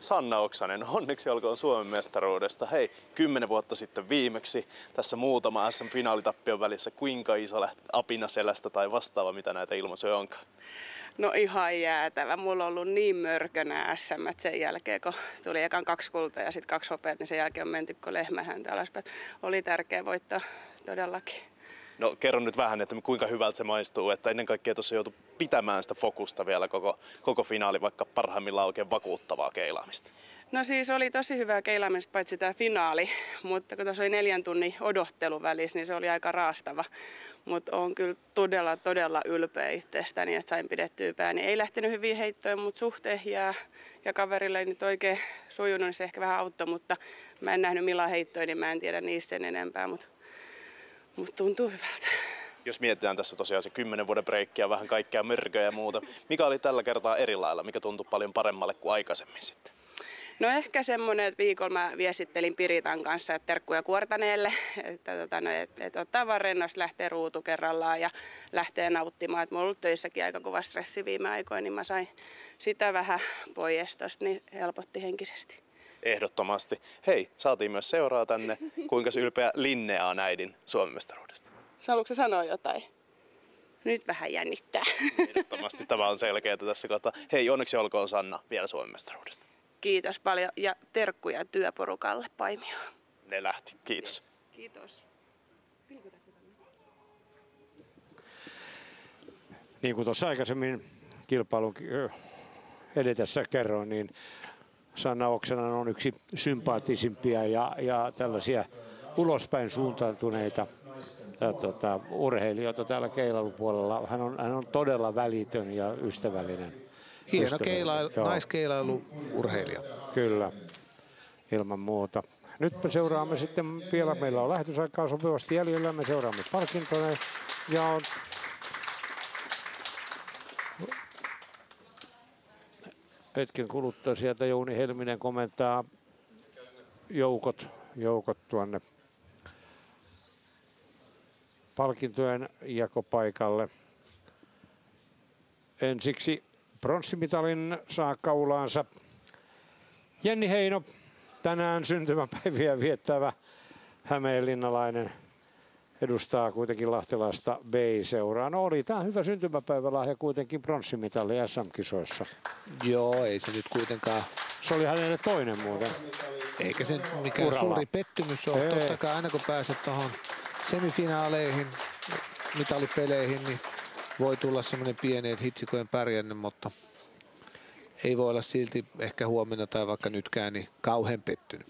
Sanna Oksanen, onneksi olkoon Suomen mestaruudesta. Hei, 10 vuotta sitten viimeksi tässä muutama SM-finaalitappion välissä. Kuinka iso apina selästä tai vastaava, mitä näitä ilmaisuja onkaan? No ihan jäätävä. Mulla on ollut niin mörkönä SM sen jälkeen, kun tuli ekan 2 kultaa ja sitten 2 hopeat, niin sen jälkeen on menty kuin lehmähäntä alaspäin. Oli tärkeä voittaa todellakin. No kerro nyt vähän, että kuinka hyvältä se maistuu, että ennen kaikkea tuossa joutui pitämään sitä fokusta vielä koko finaali, vaikka parhaimmillaan oikein vakuuttavaa keilaamista. No siis oli tosi hyvää keilaamista paitsi tämä finaali, mutta kun tuossa oli 4 tunnin odottelu välissä, niin se oli aika raastava. Mutta olen kyllä todella ylpeä itsestäni, että sain pidettyä pääni. Ei lähtenyt hyvin heittoja, mutta suhteen ja kaverille ei nyt oikein sujunut, niin se ehkä vähän auttoi, mutta mä en nähnyt millään heittoja, niin mä en tiedä niistä sen enempää, mutta tuntuu hyvältä. Jos mietitään tässä tosiaan se 10 vuoden breikkiä, vähän kaikkea mörköä ja muuta, mikä oli tällä kertaa eri lailla, mikä tuntui paljon paremmalle kuin aikaisemmin sitten? No ehkä semmoinen, että viikolla mä viestittelin Piritan kanssa, että terkkuja Kuortaneelle, että ottaa vaan rennosti, lähtee ruutu kerrallaan ja lähtee nauttimaan. Et mulla on ollut töissäkin aika kova stressi viime aikoina, niin mä sain sitä vähän pois tosta, niin helpotti henkisesti. Ehdottomasti. Hei, saatiin myös seuraa tänne. Kuinka ylpeä Linnea on äidin Suomen mestaruudesta? Haluatko sanoa jotain? Nyt vähän jännittää. Ehdottomasti tämä on selkeää tässä kohtaa. Hei, onneksi olkoon Sanna vielä Suomen mestaruudesta. Kiitos paljon ja terkkuja työporukalle Paimioon. Ne lähti. Kiitos. Kiitos. Niin kuin tuossa aikaisemmin kilpailun edetessä kerroin, niin Sanna Oksanen on yksi sympaattisimpia ja tällaisia ulospäin suuntautuneita urheilijoita täällä keilailupuolella. Hän on todella välitön ja ystävällinen. Hieno naiskeilailurheilija. Kyllä, ilman muuta. Nyt me seuraamme sitten vielä, meillä on lähetysaikaa sopivasti jäljellä, me seuraamme palkintoja ja hetken kuluttua sieltä Jouni Helminen komentaa joukot tuonne palkintojen jakopaikalle. Ensiksi pronssimitalin saa kaulaansa Jenni Heino, tänään syntymäpäiviä viettävä hämeenlinnalainen, edustaa kuitenkin lahtelaista B-seuraa. No oli tämä hyvä syntymäpäivälahja kuitenkin pronssimitali SM-kisoissa. Joo, ei se nyt kuitenkaan. Se oli hänelle toinen muuten. Eikä se mikään uralla suuri pettymys ole. Totta kai aina kun pääset tuohon semifinaaleihin, mitalipeleihin, niin voi tulla semmoinen pieni, että hitsikojen pärjänne, mutta ei voi olla silti ehkä huomenna tai vaikka nytkään niin kauhean pettynyt.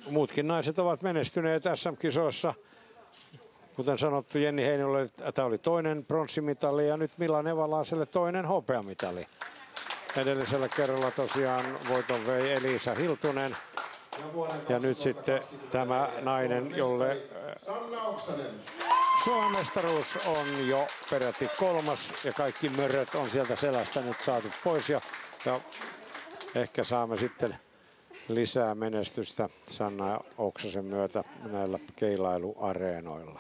Muutkin naiset ovat menestyneet SM-kisoissa. Kuten sanottu, Jenni Heinolle tämä oli toinen pronssimitali ja nyt Milla Nevalaselle toinen hopeamitali. Edellisellä kerralla tosiaan voiton vei Elisa Hiltunen. Ja nyt sitten tämä nainen, jolle Suomen mestaruus on jo peräti 3. ja kaikki möröt on sieltä selästä nyt saatu pois. Ja ehkä saamme sitten lisää menestystä Sanna Oksasen myötä näillä keilailuareenoilla.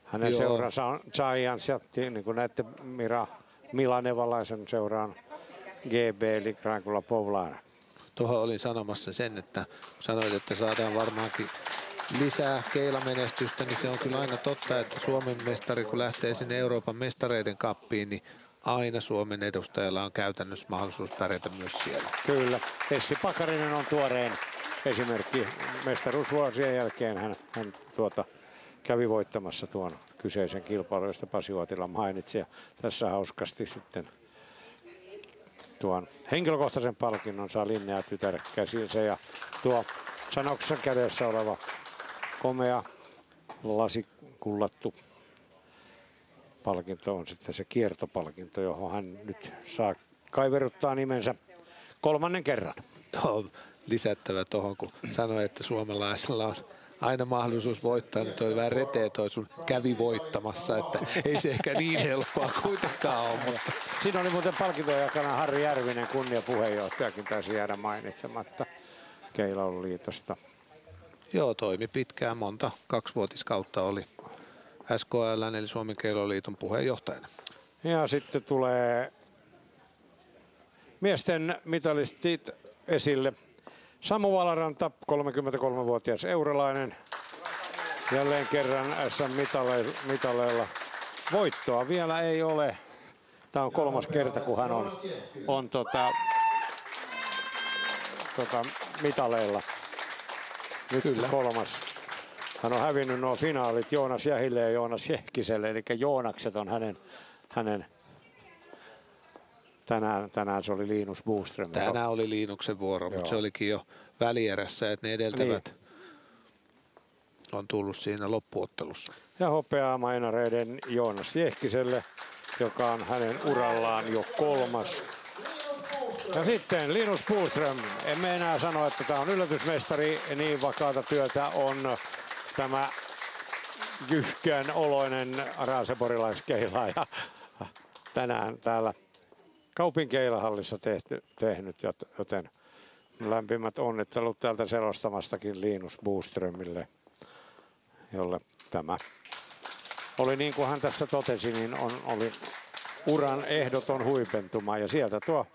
Hänen seuransa on Giants ja niin kuin näette Milla Nevalaisen seuraan GB eli Grankula Povlaana. Tuohon olin sanomassa sen, että sanoit, että saadaan varmaankin lisää keilamenestystä, niin se on kyllä aina totta, että Suomen mestari kun lähtee sinne Euroopan mestareiden kappiin, niin aina Suomen edustajalla on käytännössä mahdollisuus pärjätä myös siellä. Kyllä. Essi Pakarinen on tuoreen esimerkki. Mestaruusvuosien jälkeen hän kävi voittamassa tuon kyseisen kilpailun, josta Pasi Uotila mainitsi. Ja tässä hauskasti sitten tuon henkilökohtaisen palkinnon saa Linnea tytär käsinsä. Ja tuo Sanna Oksasen kädessä oleva komea lasikullattu palkinto on sitten se kiertopalkinto, johon hän nyt saa kaiveruttaa nimensä 3. kerran. On lisättävä tuohon, kun sanoi, että suomalaisella on aina mahdollisuus voittaa, niin toi vähän reteä toi sun kävi voittamassa, että ei se ehkä niin helppoa kuitenkaan ole. Mutta. Siinä oli muuten palkintojakana Harri Järvinen, kunniapuheenjohtajakin taisi jäädä mainitsematta Keilailuliitosta. Joo, toimi pitkään, monta 2-vuotiskautta oli SKL eli Suomen Keilailuliiton puheenjohtajana. Ja sitten tulee Miesten mitalistit esille. Samu Valaranta, 33-vuotias euralainen. Jälleen kerran SM-mitaleilla. Voittoa vielä ei ole. Tämä on 3. kerta, kun hän on mitaleilla. Nyt kyllä. 3. Hän on hävinnyt nuo finaalit Joonas Jähille ja Joonas Jehkiselle, eli Joonakset on hänen tänään se oli Linus Boström. Tänään oli Linuksen vuoro, mutta se olikin jo välierässä, että ne edeltävät on tullut siinä loppuottelussa. Ja hopeaa mainareiden Joonas Jehkiselle, joka on hänen urallaan jo 3. Ja sitten Linus Boström. Emme enää sano, että tämä on yllätysmestari. Niin vakaata työtä on tämä jyhkeän oloinen raaseporilaiskeilaaja tänään täällä Kaupin keilahallissa tehnyt, joten lämpimät onnittelut täältä selostamastakin Linus Boströmille, jolle tämä oli, niin kuin hän tässä totesi, niin oli uran ehdoton huipentuma. Ja sieltä tuo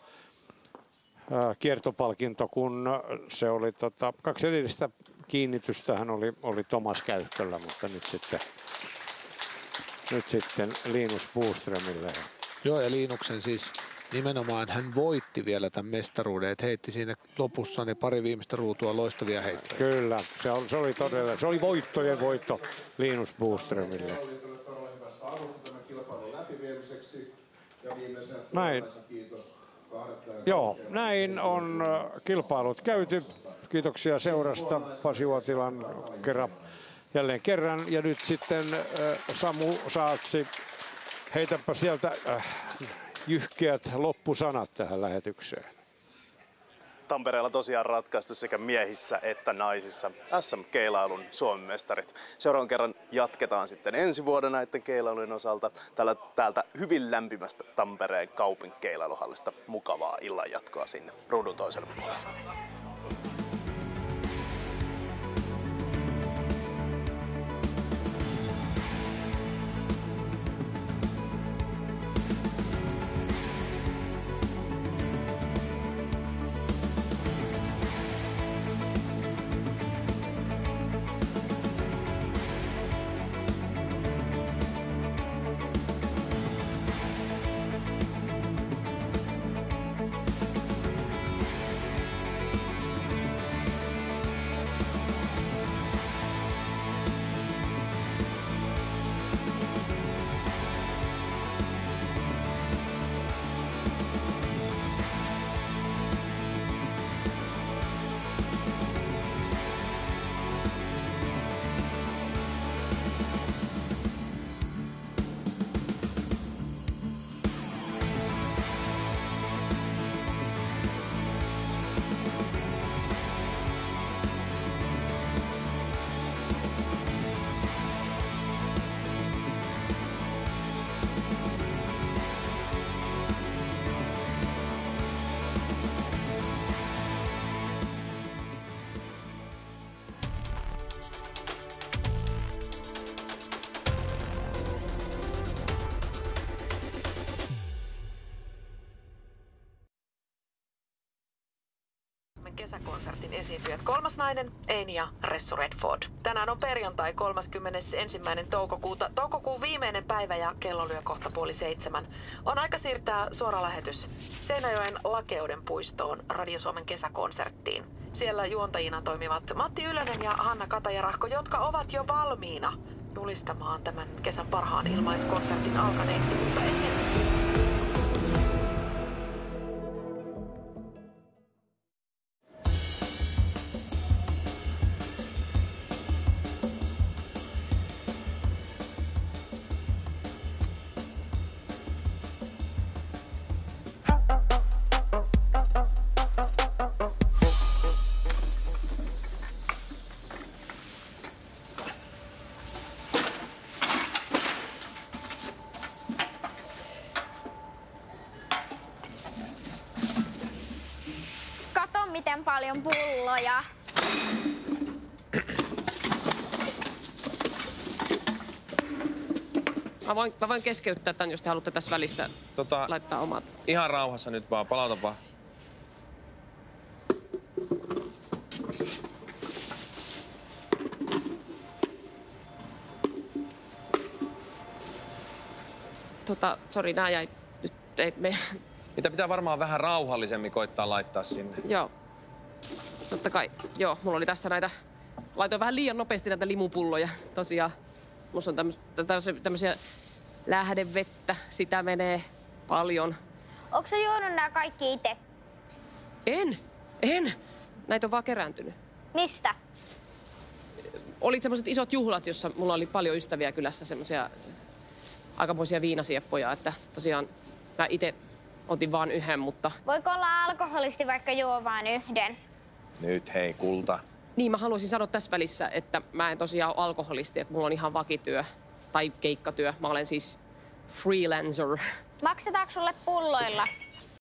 kiertopalkinto, kun se oli 2 edellistä kiinnitystä, hän oli Tomas Käyhköllä, mutta nyt sitten Linus Boströmille. Joo, ja Linuksen siis nimenomaan hän voitti vielä tämän mestaruuden, että heitti siinä lopussa ne pari viimeistä ruutua loistavia heittoja. Kyllä, se oli todella, se oli voittojen voitto Linus Boströmille. Näin. Joo, näin on kilpailut käyty. Kiitoksia seurasta, Pasi Uotilan jälleen kerran. Ja nyt sitten Samu Saatsi, heitäpä sieltä jyhkeät loppusanat tähän lähetykseen. Tampereella tosiaan ratkaistu sekä miehissä että naisissa SM-keilailun Suomen mestarit. Seuraavan kerran jatketaan sitten ensi vuonna näiden keilailujen osalta täältä hyvin lämpimästä Tampereen Kaupin keilailuhallista. Mukavaa illanjatkoa sinne ruudun toiselle puolelle. Kesäkonsertin esiintyjät 3. nainen Eini ja Ressu Redford. Tänään on perjantai 31. toukokuuta, toukokuun viimeinen päivä ja kello lyö kohta 6:30. On aika siirtää suora lähetys Seinäjoen Lakeuden puistoon Radio Suomen kesäkonserttiin. Siellä juontajina toimivat Matti Ylönen ja Hanna Katajarahko, jotka ovat jo valmiina julistamaan tämän kesän parhaan ilmaiskonsertin alkaneeksi, mutta ennen miten paljon pulloja. Mä voin keskeyttää tämän, jos te haluatte tässä välissä laittaa omat. Ihan rauhassa nyt vaan, palauta vaan. Sori, nää jäi nyt, ei me... Niitä pitää varmaan vähän rauhallisemmin koittaa laittaa sinne. Joo. Totta kai. Joo, mulla oli tässä näitä... Laitoin vähän liian nopeasti näitä limupulloja. Tosiaan, musta on tämmöisiä lähdevettä. Sitä menee paljon. Onko sä juonut nämä kaikki itse? En. Näitä on vaan kerääntynyt. Mistä? Oli semmoiset isot juhlat, jossa mulla oli paljon ystäviä kylässä, semmoisia aikamoisia viinasieppoja, että tosiaan mä itse otin vaan yhden, mutta... Voiko olla alkoholisti vaikka juo vain yhden? Nyt hei, kulta. Niin, mä haluaisin sanoa tässä välissä, että mä en tosiaan ole alkoholisti, että mulla on ihan vakityö tai keikkatyö. Mä olen siis freelancer. Maksetaanko sulle pulloilla?